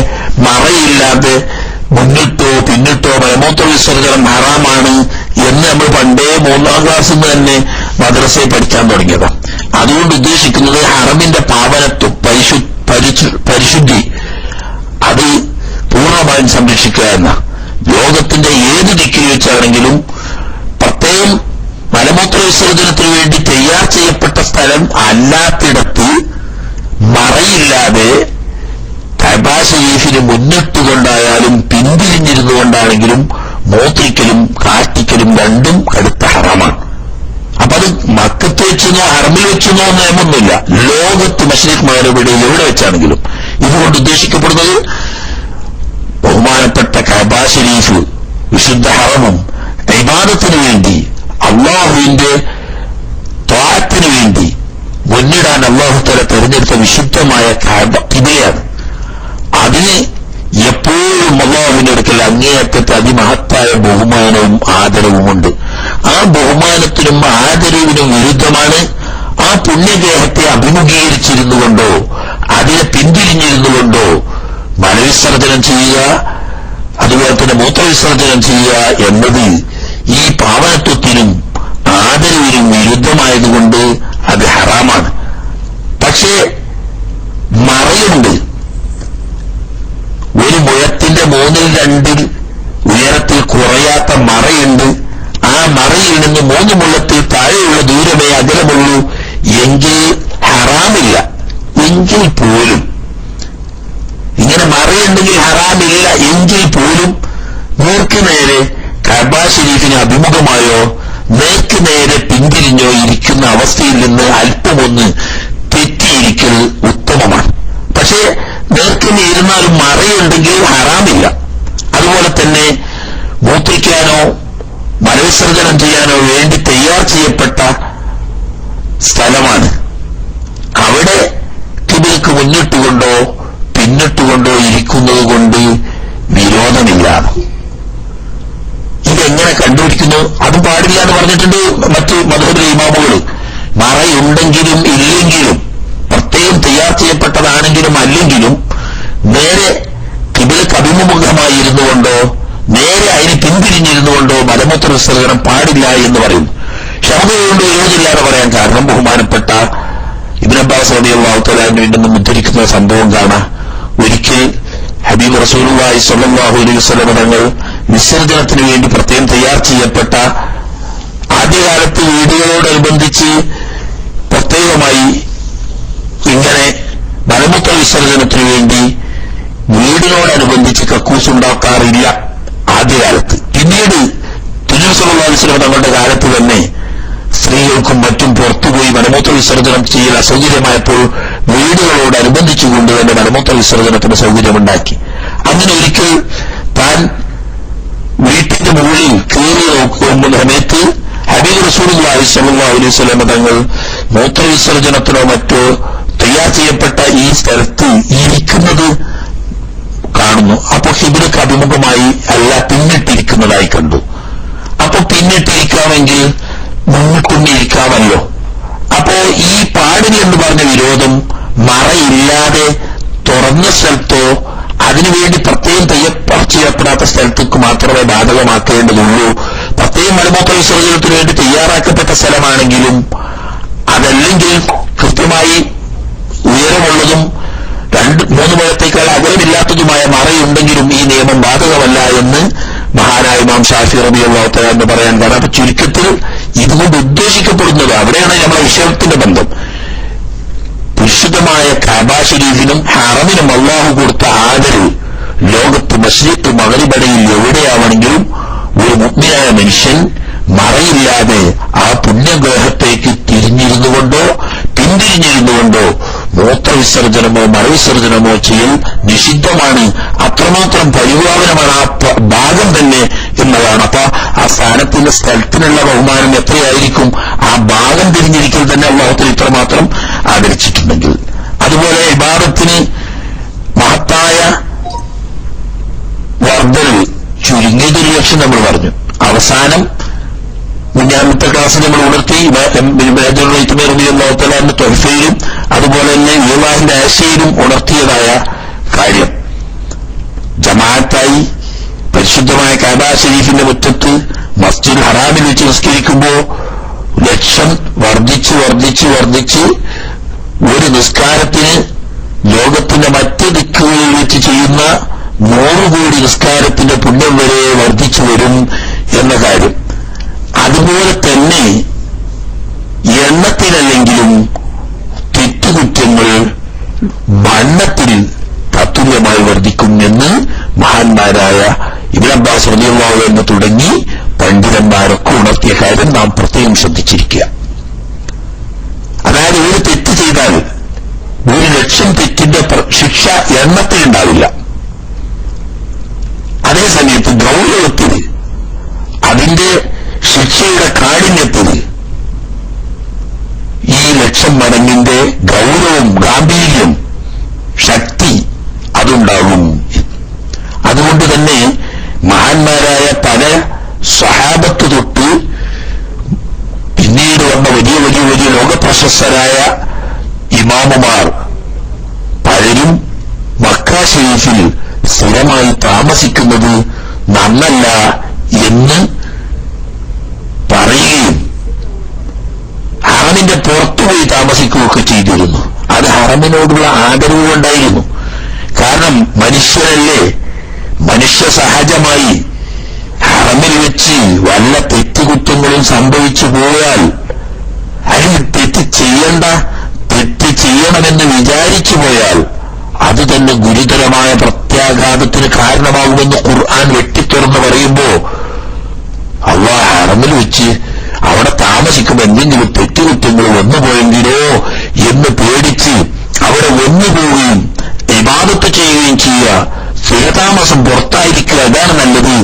മറയില്ലാതെ മുന്നിട്ടോ പിന്നിട്ടോ മലമൂത്ര വിസർജനം ഹറാമാണ് എന്ന് നമ്മൾ പണ്ടേ 3ാം ക്ലാസ്സിൽ നിന്ന് തന്നെ മദ്രസയിൽ പഠിക്കാൻ തുടങ്ങിയതാണ്. അതുകൊണ്ട് ഉദ്ദേശിക്കുന്നത് ഹറമിന്റെ പാവനത്വം, പരിശുദ്ധി അത് പൂർണ്ണമായും സംരക്ഷിക്കുക എന്ന. ലോകത്തിന്റെ ഏത് ദിക്കിൽ വെച്ചാണെങ്കിലും പ്രത്യേകം മലമൂത്ര വിസർജനത്തിന് വേണ്ടി തയ്യാർ ചെയ്യപ്പെട്ട സ്ഥലം അല്ലാത്തിടത്ത് മറയില്ലാതെ കഅബ ഷരീഫിന് മുന്നിട്ടുകൊണ്ടായാലും പിന്തിരിഞ്ഞിരുന്നുകൊണ്ടാണെങ്കിലും മൂത്രിക്കലും കാട്ടിക്കലും രണ്ടും കടുത്ത ഹറാമാണ്. അപ്പൊ അത് മക്കത്ത് വെച്ചെന്നോ ഹറമിൽ വെച്ചെന്നോ നിയമമൊന്നുമില്ല. ലോകത്ത് മശ്രിഖ് മഗ്രിബിൽ എവിടെ വെച്ചാണെങ്കിലും. ഇതുകൊണ്ട് ഉദ്ദേശിക്കപ്പെടുന്നത് ബഹുമാനപ്പെട്ട കഅബ ഷരീഫ് വിശുദ്ധ ഹറമും ഇബാദത്തിന് വേണ്ടി അല്ലാഹുവിന്റെ ത്വാഅത്തിന് വേണ്ടി മുന്നിടാൻ അല്ലാഹു തആല തെരഞ്ഞെടുത്ത വിശുദ്ധമായ ഖിബലയാണ്. അതിന് എപ്പോഴും അല്ലാഹുവിന്റെ അടുക്കൽ അങ്ങേയറ്റത്തെ അതിമഹത്തായ ബഹുമാനവും ആദരവുമുണ്ട്. ആ ബഹുമാനത്തിനും ആദരവിനും വിരുദ്ധമാണ് ആ പുണ്യദേഹത്തെ അഭിമുഖീകരിച്ചിരുന്നുകൊണ്ടോ അതിനെ പിന്തിരിഞ്ഞിരുന്നുകൊണ്ടോ മലവിസർജനം ചെയ്യുക, അതുപോലെ തന്നെ മൂത്രവിസർജനം ചെയ്യുക എന്നത് ഈ പാവനത്വത്തിനും ആദരവിനും വിരുദ്ധമായതുകൊണ്ട് അത് ഹറാമാണ്. പക്ഷേ മറയുണ്ട്. ഒരു മുഴത്തിന്റെ 1/2 ഉയരത്തിൽ കുറയാത്ത മറയുണ്ട്. ആ മറയിൽ നിന്ന് 3 മുഴത്തിൽ താഴെയുള്ള ദൂരമേ അകലമുള്ളൂ എങ്കിൽ ഹറാമില്ല. എങ്കിൽ പോലും ഇങ്ങനെ മറയുണ്ടെങ്കിൽ ഹറാമില്ല എങ്കിൽ പോലും നേർക്ക് നേരെ കഅബ ഷരീഫിന് അഭിമുഖമായോ നേർക്ക് നേരെ പിന്തിരിഞ്ഞോ ഇരിക്കുന്ന അവസ്ഥയിൽ നിന്ന് അല്പമൊന്ന് തെറ്റിയിരിക്കൽ ഉത്തമമാണ്. പക്ഷേ നേർക്കിന് ഇരുന്നാലും മറയുണ്ടെങ്കിൽ ഹറാമില്ല. അതുപോലെ തന്നെ മൂത്രിക്കാനോ മലവിസർജനം ചെയ്യാനോ വേണ്ടി തയ്യാർ ചെയ്യപ്പെട്ട സ്ഥലമാണ്. അവിടെ കിബിലക്ക് മുന്നിട്ടുകൊണ്ടോ പിന്നിട്ടുകൊണ്ടോ ഇരിക്കുന്നത് കൊണ്ട് വിരോധമില്ല. ഇതെങ്ങനെ കണ്ടുപിടിക്കുന്നു? അതും പാടില്ല എന്ന് പറഞ്ഞിട്ടുണ്ട് മറ്റു മദ്ഹബിലെ ഇമാമുകൾ. മറയുണ്ടെങ്കിലും ഇല്ലെങ്കിലും, പ്രത്യേകം തയ്യാർ ചെയ്യപ്പെട്ടതാണെങ്കിലും അല്ലെങ്കിലും, നേരെ കിബിലക്ക് അഭിമുഖമായി ഇരുന്നുകൊണ്ടോ നേരെ അതിന് പിന്തിരിഞ്ഞിരുന്നുകൊണ്ടോ മലമൂത്ര വിസർജനം പാടില്ല എന്ന് പറയുന്നു. ഷഹദുകൊണ്ട് വിരോധമില്ല എന്ന് പറയാൻ കാരണം ബഹുമാനപ്പെട്ട ഇബ്നു അബ്ബാസ് റളിയല്ലാഹു തആല അൻഹു നിന്ന് ഉദ്ധരിക്കുന്ന സംഭവം കാണാം. ഒരിക്കൽ ഹബീബ് റസൂലുള്ളാഹി സ്വല്ലല്ലാഹു അലൈഹി വസല്ലം തങ്ങൾ വിസർജനത്തിന് വേണ്ടി പ്രത്യേകം തയ്യാർ ചെയ്യപ്പെട്ട ആദ്യകാലത്ത് വീടുകളോടനുബന്ധിച്ച് പ്രത്യേകമായി ഇങ്ങനെ മലമൂത്ര വിസർജനത്തിന് വേണ്ടി വീടിനോടനുബന്ധിച്ച് കക്കൂസ് ഉണ്ടാക്കാറില്ല ആദ്യകാലത്ത്. പിന്നീട് തിരുനബി സല്ലല്ലാഹു അലൈഹി വസല്ലം തങ്ങളുടെ കാലത്ത് തന്നെ സ്ത്രീകൾക്കും മറ്റും പുറത്തുപോയി മലമൂത്ര വിസർജനം ചെയ്യൽ അസൗകര്യമായപ്പോൾ വീടുകളോടനുബന്ധിച്ചുകൊണ്ട് തന്നെ മലമൂത്ര വിസർജനത്തിന് സൗകര്യമുണ്ടാക്കി. അങ്ങനെ ഒരിക്കൽ താൻ വീട്ടിന്റെ മുകളിൽ കയറി നോക്കുന്ന സമയത്ത് ഹബീബ് റസൂലുള്ളാഹി സ്വല്ലല്ലാഹു അലൈഹി വസല്ലം തങ്ങൾ മൂത്രവിസർജനത്തിനോ മറ്റോ തയ്യാർ ചെയ്യപ്പെട്ട ഈ സ്ഥലത്ത് ഇരിക്കുന്നത് കാണുന്നു. അപ്പൊ ഖിബ്ലക്ക് അഭിമുഖമായി അല്ല പിന്നിട്ടിരിക്കുന്നതായി കണ്ടു. അപ്പൊ പിന്നിട്ടിരിക്കാമെങ്കിൽ മുന്നിക്കൊണ്ടിരിക്കാമല്ലോ. അപ്പോ ഈ പാടില്ല എന്ന് പറഞ്ഞ വിരോധം മറയില്ലാതെ തുറന്ന സ്ഥലത്തോ അതിനുവേണ്ടി പ്രത്യേകം തയ്യാർ ചെയ്യപ്പെടാത്ത സ്ഥലത്തേക്ക് മാത്രമേ ബാധകമാക്കേണ്ടതുള്ളൂ. പ്രത്യേകം മലമൂത്ര വിസർജനത്തിന് വേണ്ടി തയ്യാറാക്കപ്പെട്ട സ്ഥലമാണെങ്കിലും അതല്ലെങ്കിൽ കൃത്യമായി ഉയരമുള്ളതും 2-3 മുഴത്തേക്കാൾ അകലമില്ലാത്തതുമായ മറയുണ്ടെങ്കിലും ഈ നിയമം ബാധകമല്ല എന്ന് മഹാനായ ഇമാം ഷാഫി റളിയല്ലാഹു തആല എന്ന് പറയാൻ കാരണം. അപ്പൊ ചുരുക്കത്തിൽ ഇതുകൊണ്ട് ഉദ്ദേശിക്കപ്പെടുന്നത് അവിടെയാണ് നമ്മുടെ വിഷയത്തിന്റെ ബന്ധം. പരിശുദ്ധമായ കഅബ ശരീഫിനും ഹറമിനും അല്ലാഹു കൊടുത്ത ആദരവ് ലോകത്ത് മശ്രിഖ് മഗ്രിബിടയിൽ എവിടെയാവണമെങ്കിലും ഒരു മുഅ്മിനായ മനുഷ്യൻ മറയില്ലാതെ ആ പുണ്യഗ്രഹത്തേക്ക് തിരിഞ്ഞിരുന്നുകൊണ്ടോ പിന്തിരിഞ്ഞിരുന്നുകൊണ്ടോ മൂത്രവിസർജനമോ മലവിസർജനമോ ചെയ്യൽ നിഷിദ്ധമാണ്. അത്രമാത്രം പരിപാവനമാണ് ആ ഭാഗം തന്നെ എന്നതാണ്. അപ്പൊ ആ സ്ഥാനത്തിന്റെ സ്ഥലത്തിനുള്ള ബഹുമാനം എത്രയായിരിക്കും ആ ഭാഗം തിരിഞ്ഞിരിക്കൽ തന്നെ അല്ലാഹു ഇത്രമാത്രം ആദരിച്ചിട്ടുണ്ടെങ്കിൽ. അതുപോലെ ഇബാദത്തിന് മഹത്തായ വർദ്ധനവ് ചുരുങ്ങിയതൊരു ലക്ഷം നമ്മൾ പറഞ്ഞു. അവസാനം മുന്നാമത്തെ ക്ലാസ്സിൽ നമ്മൾ ഉണർത്തി തൊഹഫയിലും അതുപോലെ തന്നെ യുവാഹിന്റെ ആശയിലും ഉണർത്തിയതായ കാര്യം ജമാഅത്തായി പരിശുദ്ധമായ കഅബ ശരീഫിന്റെ മുറ്റത്ത് മസ്ജിദ് ഹറാമിൽ വെച്ച് നിസ്കരിക്കുമ്പോൾ ലക്ഷം വർദ്ധിച്ച് ഒരു നിസ്കാരത്തിന് ലോകത്തിന്റെ മറ്റ് ദിക്കുകളിൽ വെച്ച് ചെയ്യുന്ന 100 കോടി നിസ്കാരത്തിന്റെ പുണ്യം വരെ വർദ്ധിച്ചു വരും എന്ന കാര്യം. അതുപോലെ തന്നെ എണ്ണത്തിലല്ലെങ്കിലും തെറ്റുകുറ്റങ്ങൾ വണ്ണത്തിൽ തത്തുല്യമായി വർദ്ധിക്കും എന്ന് മഹാന്മാരായ ഇബ്നു അബ്ബാസ് റളിയല്ലാഹു അൻഹു തുടങ്ങി പണ്ഡിതന്മാരൊക്കെ ഉണർത്തിയ കാര്യം നാം പ്രത്യേകം ശ്രദ്ധിച്ചിരിക്കുക. അതായത് ഒരു തെറ്റ് ചെയ്താൽ 1,00,000 തെറ്റിന്റെ ശിക്ഷ എണ്ണത്തിലുണ്ടാവില്ല. അതേസമയത്ത് ഗൗരവത്തിന് അതിന്റെ ശിക്ഷയുടെ കാഠിന്യത്തിന് ഈ 1,00,000 മടങ്ങിന്റെ ഗൗരവം, ഗാംഭീര്യം, ശക്തി അതുണ്ടാകും. അതുകൊണ്ട് തന്നെ മഹാന്മാരായ പല സ്വഹാബത്ത് തൊട്ട് പിന്നീട് വന്ന വലിയ ലോകപ്രശസ്തരായ ഇമാമുമാർ പലരും മക്ക ശരീഫിൽ സ്ഥിരമായി താമസിക്കുന്നത് നന്നല്ല എന്ന് പറയുകയും ഹറമിന്റെ പുറത്തുപോയി താമസിക്കുകയൊക്കെ ചെയ്തിരുന്നു. അത് ഹറമിനോടുള്ള ആദരവ് കൊണ്ടായിരുന്നു. കാരണം മനുഷ്യരല്ലേ, മനുഷ്യ സഹജമായി ഹറമിൽ വെച്ച് വല്ല തെറ്റുകുറ്റങ്ങളും സംഭവിച്ചു പോയാൽ അതിന് തെറ്റ് ചെയ്യണമെന്ന് വിചാരിച്ചു പോയാൽ അത് തന്നെ ഗുരുതരമായ പ്രത്യാഘാതത്തിന് കാരണമാകുമെന്ന് ഖുർആൻ വെട്ടിത്തുറന്ന് പറയുമ്പോ അല്ലാഹു ഹറമിൽ വെച്ച് ആ താമസിക്കുമ്പോൾ എന്തെങ്കിലും തെറ്റുകുറ്റങ്ങൾ വന്നുപോയെങ്കിലോ എന്ന് പേടിച്ച് അവിടെ വന്നുപോവുകയും ഇബാദത്ത് ചെയ്യുകയും ചെയ്യുക, സ്ഥിരതാമസം പുറത്തായിരിക്കുക, ഇതാണ് നല്ലത്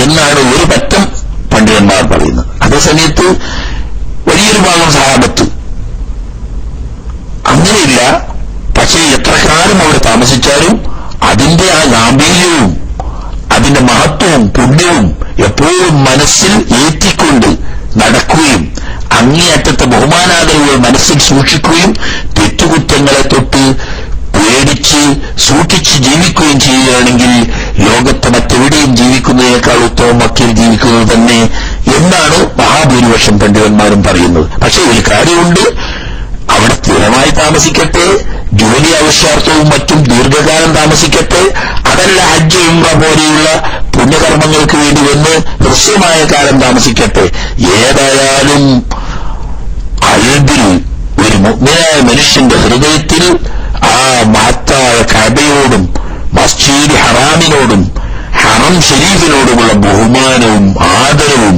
എന്നാണ് ഒരു പറ്റം പണ്ഡിതന്മാർ പറയുന്നത്. അതേസമയത്ത് വലിയൊരു ഭാഗം സഹാബത്ത് അങ്ങനെയില്ല. പക്ഷേ എത്ര കാലം അവിടെ താമസിച്ചാലും അതിന്റെ ആ ഗാംഭീര്യവും അതിന്റെ മഹത്വവും പുണ്യവും എപ്പോഴും മനസ്സിൽ ഏറ്റിക്കൊണ്ട് നടക്കുകയും അങ്ങേയറ്റത്തെ ബഹുമാനാദരവുകൾ മനസ്സിൽ സൂക്ഷിക്കുകയും തെറ്റുകുറ്റങ്ങളെ തൊട്ട് പേടിച്ച് സൂക്ഷിച്ച് ജീവിക്കുകയും ചെയ്യുകയാണെങ്കിൽ ലോകത്ത് മറ്റെവിടെയും ജീവിക്കുന്നതിനേക്കാൾ ഉത്തമം മക്കിൽ ജീവിക്കുന്നത് തന്നെ എന്നാണ് മഹാഭൂരിപക്ഷം പണ്ഡിതന്മാരും പറയുന്നത്. പക്ഷെ ഒരു കാര്യമുണ്ട്, അവിടെ സ്ഥിരമായി താമസിക്കട്ടെ, ജോലി ആവശ്യാർത്ഥവും മറ്റും ദീർഘകാലം താമസിക്കട്ടെ, അതല്ല ഹജ്ജ് ഉംറ പോലെയുള്ള പുണ്യകർമ്മങ്ങൾക്ക് വേണ്ടി വന്ന് ഹ്രസ്വമായ കാലം താമസിക്കട്ടെ, ഏതായാലും അൽബിൽ ഒരു മുഅ്മിനായ മനുഷ്യന്റെ ഹൃദയത്തിൽ ആ മഹത്തായ കഅബയോടും മസ്ജിദ് ഹറാമിനോടും ഹറം ഷരീഫിനോടുമുള്ള ബഹുമാനവും ആദരവും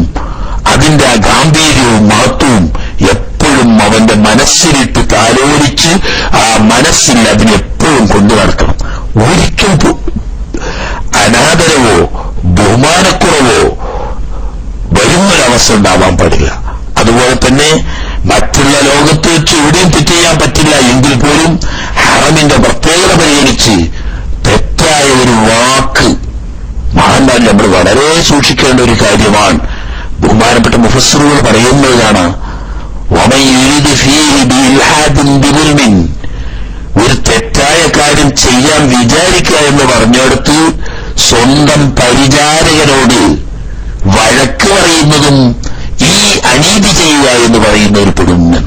അതിന്റെ ആ ഗാംഭീര്യവും മഹത്വവും എപ്പോഴും അവന്റെ മനസ്സിലിട്ട് താലോലിച്ച് ആ മനസ്സിൽ അതിനെപ്പോഴും കൊണ്ടു നടക്കണം. ഒരിക്കലും അനാദരവോ ബഹുമാനക്കുറവോ വരുന്നൊരവസ്ഥ ഉണ്ടാവാൻ പാടില്ല. അതുപോലെ തന്നെ മറ്റുള്ള ലോകത്ത് വെച്ച് എവിടെയും തെറ്റ് ചെയ്യാൻ പറ്റില്ല എങ്കിൽ പോലും ഹറമിന്റെ പ്രത്യേകത പരിഗണിച്ച് തെറ്റായ ഒരു വാക്ക് മഹാന്മാർ നമ്മൾ വളരെ സൂക്ഷിക്കേണ്ട ഒരു കാര്യമാണ്. ബഹുമാനപ്പെട്ട മുഫസ്സിറുകൾ പറയുന്നതാണ്, ഒരു തെറ്റായ കാര്യം ചെയ്യാൻ വിചാരിക്കുക എന്ന് പറഞ്ഞെടുത്ത് സ്വന്തം പരിചാരകനോട് വഴക്ക് പറയുന്നതും ഈ അനീതി ചെയ്യുക എന്ന് പറയുന്നതിൽ പെടുമെന്ന്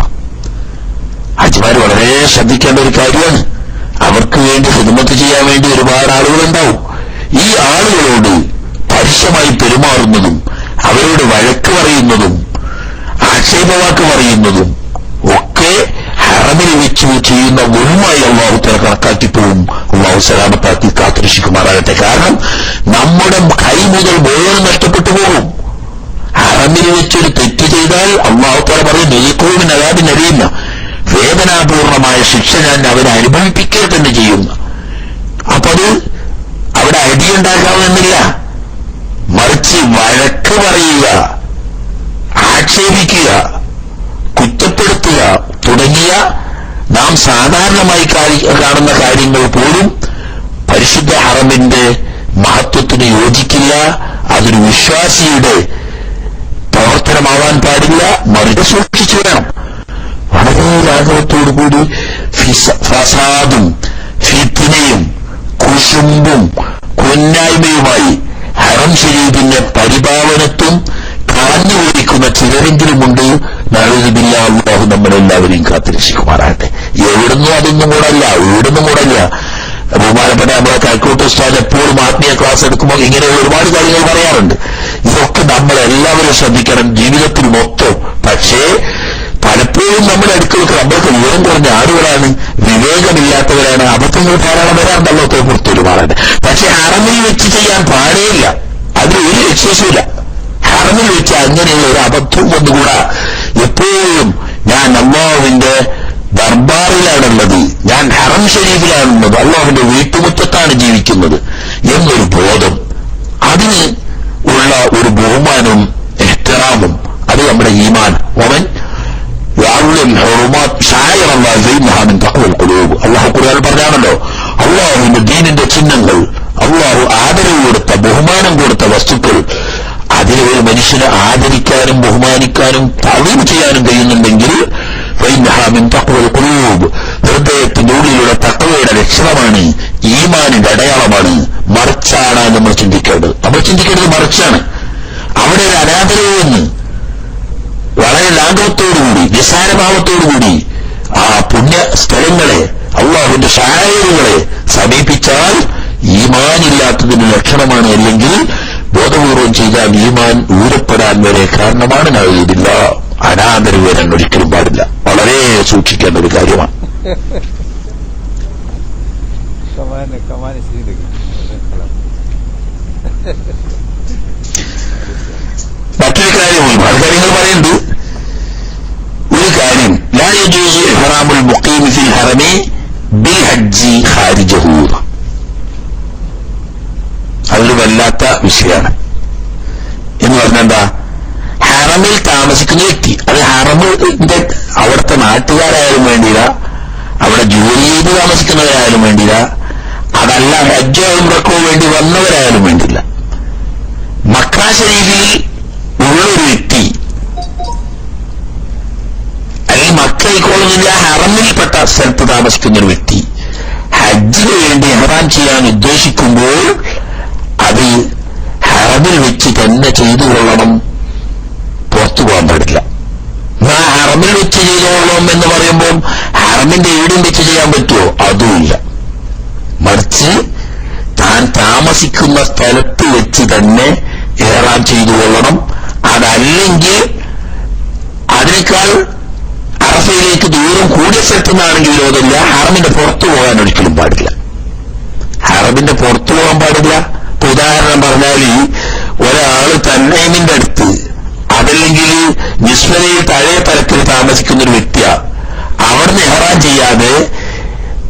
ഹാജിമാർ വളരെ ശ്രദ്ധിക്കേണ്ട ഒരു കാര്യമാണ്. അവർക്ക് വേണ്ടി ഖിദ്മത്ത് ചെയ്യാൻ വേണ്ടി ഒരുപാട് ആളുകളുണ്ടാവും. ഈ ആളുകളോട് പരുഷമായി പെരുമാറുന്നതും അവരോട് വഴക്ക് പറയുന്നതും ആക്ഷേപവാക്ക് പറയുന്നതും ഒക്കെ ഹറമിൽ വെച്ച് ചെയ്യുന്ന ഗുണമായി അള്ളാഹു തആല കണക്കാക്കിപ്പോവും. അള്ളാഹു സലാമത്താക്കി കാത്തുരക്ഷിക്കുമാറാകട്ടെ. കാരണം നമ്മുടെ കൈ മുതൽ മുഴുവൻ നഷ്ടപ്പെട്ടു പോകും. ഹറമിൽ വെച്ചൊരു തെറ്റ് ചെയ്താൽ അള്ളാഹു തആല പറയും, നെയ്ക്കോവിൻ അതാബിനറിയുന്ന വേദനാപൂർണമായ ശിക്ഷ ഞാൻ അവരെ അനുഭവിപ്പിക്കുക തന്നെ ചെയ്യുന്ന. അപ്പൊ അത് അവിടെ അടിയുണ്ടാക്കാമെന്നില്ല, മറിച്ച് വഴക്ക് പറയുക, ആക്ഷേപിക്കുക, കുറ്റപ്പെടുത്തുക തുടങ്ങിയ നാം സാധാരണമായി കാണുന്ന കാര്യങ്ങൾ പോലും പരിശുദ്ധ ഹറമിന്റെ മഹത്വത്തിന് യോജിക്കില്ല. അതൊരു വിശ്വാസിയുടെ പ്രവർത്തനമാവാൻ പാടില്ല. മറിച്ച് സൂക്ഷിച്ചു വേണം. വളരെ ലാഘവത്തോടുകൂടി ഫസാദും ഫിത്നയും കുശുമ്പും കൊന്നായ്മയുമായി ഹറം ശരീഫിന്റെ പരിപാവനത്വം കളഞ്ഞു ഓടിക്കുന്ന ചിലരെങ്കിലുമുണ്ട്. നഅൂദുബില്ലാ, അല്ലാഹു നമ്മളെല്ലാവരെയും കാത്തുരക്ഷിക്കുമാറാകട്ടെ. എവിടുന്നും അതൊന്നും കൂടല്ല, എവിടുന്നും കൂടല്ല. ബഹുമാനപ്പെട്ട നമ്മളെ കൈക്കോട്ട് ഉസ്താദ് എപ്പോഴും ആത്മീയ ക്ലാസ് എടുക്കുമ്പോൾ ഇങ്ങനെയുള്ള ഒരുപാട് കാര്യങ്ങൾ പറയാറുണ്ട്. ഇതൊക്കെ നമ്മളെല്ലാവരും ശ്രദ്ധിക്കണം ജീവിതത്തിൽ മൊത്തം. പക്ഷേ പലപ്പോഴും നമ്മുടെ അടുക്കലൊക്കെ നമ്മൾക്ക് വിവരം കുറഞ്ഞ ആളുകളാണ്, വിവേകമില്ലാത്തവരാണ്, അബദ്ധങ്ങൾ ധാരാളം വരാറുണ്ടല്ലോ പുറത്തൊരുമാറാണ്. പക്ഷെ ഹറമിൽ വെച്ച് ചെയ്യാൻ പാടേയില്ല, അതിൽ ഒരു എക്സ്ക്യൂസുമില്ല. ഹറമിൽ വെച്ച് അങ്ങനെയുള്ള ഒരു അബദ്ധവും ഒന്നുകൂടാ. എപ്പോഴും ഞാൻ അല്ലാഹുവിന്റെ ദർബാറിലാണുള്ളത്, ഞാൻ ഹറം ഷരീഫിലാണുള്ളത്, അല്ലാഹുവിന്റെ വീട്ടുമുറ്റത്താണ് ജീവിക്കുന്നത് എന്നൊരു ബോധം, അതിന് ഉള്ള ഒരു ബഹുമാനവും എഹ്തിറാമും അത് നമ്മുടെ ഈമാൻ. അവൻ അള്ളാഹു ഖുർആനിൽ പറഞ്ഞാണല്ലോ, അള്ളാഹുവിന്റെ ദീനിന്റെ ചിഹ്നങ്ങൾ, അള്ളാഹു ആദരവ് കൊടുത്ത ബഹുമാനം കൊടുത്ത വസ്തുക്കൾ, അതിനെ ഒരു മനുഷ്യനെ ആദരിക്കാനും ബഹുമാനിക്കാനും തഅ്ളീം ചെയ്യാനും കഴിയുന്നുണ്ടെങ്കിൽ ഹൃദയത്തിന്റെ ഉള്ളിലുള്ള തഖ്വയുടെ ലക്ഷണമാണ്, ഈമാനിന്റെ അടയാളമാണ്. മറിച്ചാണ് നമ്മൾ ചിന്തിക്കേണ്ടത്. നമ്മൾ ചിന്തിക്കേണ്ടത് മറിച്ചാണ്. അവിടെ ഒരു അനാദരവ് എന്ന് വളരെ ലാഘവത്തോടുകൂടി നിസ്സാരഭാവത്തോടുകൂടി ആ പുണ്യ സ്ഥലങ്ങളെ, അള്ളാഹുവിന്റെ ഷായറുകളെ സമീപിച്ചാൽ ഈമാനില്ലാത്തതിന്റെ ലക്ഷണമാണ്. അല്ലെങ്കിൽ ബോധപൂർവം ചെയ്താൽ ഈമാൻ ഊരപ്പെടാൻ വരെ കാരണമാണ്. നഅൂദുബില്ല, അനാദരവ് വരാൻ ഒരിക്കലും പാടില്ല. വളരെ സൂക്ഷിക്കേണ്ട ഒരു കാര്യമാണ്. മറ്റൊരു കാര്യം, ഒരുപാട് കാര്യങ്ങൾ പറയുന്നുണ്ട്. യജൂസു ഇഹ്റാമുൽ മുഖീമി ഫിൽ ഹറമി ബിൽ ഹജ്ജി ഖാരിജഹു. അതൊരു വല്ലാത്ത വിഷയമാണ്. എന്ന് പറഞ്ഞാൽ എന്താ, ഹറമിൽ താമസിക്കുന്ന വ്യക്തി, അത് ഹറമിന്റെ അവിടുത്തെ നാട്ടുകാരായാലും വേണ്ടിയില്ല, അവിടെ ജോലി ചെയ്ത് താമസിക്കുന്നവരായാലും വേണ്ടിയില്ല, അതല്ല ഹജ്ജോ ഉംറക്കോ വേണ്ടി വന്നവരായാലും വേണ്ടിയില്ല, മക്ക ശരീഫിൽ ഉള്ളൊരു വ്യക്തി അല്ലെങ്കിൽ മക്കയിക്കോളുന്നില്ല ഹറമിൽപ്പെട്ട സ്ഥലത്ത് താമസിക്കുന്ന ഒരു വ്യക്തി ഹജ്ജിന് വേണ്ടി ഇഹ്റാം ചെയ്യാൻ ഉദ്ദേശിക്കുമ്പോൾ അത് ഹറമിൽ വെച്ച് തന്നെ ചെയ്തു കൊള്ളണം, പുറത്തു പോകാൻ പാടില്ല. ഹറമിൽ വെച്ച് ചെയ്തോളണം എന്ന് പറയുമ്പോൾ ഹറമിന്റെ എവിടെയും വെച്ച് ചെയ്യാൻ പറ്റുമോ? അതുമില്ല. മറിച്ച് താൻ താമസിക്കുന്ന സ്ഥലത്ത് വെച്ച് തന്നെ ഇഹ്റാം ചെയ്തു കൊള്ളണം. അതല്ലെങ്കിൽ അതിനേക്കാൾ അറഫയിലേക്ക് ദൂരം കൂടിയ സ്ഥലത്തു നിന്നാണെങ്കിൽ വിരോധമില്ല. ഹറമിന്റെ പുറത്തു പോകാൻ ഒരിക്കലും പാടില്ല. ഹറമിന്റെ പുറത്തു പോകാൻ പാടില്ല. ഉദാഹരണം പറഞ്ഞാൽ ഒരാള് തന്നൈമിന്റെ അടുത്ത് അതല്ലെങ്കിൽ നിസ്വലയിൽ താഴെ തലത്തിൽ താമസിക്കുന്ന ഒരു വ്യക്തിയാ, അവിടുന്ന് ഇഹ്റാം ചെയ്യാതെ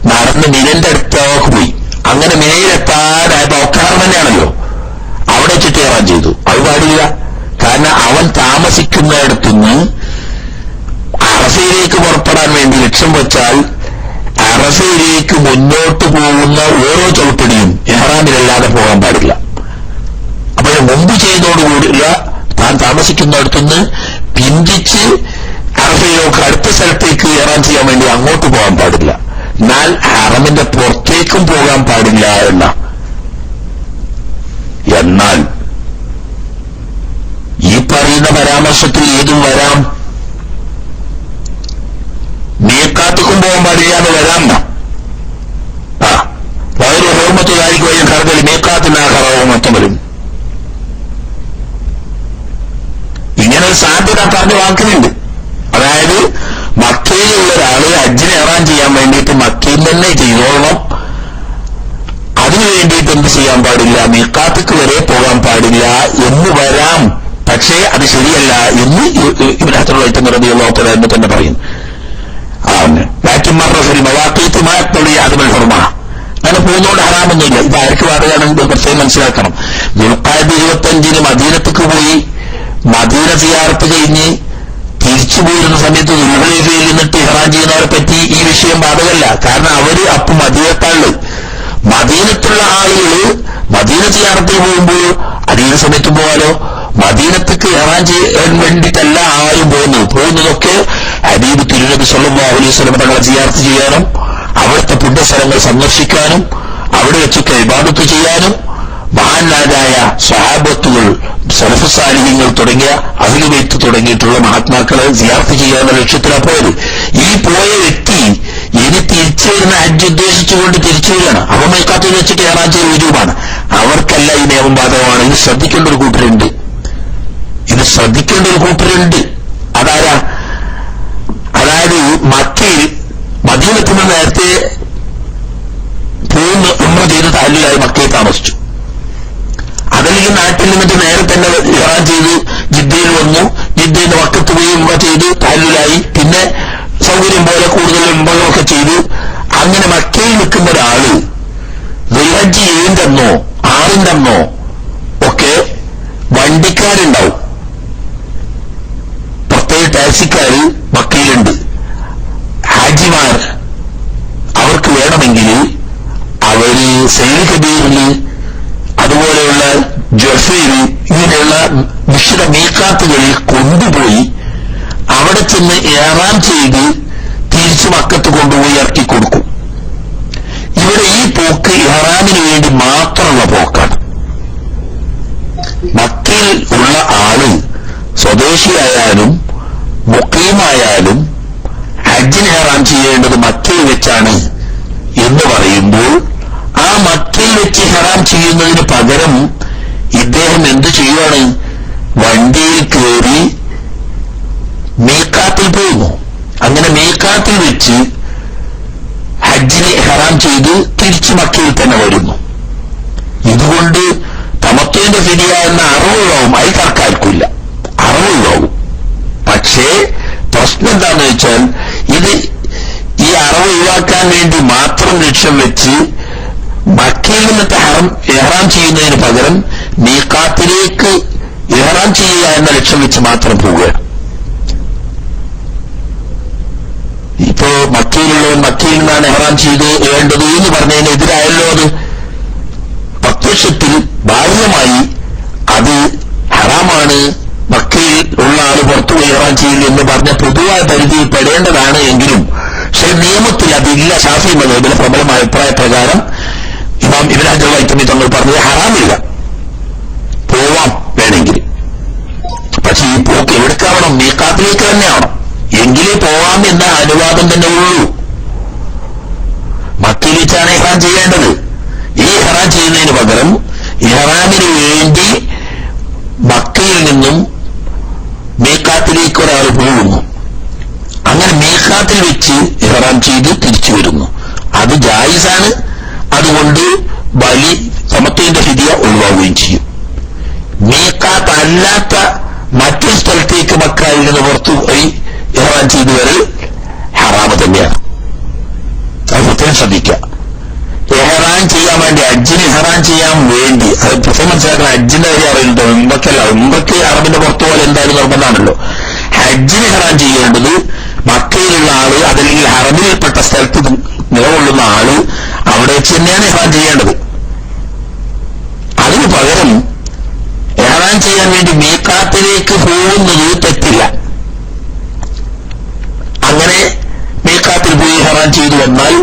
നടന്ന് മിനന്റെ അടുത്തേക്ക് പോയി. അങ്ങനെ മിനയിലെത്താനായപ്പോ ഒക്കാറ് തന്നെയാണല്ലോ, അവിടെ വെച്ചിട്ട് ഇഹ്റാം ചെയ്തു. അത് പാടില്ല. കാരണം അവൻ താമസിക്കുന്നിടത്തുനിന്ന് അറഫയിലേക്ക് പുറപ്പെടാൻ വേണ്ടി ലക്ഷ്യം വെച്ചാൽ അറഫയിലേക്ക് മുന്നോട്ട് പോകുന്ന ഓരോ ചവിട്ടടിയും ഇഹ്റാമിലല്ലാതെ പോകാൻ പാടില്ല. അപ്പോൾ മുമ്പ് ചെയ്തോടുകൂടില്ല താൻ താമസിക്കുന്നിടത്തുനിന്ന് പിന്തിച്ച് അറഫയിലേക്ക് അടുത്ത സ്ഥലത്തേക്ക് ഇഹ്റാം ചെയ്യാൻ വേണ്ടി അങ്ങോട്ട് പോകാൻ പാടില്ല. എന്നാൽ ഹറമിന്റെ പുറത്തേക്കും പോകാൻ പാടില്ല എന്നാൽ ഈ പറയുന്ന പരാമർശത്തിൽ ഏതും വരാം. മീഖാത്തുക്കും പോകാൻ പാടില്ല എന്ന് വരാം. വളരെ ഹുർമത്തുകാരിക്ക് വഴി കറുതൽ മീഖാത്തിനാഹറവും മറ്റവരും ഇങ്ങനെ ഒരു സാധ്യത പറഞ്ഞ വാക്കുന്നുണ്ട്. അതായത് മക്കയിലുള്ള ഒരാള് ഹജ്ജിന് ഇഹ്റാം ചെയ്യാൻ വേണ്ടിയിട്ട് മക്കയിൽ തന്നെ ചെയ്തോളണം, അതിനു വേണ്ടിയിട്ട് എന്ത് ചെയ്യാൻ പാടില്ല, മീഖാത്തിക്ക് വരെ പോകാൻ പാടില്ല എന്ന് വരാം. പക്ഷേ അത് ശരിയല്ല എന്ന് ഇബ്നു ഹജർ റളിയല്ലാഹു തആല തന്നെ പറയുന്നു. അങ്ങനെ പോകുന്നതുകൊണ്ട് ഹറാമൊന്നുമില്ല. ഇത് ആർക്ക് പാടുകയാണെങ്കിൽ പ്രത്യേകം മനസ്സിലാക്കണം. ദുൽഖഅദ 25 മദീനത്തേക്ക് പോയി മദീന സിയാറത്ത് കഴിഞ്ഞ് തിരിച്ചു പോയിരുന്ന സമയത്ത് ദുൽഹുലൈഫയിൽ നിന്നിട്ട് ഇഹ്റാം ചെയ്യുന്നവരെ പറ്റി ഈ വിഷയം ബാധകമല്ല. കാരണം അവര് അപ്പം മദീനത്താള്, മദീനത്തുള്ള ആളുകൾ മദീന സിയാറത്തിൽ പോകുമ്പോൾ അതീന സമയത്തും പോകാലോ. മദീനത്തേക്ക് ഇഹ്റാം ചെയ്യാൻ വേണ്ടിയിട്ടല്ല ആരും പോകുന്നതൊക്കെ ഹബീബ് തിരുനബി സ്വല്ലല്ലാഹു അലൈഹി വസല്ലം തങ്ങളെ സിയാറത്ത് ചെയ്യാനും അവിടുത്തെ പുണ്യസ്ഥലങ്ങൾ സന്ദർശിക്കാനും അവിടെ വെച്ചൊക്കെ ഇബാദത്ത് ചെയ്യാനും മഹാന്മാരായ സ്വഹാബത്തുകൾ സലഫ് സാലിഹ്യങ്ങൾ തുടങ്ങിയ അഹ്ലു ബൈത്ത് തുടങ്ങിയിട്ടുള്ള മഹാത്മാക്കളെ സിയാറത്ത് ചെയ്യാനുള്ള ലക്ഷ്യത്തിലാണ് പോയത്. ഈ പോയ വ്യക്തി ഇനി തിരിച്ചു വരുന്ന ഹജ്ജ് ഉദ്ദേശിച്ചുകൊണ്ട് തിരിച്ചു വരികയാണ്. അവ മൈക്കാത്തിൽ വെച്ചിട്ട് ഇഹ്റാം ചെയ്ത വുജൂബാണ്. അവർക്കല്ല ഈ നിയമം ബാധകമാണ്. ഇത് ശ്രദ്ധിക്കേണ്ട ഒരു കൂട്ടരുണ്ട്. അതാരാ? അതായത് മക്കയിൽ മദീനത്തിൽ നിന്ന് നേരത്തെ പോകുന്ന ഉംറ ചെയ്ത് തഹല്ലുലായി മക്കയിൽ താമസിച്ചു. അതല്ലെങ്കിൽ നാട്ടിൽ നിന്നിട്ട് നേരെ തന്നെ ഇഹ്റാം ചെയ്ത് ജിദ്ദയിൽ വന്നു, ജിദ്ദയിൽ നിന്ന് മക്കത്ത് പോയി ഉംറ ചെയ്ത് തഹല്ലുലായി, പിന്നെ സൗകര്യം പോലെ കൂടുതൽ ഉംറകളൊക്കെ ചെയ്ത് അങ്ങനെ മക്കയിൽ നിൽക്കുന്ന ഒരാള് ദുൽഹജ്ജ് 7 6 ഒക്കെ വണ്ടിക്കാരുണ്ടാവും, പ്രത്യേക ടാക്സിക്കാര് മക്കയിലുണ്ട്. ഹാജിമാർ അവർക്ക് വേണമെങ്കിൽ അവര് സൈൽ കബീറില് അതുപോലെയുള്ള ജഫയിൽ ഇങ്ങനെയുള്ള വിശുദ്ധ മീഖാത്തുകളിൽ കൊണ്ടുപോയി അവിടെ ചെന്ന് ഇഹ്റാം ചെയ്ത് തിരിച്ചു മക്കത്ത് കൊണ്ടുപോയി ഇറക്കി കൊടുക്കും. ഇവിടെ ഈ പോക്ക് ഇഹ്റാമിന് വേണ്ടി മാത്രമുള്ള പോക്കാണ്. മക്കയിൽ ഉള്ള ആള് സ്വദേശിയായാലും മുഖീമായാലും ഹജ്ജിന് ഇഹ്റാം ചെയ്യേണ്ടത് മക്കയിൽ വെച്ചാണ് എന്ന് പറയുമ്പോൾ ആ മക്കയിൽ വെച്ച് ഇഹ്റാം ചെയ്യുന്നതിന് പകരം ഇദ്ദേഹം എന്ത് ചെയ്യുവാണ്? വണ്ടിയിൽ കയറി മീഖാത്തിൽ പോകുന്നു. അങ്ങനെ മീഖാത്തിൽ വെച്ച് ഹജ്ജിന് ഇഹ്റാം ചെയ്ത് തിരിച്ചു മക്കയിൽ തന്നെ വരുന്നു. ഇതുകൊണ്ട് തമത്വന്റെ ഫിദിയ എന്ന അറിവുള്ളവും അതിൽ തർക്കാർക്കില്ല, അറിവുള്ളവും. പക്ഷേ പ്രശ്നം എന്താണെന്ന് വെച്ചാൽ ഇത് ഹജ്ജാക്കാൻ വേണ്ടി മാത്രം ലക്ഷ്യം വെച്ച് മക്കയിൽ നിന്നിട്ട് ഇഹ്റാം ചെയ്യുന്നതിന് പകരം മീഖാത്തിലേക്ക് ഇഹ്റാം ചെയ്യുക എന്ന ലക്ഷ്യം വെച്ച് മാത്രം പോവുക. ഇപ്പോ മക്കയിലുള്ളവൻ മക്കയിൽ നിന്നാണ് ഇഹ്റാം വേണ്ടത് എന്ന് പറഞ്ഞതിനെതിരായല്ലോ അത്. പ്രത്യക്ഷത്തിൽ ബാഹ്യമായി അത് ഹറാമാണ്, മക്കയിൽ ഉള്ള ആള് പുറത്തുപോയി ഇഹ്റാം ചെയ്യില്ല എന്ന് പറഞ്ഞ പൊതുവായ പരിധിയിൽ പെടേണ്ടതാണ് എങ്കിലും പക്ഷെ നിയമത്തിൽ അതില്ല. ശാഫി മദ്ഹബിലെ പ്രബലമായ അഭിപ്രായ പ്രകാരം ഇമാം ഇബ്നു ഹജർ വൈത്തമി തങ്ങൾ പറഞ്ഞത് ഹറാമില്ല, പോവാം വേണമെങ്കിൽ. പക്ഷെ ഈ പോക്ക് എവിടേക്കാവണം? മീഖാത്തിലേക്ക് തന്നെയാവണം, എങ്കിലേ പോവാം എന്ന അനുവാദം തന്നെ ഉള്ളൂ. മക്കയിൽ വെച്ചാണ് ഇഹ്റാം ചെയ്യേണ്ടത്. ഈ ഇഹ്റാം ചെയ്യുന്നതിന് പകരം ഇഹ്റാമിന് വേണ്ടി മക്കയിൽ നിന്നും മീഖാത്തിലേക്ക് ഒരാൾ പോകുന്നു. അങ്ങനെ മീഖാത്തിൽ വെച്ച് ഇഹ്റാം ചെയ്ത് തിരിച്ചു വരുന്നു. അത് ജായിസാണ്. അതുകൊണ്ട് ബലി സമത്വത്തിന്റെ ഫിദിയ ഒഴിവാകുകയും ചെയ്യും. മീഖാത്ത് അല്ലാത്ത മറ്റൊരു സ്ഥലത്തേക്ക് മക്കയിൽ നിന്ന് പുറത്തുപോയി ഇഹ്റാം ചെയ്തു വരൽ ഹറാമ് തന്നെയാണ്. അത് പ്രത്യേകം ശ്രദ്ധിക്കുക. ഇഹ്റാം ചെയ്യാൻ വേണ്ടി ഹജ്ജിന് ഇഹ്റാം ചെയ്യാൻ വേണ്ടി അത് പ്രത്യേകം മനസ്സിലാക്കണം. ഹജ്ജിന്റെ കാര്യം അറിയുന്നുണ്ടോ? ഉംറയ്ക്കല്ല. ഉംറയ്ക്ക് അറബിന്റെ പുറത്തു പോലെ എന്തായാലും നിർബന്ധമാണല്ലോ. ഹജ്ജിന് ഇഹ്റാം ചെയ്യേണ്ടത് മക്കയിലുള്ള ആള് അതല്ലെങ്കിൽ ഹറമിൽപ്പെട്ട സ്ഥലത്ത് നിലകൊള്ളുന്ന ആള് അവിടെ വെച്ച് തന്നെയാണ് ഇഹ്റാം ചെയ്യേണ്ടത്. അതിന് പകരം ഇഹ്റാം ചെയ്യാൻ വേണ്ടി മീഖാത്തിലേക്ക് പോകുന്നത് തെറ്റില്ല. അങ്ങനെ മീഖാത്തിൽ പോയി ഇഹ്റാം ചെയ്തു വന്നാൽ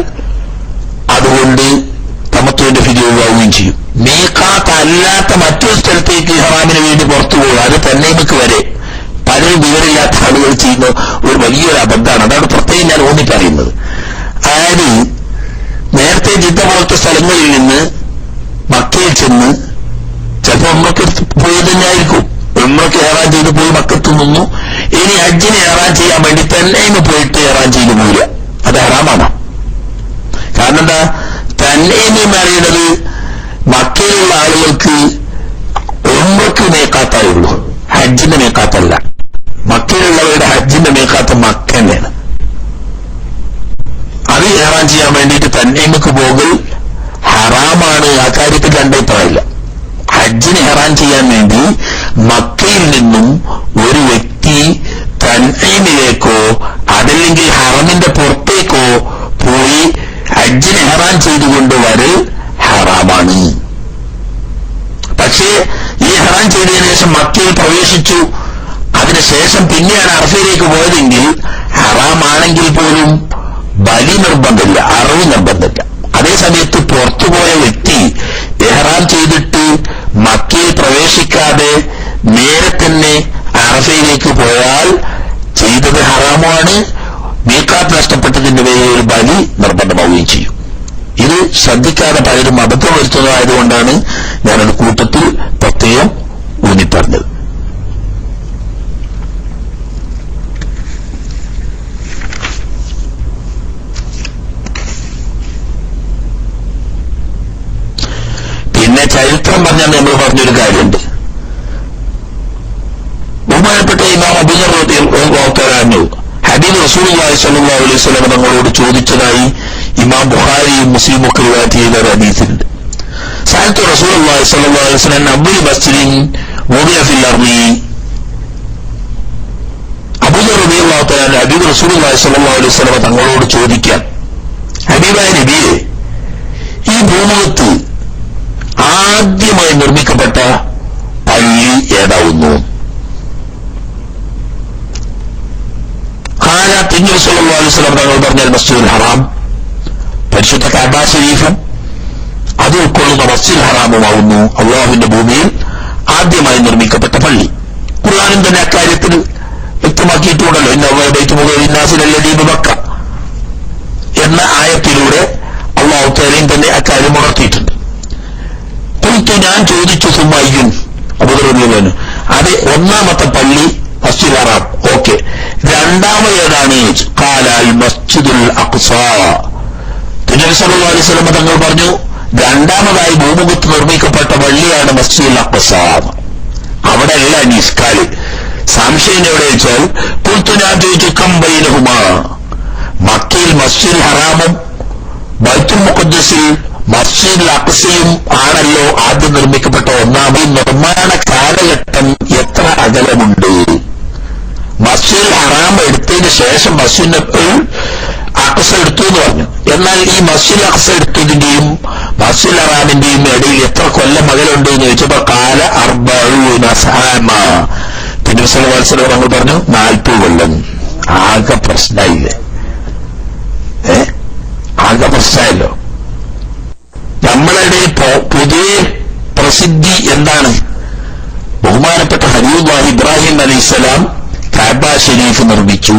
അതുകൊണ്ട് തമത്വന്റെ ഫിദിയ ഒഴിവാകുകയും ചെയ്യും. മീഖാത്ത് അല്ലാത്ത മറ്റൊരു സ്ഥലത്തേക്ക് ഇഹ്റാമിന് വേണ്ടി പുറത്തു പോകുക അത് തന്നേമക്ക് വരെ പലരും വിവരമില്ലാത്ത ആളുകൾ ചെയ്യുന്ന ഒരു വലിയൊരു അബദ്ധമാണ്. അതാണ് പ്രത്യേകം ഞാൻ ഊന്നി പറയുന്നത്. അതായത് നേരത്തെ ജിദ്ദ പോലത്തെ സ്ഥലങ്ങളിൽ നിന്ന് മക്കയിൽ ചെന്ന് ചിലപ്പോൾ ഉംറയ്ക്ക് പോയി തന്നെയായിരിക്കും. ഉംറയ്ക്ക് ഇഹ്റാം ചെയ്ത് പോയി മക്കത്ത് നിന്നു. ഇനി ഹജ്ജിന് ഇഹ്റാം ചെയ്യാൻ വേണ്ടി തന്നേമ് പോയിട്ട് ഇഹ്റാം ചെയ്ത് പോരുക, അത് ഹറാമാണ്. കാരണം എന്താ? തന്നേമ് അറിയുന്നത് മക്കയിലുള്ള ആളുകൾക്ക് ഉംറയ്ക്ക് മീഖാത്തായുള്ളൂ, ഹജ്ജിന്റെ മീഖാത്തല്ല. മക്കയിലുള്ളവരുടെ ഹജ്ജിന്റെ മീഖാത്ത് മക്ക തന്നെയാണ്. അത് ഇഹ്റാം ചെയ്യാൻ വേണ്ടിയിട്ട് തന്നേമക്ക് പോകൽ ഹറാമാണ്. ആ കാര്യത്തിൽ രണ്ടഭിപ്രായമില്ല. ഹജ്ജിന് ഇഹ്റാം ചെയ്യാൻ വേണ്ടി മക്കയിൽ നിന്നും ഒരു വ്യക്തി തൻഈമിലേക്കോ അതല്ലെങ്കിൽ ഹറമിന്റെ പുറത്തേക്കോ പോയി ഹജ്ജിന് ഇഹ്റാം ചെയ്തുകൊണ്ട് വരൽ ഹറാമാണ്. പക്ഷേ ഈ ഇഹ്റാം ചെയ്തതിനു ശേഷം മക്കയിൽ പ്രവേശിച്ചു, അതിനുശേഷം പിന്നെയാണ് അറഫയിലേക്ക് പോയതെങ്കിൽ ഹറാമാണെങ്കിൽ പോലും ബലി നിർബന്ധമില്ല, അറവ് നിർബന്ധമില്ല. അതേസമയത്ത് പുറത്തുപോയ വ്യക്തി ഇഹ്റാം ചെയ്തിട്ട് മക്കയിൽ പ്രവേശിക്കാതെ നേരെ തന്നെ അറഫയിലേക്ക് പോയാൽ ചെയ്തത് ഹറാമാണ്. മീഖാത്ത് നഷ്ടപ്പെട്ടതിന്റെ പേരിൽ ഒരു ബലി നിർബന്ധമാവുകയും ചെയ്യും. ഇത് ശ്രദ്ധിക്കാതെ പലരും അബദ്ധം വരുത്തുന്നതായതുകൊണ്ടാണ് ഞാനൊരു കൂട്ടത്തിൽ പ്രത്യേകം ഊന്നിപ്പറഞ്ഞത്. പിന്നെ ചരിത്രം പറഞ്ഞാൽ നമ്മൾ പറഞ്ഞൊരു കാര്യമുണ്ട്. ബഹുമാനപ്പെട്ട ഇമാം അബൂദർ റളിയല്ലാഹു അൻഹു ഹബീബ് റസൂലുള്ളാഹി സ്വല്ലല്ലാഹു അലൈഹി വസല്ലം തങ്ങളോട് ചോദിച്ചതായി ഇമാം ബുഖാരിയും മുസ്ലിമും ഒക്കെ റിവായത്ത് ചെയ്ത ഒരു ഹദീസുണ്ട്. സഅൽതു റസൂലുള്ളാഹി സ്വല്ലല്ലാഹു അലൈഹി വസല്ലം അബ്ദുൽ മസ്ജിദിൻ വദിഅ ഫിൽ അർളി. അബൂദർ റളിയല്ലാഹു തആല ഹബീബ് റസൂലുള്ളാഹി സ്വല്ലല്ലാഹു അലൈഹി വസല്ലം തങ്ങളോട് ചോദിക്കാൻ, ഹബീബായ നബിയെ, ഈ ഭൂമുഖത്ത് ആദ്യമായി നിർമ്മിക്കപ്പെട്ട പള്ളി ഏതാവുന്നു? തിന്നൂർ സല്ലല്ലാഹു അലൈഹി വസല്ലം തങ്ങൾ പറഞ്ഞാൽ മസ്ജിദുൽ ഹറാം, പരിശുദ്ധ കഅബ ശരീഫും അത് ഉൾക്കൊള്ളുന്ന മസ്ജിദുൽ ഹറാമുമാവുന്നു അള്ളാഹുവിന്റെ ഭൂമിയിൽ ആദ്യമായി നിർമ്മിക്കപ്പെട്ട പള്ളി. ഖുർആനും തന്നെ അക്കാര്യത്തിൽ വ്യക്തമാക്കിയിട്ടുണ്ടല്ലോ. ഇന്ന ബൈത്തുൽ മുഖദ്ദസിലല്ലദീ ബിമക്ക എന്ന ആയത്തിലൂടെ അള്ളാഹു തആല തന്നെ അക്കാര്യം ഉണർത്തിയിട്ടുണ്ട്. ഖുൽതു, ഞാൻ ചോദിച്ചു, സുമ്മയ്യുൻ, അബൂദർ റളിയല്ലാഹു അൻഹു, അത് ഒന്നാമത്തെ പള്ളി മസ്ജിദുൽ ഹറാം, ഓക്കെ, രണ്ടാമതേതാണ്? ഖാല അൽ മസ്ജിദുൽ അഖ്സ. നബി സല്ലല്ലാഹു അലൈഹി വസല്ലം തങ്ങൾ പറഞ്ഞു, രണ്ടാമതായി ഭൂമുഖത്ത് നിർമ്മിക്കപ്പെട്ട പള്ളിയാണ് മസ്ജിദുൽ അഖ്സ. അവിടെ അല്ല നിസ്കാല്. സംശയം എവിടെ വെച്ചാൽ, ഖുൽതു, ഞാൻ ചോദിച്ചു, കം ബൈനഹുമാ, മക്കയിൽ മസ്ജിദുൽ ഹറാമും ബൈത്തുൽ മുഖദ്ദസിൽ മസ്ജിദുൽ അഖ്സയും ആണല്ലോ ആദ്യം നിർമ്മിക്കപ്പെട്ട ഒന്നാമത്. നിർമ്മാണ കാലഘട്ടം എത്ര അകലമുണ്ട്? മസ്ജിദുൽ ഹറാം എടുത്തതിന് ശേഷം മസ്ജിദുൽ അഖ്സ എടുത്തു എന്ന് പറഞ്ഞു. എന്നാൽ ഈ മസ്ജിദുൽ അഖ്സ എടുത്തതിന്റെയും മസ്ജിദുൽ ഹറാമിന്റെയും ഇടയിൽ എത്ര കൊല്ലം അകലുണ്ട് എന്ന് ചോദിച്ചപ്പോ കാല 40 ആമ. പിന്നെ സല്ലല്ലാഹു അലൈഹി വസല്ലം നമ്മൾ പറഞ്ഞു 40 കൊല്ലം. ആകെ പ്രശ്നമായില്ലേ? ആകെ പ്രശ്നമായല്ലോ. നമ്മളുടെ പുതിയ പ്രസിദ്ധി എന്താണ്? ബഹുമാനപ്പെട്ട ഖലീലുല്ലാഹി ഇബ്രാഹിം അലൈഹിസ്സലാം കഅബ ശരീഫ് നിർമ്മിച്ചു.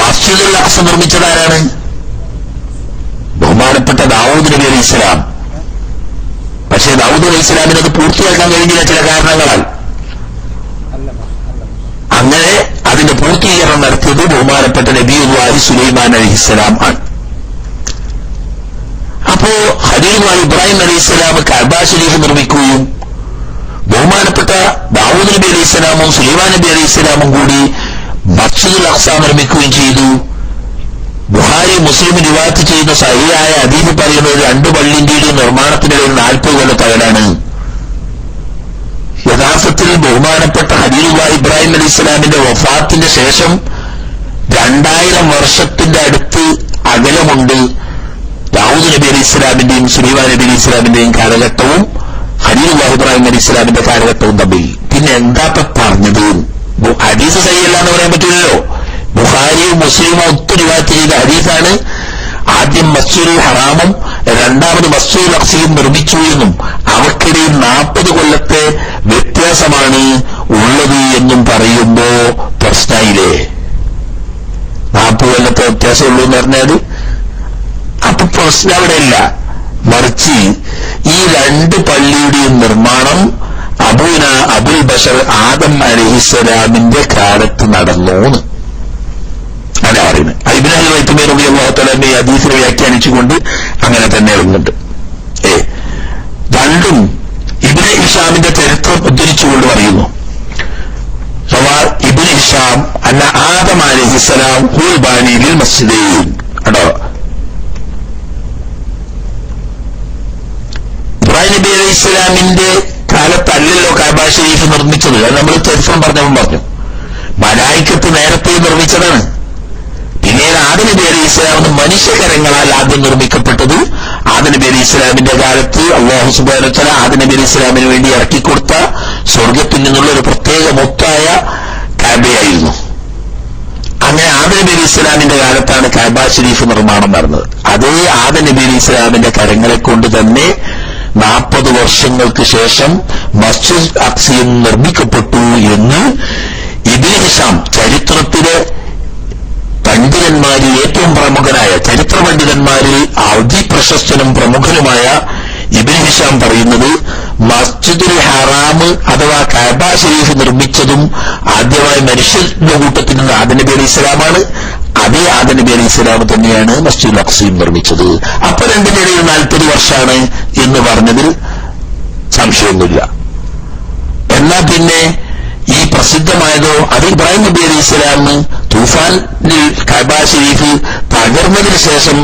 മസ്ജിദുൽ അഖ്സ നിർമ്മിച്ചതാരാണ്? ബഹുമാനപ്പെട്ട ദാവൂദ് നബി അലൈഹിസ്സലാം. പക്ഷേ ദാവൂദ് അലൈഹിസ്സലാമിന് അത് പൂർത്തിയാക്കാൻ കഴിഞ്ഞില്ല ചില കാരണങ്ങളാൽ. അങ്ങനെ അതിന്റെ പൂർത്തീകരണം നടത്തിയത് ബഹുമാനപ്പെട്ട നബിയുല്ലാഹി സുലൈമാൻ അലൈഹിസ്സലാം ആണ്. അപ്പോ ഖലീലുല്ലാഹി ഇബ്രാഹിം അലൈഹിസ്സലാം കഅബ ശരീഫ് നിർമ്മിക്കുകയും ബഹുമാനപ്പെട്ട ദാവൂദ് നബി അലൈഹിസ്സലാമും സുലൈമാൻ നബി അലൈഹിസ്സലാമും കൂടി മസ്ജിദുൽ അഖ്സ നിർമ്മിക്കുകയും ചെയ്തു. ബുഖാരി മുസ്ലിം റിവായത്ത് ചെയ്യുന്ന സഹിഹായ ഹദീസ് പറയുന്നത് 2 പള്ളിന്റെയും നിർമ്മാണത്തിനിടയിൽ 40 കൊല്ലത്തകലാണ്. യഥാർത്ഥത്തിൽ ബഹുമാനപ്പെട്ട ഖലീലുല്ലാഹി ഇബ്രാഹിം അലൈഹിസ്സലാമിന്റെ വഫാത്തിന്റെ ശേഷം 2000 വർഷത്തിന്റെ അടുത്ത് അകലമുണ്ട് ദാവൂദ് നബി അലൈഹിസ്സലാമിന്റെയും സുലൈമാൻ നബി അലൈഹിസ്സലാമിന്റെയും കാലഘട്ടവും ഖലീലുല്ലാഹി ഇബ്രാഹിം അലൈഹിസ്സലാമിന്റെ കാലഘട്ടവും തമ്മിൽ. പിന്നെ എന്താ പറഞ്ഞത്? ഹദീസ് സഹിഹല്ല എന്ന് പറയാൻ പറ്റില്ലല്ലോ. ബുഖാരിയും മുസ്ലിമും ഒത്തിരി റിവായത്ത് ചെയ്ത ഹദീസാണ്. ആദ്യം മസ്ജിദുൽ ഹറാമും രണ്ടാമത് മസ്ജിദുൽ അഖ്സയും നിർമ്മിച്ചു എന്നും അവക്കിടയിൽ 40 കൊല്ലത്തെ വ്യത്യാസമാണ് ഉള്ളത് എന്നും പറയുമ്പോ പ്രശ്നമായില്ലേ? 40 കൊല്ലത്തെ വ്യത്യാസമുള്ളൂ എന്ന് പറഞ്ഞാൽ അപ്പൊ പ്രശ്നം അവിടെയല്ല. മറിച്ച് ഈ 2 പള്ളിയുടെയും നിർമ്മാണം അബുൽ ബഷർ ആദം അലൈഹിസ്സലാമിന്റെ കാലത്ത് നടന്നു അല്ല പറയുന്നത്. ഇബ്നു ഹൈതമി റളിയല്ലാഹു തആല ഈ ഹദീസിനെ വ്യാഖ്യാനിച്ചുകൊണ്ട് അങ്ങനെ തന്നെ എഴുതുന്നുണ്ട്. രണ്ടും ഇബ്നു ഹിഷാമിന്റെ ചരിത്രം ഉദ്ധരിച്ചുകൊണ്ട് പറയുന്നു. ഇബ്നു ഹിഷാം അന്ന ആദം അലൈഹിസ്സലാം ഹുവൽ ബാനി ലിൽ മസ്ജിദൈൻ. കേട്ടോ, ഇബ്രാഹിം നബി അലൈഹിസ്സലാമിന്റെ കാലത്തല്ലല്ലോ കഅബ ശരീഫ് നിർമ്മിച്ചത്. അത് നമ്മൾ ചരിത്രം പറഞ്ഞു. മലായിക്കത്ത് നേരത്തെ നിർമ്മിച്ചതാണ്. പിന്നീട് ആദം നബി അലൈഹിസ്സലാം മനുഷ്യകരങ്ങളാൽ ആദ്യം നിർമ്മിക്കപ്പെട്ടത്. ആദം നബി അലൈഹിസ്സലാമിന്റെ കാലത്ത് അല്ലാഹു സുബ്ഹാനഹു വ തആല ആദം നബി അലൈഹിസ്സലാമിന് വേണ്ടി ഇറക്കിക്കൊടുത്ത സ്വർഗത്തിൽ നിന്നുള്ള ഒരു പ്രത്യേക മുത്തായ കഅബയായിരുന്നു. അങ്ങനെ ആദം നബി അലൈഹിസ്സലാമിന്റെ കാലത്താണ് കഅബ ശരീഫ് നിർമ്മാണം നടന്നത്. അതേ ആദം നബി അലൈഹിസ്സലാമിന്റെ കരങ്ങളെ കൊണ്ട് തന്നെ 40 വർഷങ്ങൾക്ക് ശേഷം മസ്ജിദ് അഖ്സയും നിർമ്മിക്കപ്പെട്ടു എന്ന് ഇബ്നു ഹിഷാം ചരിത്രത്തിലെ പണ്ഡിതന്മാരിൽ ഏറ്റവും പ്രമുഖനായ ചരിത്ര പണ്ഡിതന്മാരിൽ അതിപ്രശസ്തനും പ്രമുഖനുമായ ഇബ്നു ഹിഷാം പറയുന്നത് മസ്ജിദുൽ ഹറാം അഥവാ കഅബ ശരീഫ് നിർമ്മിച്ചതും ആദ്യമായി മനുഷ്യരുടെ കൂട്ടത്തിൽ നിന്ന് ആദം നബി അലൈഹിസ്സലാമാണ്. അതേ ആദം നബി അലൈഹിസ്സലാം തന്നെയാണ് മസ്ജിദുൽ അഖ്സയും നിർമ്മിച്ചത്. അപ്പൊ രണ്ടിനിടയിൽ 40 വർഷമാണ് എന്ന് പറഞ്ഞതിൽ സംശയമൊന്നുമില്ല. എന്നാൽ പിന്നെ ഈ പ്രസിദ്ധമായതോ അത് ഇബ്രാഹിം നബി അലൈഹിസ്സലാം തൂഫാനിൽ കഅബ ശരീഫ് തകർന്നതിന് ശേഷം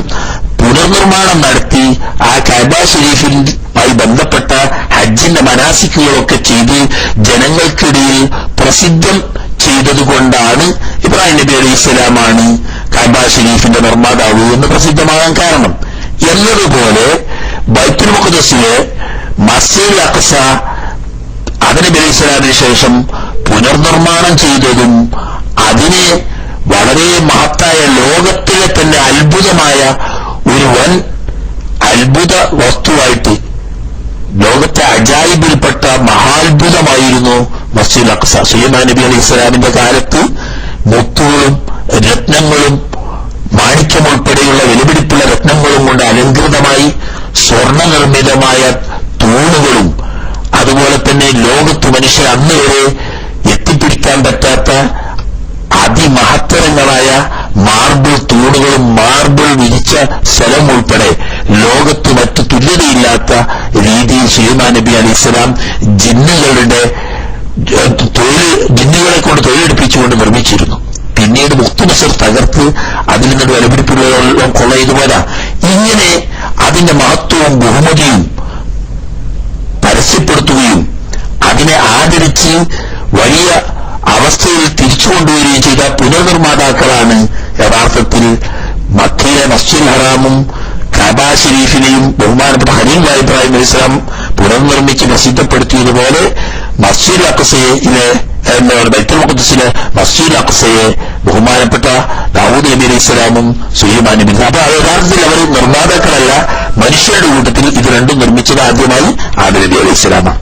പുനർനിർമ്മാണം നടത്തി ആ കഅബ ശരീഫുമായി ബന്ധപ്പെട്ട ഹജ്ജിന്റെ മനാസിക്കുകളൊക്കെ ചെയ്ത് ജനങ്ങൾക്കിടയിൽ പ്രസിദ്ധം ചെയ്തതുകൊണ്ടാണ് ഇബ്രാഹിം നബി അലൈഹിസ്സലാമാണ് കഅബ ശരീഫിന്റെ നിർമ്മാതാവ് എന്ന് പ്രസിദ്ധമാകാൻ കാരണം. എന്നതുപോലെ ബൈത്തുൽ മുഖദ്ദസിലെ മസ്ജിദുൽ അഖ്സ ആദം നബി അലൈഹിസ്സലാമിന് ശേഷം പുനർനിർമ്മാണം ചെയ്തതും അതിനെ വളരെ മഹത്തായ ലോകത്തിലെ തന്നെ അത്ഭുതമായ ഒരു വൻ അത്ഭുത വസ്തുവായിട്ട് ലോകത്തെ അജായിബിൽപ്പെട്ട മഹാത്ഭുതമായിരുന്നു മസ്ജിദുൽ അഖ്സ. സുലൈമാൻ നബി അലൈഹിസ്സലാമിന്റെ കാലത്ത് മുത്തുകളും രത്നങ്ങളും മാണിക്യം ഉൾപ്പെടെയുള്ള വിലപിടിപ്പുള്ള രത്നങ്ങളും കൊണ്ട് അലങ്കൃതമായി സ്വർണ്ണനിർമ്മിതമായ തൂണുകളും അതുപോലെ തന്നെ ലോകത്ത് മനുഷ്യർ അന്ന് വരെ എത്തിപ്പിടിക്കാൻ പറ്റാത്ത അതിമഹത്തരങ്ങളായ മാർബിൾ തൂണുകളും മാർബിൾ വിരിച്ച സ്ഥലം ഉൾപ്പെടെ ലോകത്ത് മറ്റു തുല്യതയില്ലാത്ത രീതിയിൽ സുലൈമാൻ നബി അലൈഹിസ്സലാം ജിന്നുകളെ കൊണ്ട് തൊഴിലെടുപ്പിച്ചുകൊണ്ട് നിർമ്മിച്ചിരുന്നു. പിന്നീട് മുഖ്തുനസർ തകർത്ത് അതിൽ നിന്ന് വിലപിടിപ്പുള്ളവരെല്ലാം കൊള്ള ചെയ്തു പോരാ. ഇങ്ങനെ അതിന്റെ മഹത്വവും ബഹുമതിയും പരസ്യപ്പെടുത്തുകയും അതിനെ ആദരിച്ച് വലിയ അവസ്ഥയിൽ തിരിച്ചു കൊണ്ടുവരികയും ചെയ്ത പുനർനിർമ്മാതാക്കളാണ് യഥാർത്ഥത്തിൽ മക്കയിലെ മസ്ജിദുൽ ഹറാമും കഅബ ശരീഫിനെയും ബഹുമാനപ്പെട്ട ഖലീലുല്ലാഹി ഇബ്രാഹിം അലൈഹിസ്സലാം പുനർനിർമ്മിച്ച് പ്രസിദ്ധപ്പെടുത്തിയതുപോലെ മസ്ജിദുൽ അഖ്സയിലെ ബൈത്തുൽ മുഖദ്ദസിലെ മസ്ജിദുൽ അഖ്സയെ ബഹുമാനപ്പെട്ട ദാവൂദ് നബി അലൈഹിസ്സലാമും സുലൈമാൻ നബി. അപ്പൊ യഥാർത്ഥത്തിൽ അവർ നിർമ്മാതാക്കളല്ല, മനുഷ്യരുടെ കൂട്ടത്തിൽ ഇത് രണ്ടും നിർമ്മിച്ചത് ആദ്യമായി ആദം നബി അലൈഹിസ്സലാമാണ്.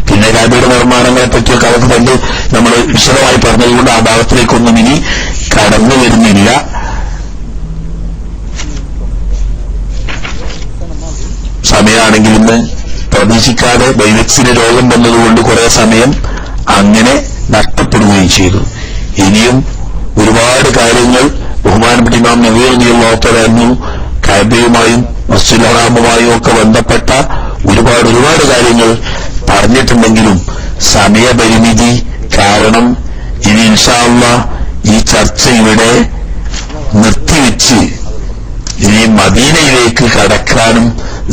പിന്നെ കഅബയുടെ നിർമ്മാണങ്ങളെ പറ്റിയൊക്കെ അവർക്ക് പണ്ട് നമ്മൾ വിശദമായി പറഞ്ഞതുകൊണ്ട് ആ ഭാഗത്തിലേക്കൊന്നും ഇനി കടന്നു വരുന്നില്ല. സമയമാണെങ്കിൽ ഇന്ന് പ്രതീക്ഷിക്കാതെ വൈറസിന് രോഗം വന്നതുകൊണ്ട് കുറെ സമയം അങ്ങനെ നഷ്ടപ്പെടുകയും ചെയ്തു. ഇനിയും ഒരുപാട് കാര്യങ്ങൾ ബഹുമാനപ്പെട്ട ഇമാം നബവി റളിയല്ലാഹു തആല അൻഹു കഅബയുമായും മസ്ജിദുൽ ഹറാമുമായും ഒക്കെ ബന്ധപ്പെട്ട ഒരുപാട് കാര്യങ്ങൾ പറഞ്ഞിട്ടുണ്ടെങ്കിലും സമയപരിമിതി കാരണം ഇനി ഇൻഷാ അല്ലാഹ് ഈ ചർച്ച ഇവിടെ നിർത്തിവെച്ച് ഇനി മദീനയിലേക്ക് കടക്കാനും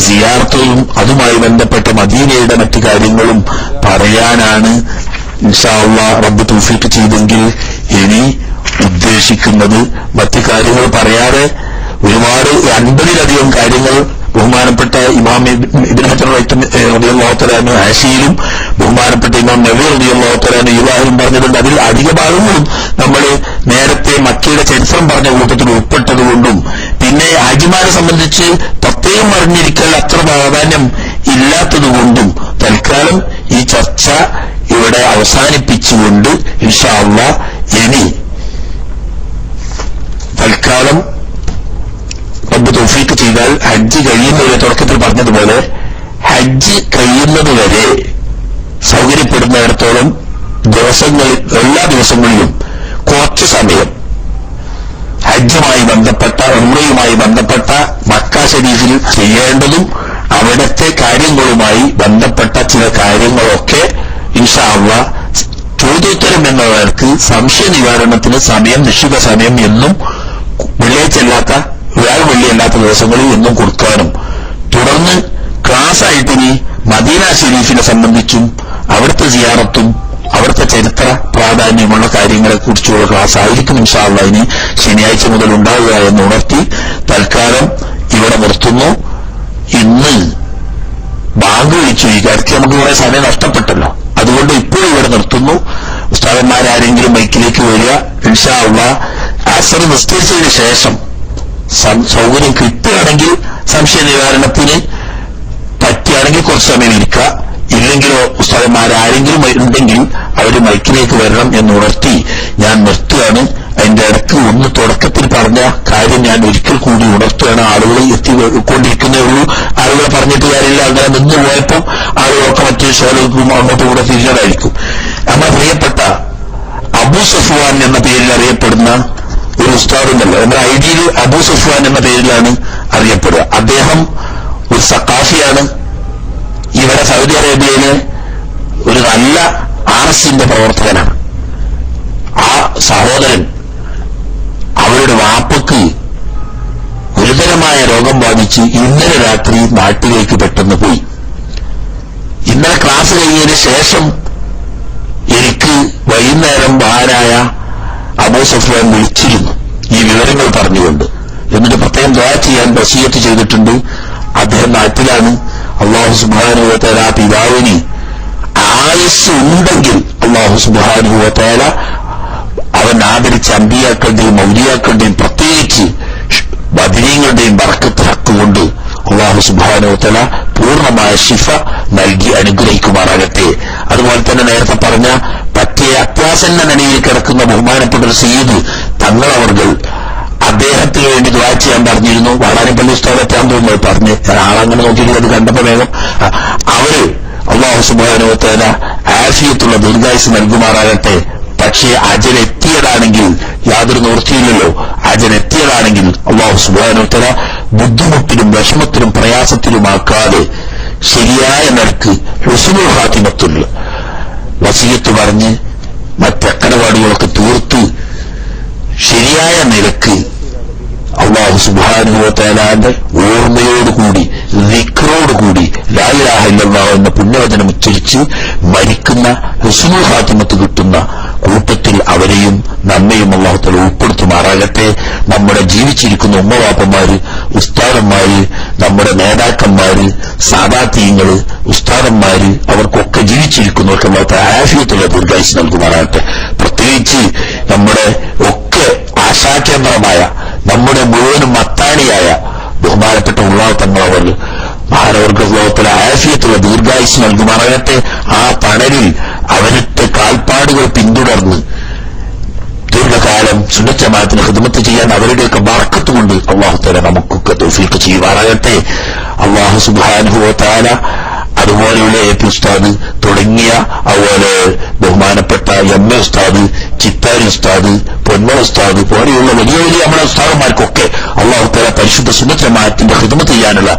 സിയാറത്തും അതുമായി ബന്ധപ്പെട്ട മദീനയുടെ മറ്റു കാര്യങ്ങളും പറയാനാണ് ഇൻഷാ അല്ലാഹ് റബ്ബ് തൗഫീഖ് ചെയ്തെങ്കിൽ ഇനി ഉദ്ദേശിക്കുന്നത്. മറ്റു കാര്യങ്ങൾ പറയാതെ ഒരുപാട് 50-ലധികം കാര്യങ്ങൾ ബഹുമാനപ്പെട്ട ഇമാം ഇബ്നു ഹജർ റളിയല്ലാഹു തആല അൻഹു ആശയിലും ബഹുമാനപ്പെട്ട ഇമാം നബവി റളിയല്ലാഹു തആല അൻഹു ഇബ്രാഹിം പറഞ്ഞിട്ടുണ്ട്. അതിൽ അധിക ഭാഗങ്ങളും നമ്മൾ നേരത്തെ മക്കയുടെ ചരിത്രം പറഞ്ഞ കൂട്ടത്തിൽ ഉൾപ്പെട്ടതുകൊണ്ടും പിന്നെ ഹാജിമാരെ സംബന്ധിച്ച് പ്രത്യേകം അറിഞ്ഞിരിക്കൽ അത്ര പ്രാധാന്യം ഇല്ലാത്തതുകൊണ്ടും തൽക്കാലം ഈ ചർച്ച ഇവിടെ അവസാനിപ്പിച്ചുകൊണ്ട് ഇൻഷാ അല്ലാഹ് ഇനി തൽക്കാലം റബ്ബ് തൗഫീഖ് ചെയ്താൽ ഹജ്ജ് കഴിയുന്നവരെ തുടക്കത്തിൽ പറഞ്ഞതുപോലെ ഹജ്ജ് കഴിയുന്നതുവരെ സൗകര്യപ്പെടുന്നിടത്തോളം എല്ലാ ദിവസങ്ങളിലും കുറച്ചു സമയം ഹജ്ജുമായി ബന്ധപ്പെട്ട ഉംറയുമായി ബന്ധപ്പെട്ട മക്ക ശരീഫിൽ ചെയ്യേണ്ടതും അവിടുത്തെ കാര്യങ്ങളുമായി ബന്ധപ്പെട്ട ചില കാര്യങ്ങളൊക്കെ ഇൻഷാ അല്ലാഹ് ചോദ്യോത്തരം എന്നവർക്ക് സംശയ നിവാരണത്തിന് സമയം നിശ്ചിത സമയം എന്നും വെള്ളിയാഴ്ചയല്ലാത്ത വെള്ളിയല്ലാത്ത ദിവസങ്ങളിൽ എന്നും കൊടുക്കാനും തുടർന്ന് ക്ലാസ് ആയിട്ട് ഇനി മദീന ഷരീഫിനെ സംബന്ധിച്ചും അവിടുത്തെ സിയാറത്തും അവിടുത്തെ ചരിത്ര പ്രാധാന്യമുള്ള കാര്യങ്ങളെ കുറിച്ചുള്ള ക്ലാസ് ആയിരിക്കും ഇൻഷാ അല്ലാഹ് ഇനി ശനിയാഴ്ച മുതൽ ഉണ്ടാവുക എന്ന് ഉണർത്തി തൽക്കാലം ഇവിടെ നിർത്തുന്നു. ഇന്ന് ബാങ്ക് വിളിച്ചു ഈ കാര്യത്തിൽ നമുക്ക് കുറെ സമയം നഷ്ടപ്പെട്ടല്ലോ, അതുകൊണ്ട് ഇപ്പോൾ ഇവിടെ നിർത്തുന്നു. ഉസ്താദന്മാരാരെങ്കിലും ബൈക്കിലേക്ക് വരിക. ഇൻഷാ അല്ലാഹ് അസർ നിസ്കരിച്ചതിന് ശേഷം സൗകര്യം കിട്ടുകയാണെങ്കിൽ സംശയ നിവാരണത്തിന് പറ്റുകയാണെങ്കിൽ കുറച്ച് സമയം ഇരിക്കുക, ഇല്ലെങ്കിലോ ഉസ്താദന്മാരാരെങ്കിലും ഉണ്ടെങ്കിൽ അവർ മൈക്കിലേക്ക് വരണം എന്ന് ഉണർത്തി ഞാൻ നിർത്തുകയാണ്. അതിന്റെ ഇടയ്ക്ക് ഒന്ന് തുടക്കത്തിൽ പറഞ്ഞ കാര്യം ഞാൻ ഒരിക്കൽ കൂടി ഉണർത്തുകയാണ്. ആളുകൾ എത്തിക്കൊണ്ടിരിക്കുന്നേ ഉള്ളൂ, ആളുകളെ പറഞ്ഞിട്ട് കാര്യമില്ല. അങ്ങനെ നിന്ന് പോയപ്പോൾ ആളുകളൊക്കെ മറ്റു ഷോകൾക്കും അങ്ങോട്ടും കൂടെ തിരിച്ചതായിരിക്കും. നമ്മുടെ പ്രിയപ്പെട്ട അബൂ സഫ്വാൻ എന്ന പേരിൽ അറിയപ്പെടുന്ന ഒരു ഉസ്താദുണ്ടല്ലോ, നമ്മുടെ ഐഡിയിൽ അബൂ സഫ്വാൻ എന്ന പേരിലാണ് അറിയപ്പെടുക. അദ്ദേഹം ഒരു സഖാഫിയാണ്. ഇവിടെ സൗദി അറേബ്യയിലെ ഒരു നല്ല RSന്റെ പ്രവർത്തകനാണ്. ആ സഹോദരൻ അവരുടെ വാപ്പക്ക് ഗുരുതരമായ രോഗം ബാധിച്ച് ഇന്നലെ രാത്രി നാട്ടിലേക്ക് പെട്ടെന്ന് പോയി. ഇന്നലെ ക്ലാസ് കഴിഞ്ഞതിന് ശേഷം എനിക്ക് വൈകുന്നേരം മഹാനായ അബൂ സഫ്വാൻ വിളിച്ചിരുന്നു ഈ വിവരങ്ങൾ പറഞ്ഞുകൊണ്ട്. എന്നിട്ട് പ്രത്യേകം ദുആ ചെയ്യാൻ വസിയത്ത് ചെയ്തിട്ടുണ്ട്. അദ്ദേഹം നാട്ടിലാണ്. അല്ലാഹു സുബ്ഹാനഹു വ തആല പിതാവിന് ആയുസ് ഉണ്ടെങ്കിൽ അല്ലാഹു സുബ്ഹാനഹു വ തആല അവൻ ആദരിച്ച അമ്പിയാക്കളുടെയും ഔലിയാക്കളുടെയും പ്രത്യേകിച്ച് ബദരീങ്ങളുടെയും ബർക്കത്ത് ഹക്കുകൊണ്ട് അല്ലാഹു സുബ്ഹാനഹു വ തആല പൂർണ്ണമായ ശിഫ നൽകി അനുഗ്രഹിക്കുമാറാകട്ടെ. അതുപോലെ തന്നെ നേരത്തെ പറഞ്ഞ പറ്റിയ അത്യാസന്ന നിലയിൽ കിടക്കുന്ന ബഹുമാനപ്പെട്ട ഒരു സയ്യിദ് തങ്ങളവർകൾ അദ്ദേഹത്തിന് വേണ്ടി ദുആ ചെയ്യാൻ പറഞ്ഞിരുന്നു. വാടാനപ്പള്ളി ഉസ്താദെത്താൻ തോന്നുന്നു പറഞ്ഞ് ഞാൻ ആളങ്ങനെ നോക്കിയിട്ട് അത് കണ്ടപ്പോ വേഗം അവര് അല്ലാഹു സുബ്ഹാനഹു വ തആല ആഫിയത്തുള്ള ദീർഘായുസ് നൽകുമാറാകട്ടെ. പക്ഷേ അജലെത്തിയതാണെങ്കിൽ യാതൊരു നിവൃത്തിയില്ലല്ലോ. അജലെത്തിയതാണെങ്കിൽ അല്ലാഹു സുബ്ഹാനഹു വ തആല ബുദ്ധിമുട്ടിലും വിഷമത്തിലും പ്രയാസത്തിലുമാക്കാതെ ശരിയായ നിലക്ക് ഹുസ്നുൽ ഖാത്തിമത്തുള്ള വസിയത്ത് പറഞ്ഞ് മറ്റക്കടപാടുകളൊക്കെ തീർത്ത് ശരിയായ നിലക്ക് അല്ലാഹു സുബ്ഹാനഹു വ തആലയുടെ ഓർമ്മയോടുകൂടി ദിക്റോടുകൂടി ലാ ഇലാഹ ഇല്ലല്ലാഹ് എന്ന പുണ്യവചനം ഉച്ചരിച്ച് മരിക്കുന്ന ഹുസ്നുൽ ഖാത്തിമത്ത് കിട്ടുന്ന കൂട്ടത്തിൽ അവരെയും നമ്മയും അല്ലാഹു തആല ഉൾപ്പെടുത്തുമാറാകട്ടെ. നമ്മുടെ ജീവിച്ചിരിക്കുന്ന ഉമ്മവാപ്പന്മാര്, ഉസ്താദന്മാര്, നമ്മുടെ നേതാക്കന്മാര്, സാദാത്യങ്ങള്, ഉസ്താദന്മാര്, അവർക്കൊക്കെ ജീവിച്ചിരിക്കുന്നവർക്ക് അല്ലാഹു തആല ആഫിയത്തുള്ള ദീർഘായുസ്സ് നൽകുമാറാകട്ടെ. പ്രത്യേകിച്ച് നമ്മുടെ ഒക്കെ ആശാകേന്ദ്രമായ നമ്മുടെ മുഴുവനും മത്താണിയായ ബഹുമാനപ്പെട്ട ഉള്ളാഹു തങ്ങൾ മഹാനവർക്ക് ലോകത്തിലെ ആഫിയത്തുള്ള ദീർഘായുസ്സ് നൽകുമാറാകട്ടെ. ആ തണലിൽ അവരുടെ കാൽപ്പാടുകൾ പിന്തുടർന്ന് ദീർഘകാലം സുന്നത്ത് ജമാഅത്തിന് ഖിദ്മത്ത് ചെയ്യാൻ അവരുടെയൊക്കെ ബർക്കത്ത് കൊണ്ട് അല്ലാഹു തആല നമുക്കൊക്കെ തൗഫീഖ് ചെയ്യുമാറാകട്ടെ. അല്ലാഹു സുബ്ഹാനഹു വ തആല അതുപോലെയുള്ള എ.പി. ഉസ്താദ് തുടങ്ങിയ അതുപോലെ ബഹുമാനപ്പെട്ട എം.എ. ഉസ്താദ്, ചിത്താരി ഉസ്താദ്, പൊന്മ ഉസ്താദ് പോലെയുള്ള വലിയ വലിയ നമ്മുടെ ഉസ്താദന്മാർക്കൊക്കെ അല്ലാഹു തആല പരിശുദ്ധ സുന്നത്ത് ജമാഅത്തിന്റെ ഖിദ്മത്ത് ചെയ്യാനുള്ള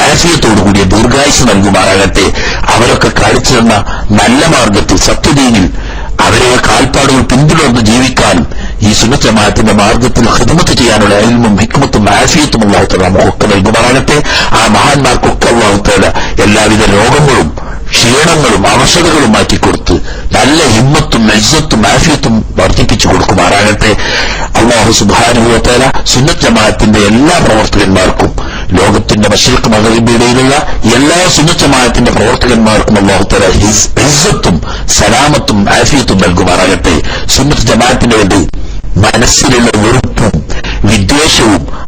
ആഫിയത്തോടുകൂടിയ ദീർഘായുസ്സ് നൽകുമാറാകട്ടെ. അവരൊക്കെ കാണിച്ചു തന്ന നല്ല മാർഗത്തിൽ സത്യദീനിൽ അവരെ കാൽപ്പാടുകൾ പിന്തുടർന്ന് ജീവിക്കാനും ഈ സുന്നത്ത് ജമാഅത്തിന്റെ മാർഗത്തിൽ ഖിദ്മത്ത് ചെയ്യാനുള്ള ഇൽമും ഹിക്മത്തും ആഫിയത്തും അല്ലാഹു തആല നമുക്കൊക്കെ നൽകുമാറാകട്ടെ. ആ മഹാന്മാർക്കൊക്കെ അല്ലാഹു തആല എല്ലാവിധ രോഗങ്ങളും ക്ഷീണങ്ങളും അവശതകളും മാറ്റിക്കൊടുത്ത് നല്ല ഹിമ്മത്തും ഇസ്സത്തും ആഫിയത്തും വർദ്ധിപ്പിച്ചു കൊടുക്കുമാറാകട്ടെ. അല്ലാഹു സുബ്ഹാനഹു വ തആല സുന്നത്ത് ജമാഅത്തിന്റെ എല്ലാ പ്രവർത്തകന്മാർക്കും ലോകത്തിന്റെ മശ്രിഖ് മഗ്രിബിയിലുള്ള എല്ലാ സുന്നത്ത് ജമാഅത്തിന്റെ പ്രവർത്തകന്മാർക്കും അല്ലാഹു തആല ഇസ്സത്തും സലാമത്തും ആഫിയത്തും നൽകുമാറാകട്ടെ. സുന്നത്ത് ജമാഅത്തിനോട് മനസ്സിലുള്ള വെറുപ്പും വിദ്വേഷവും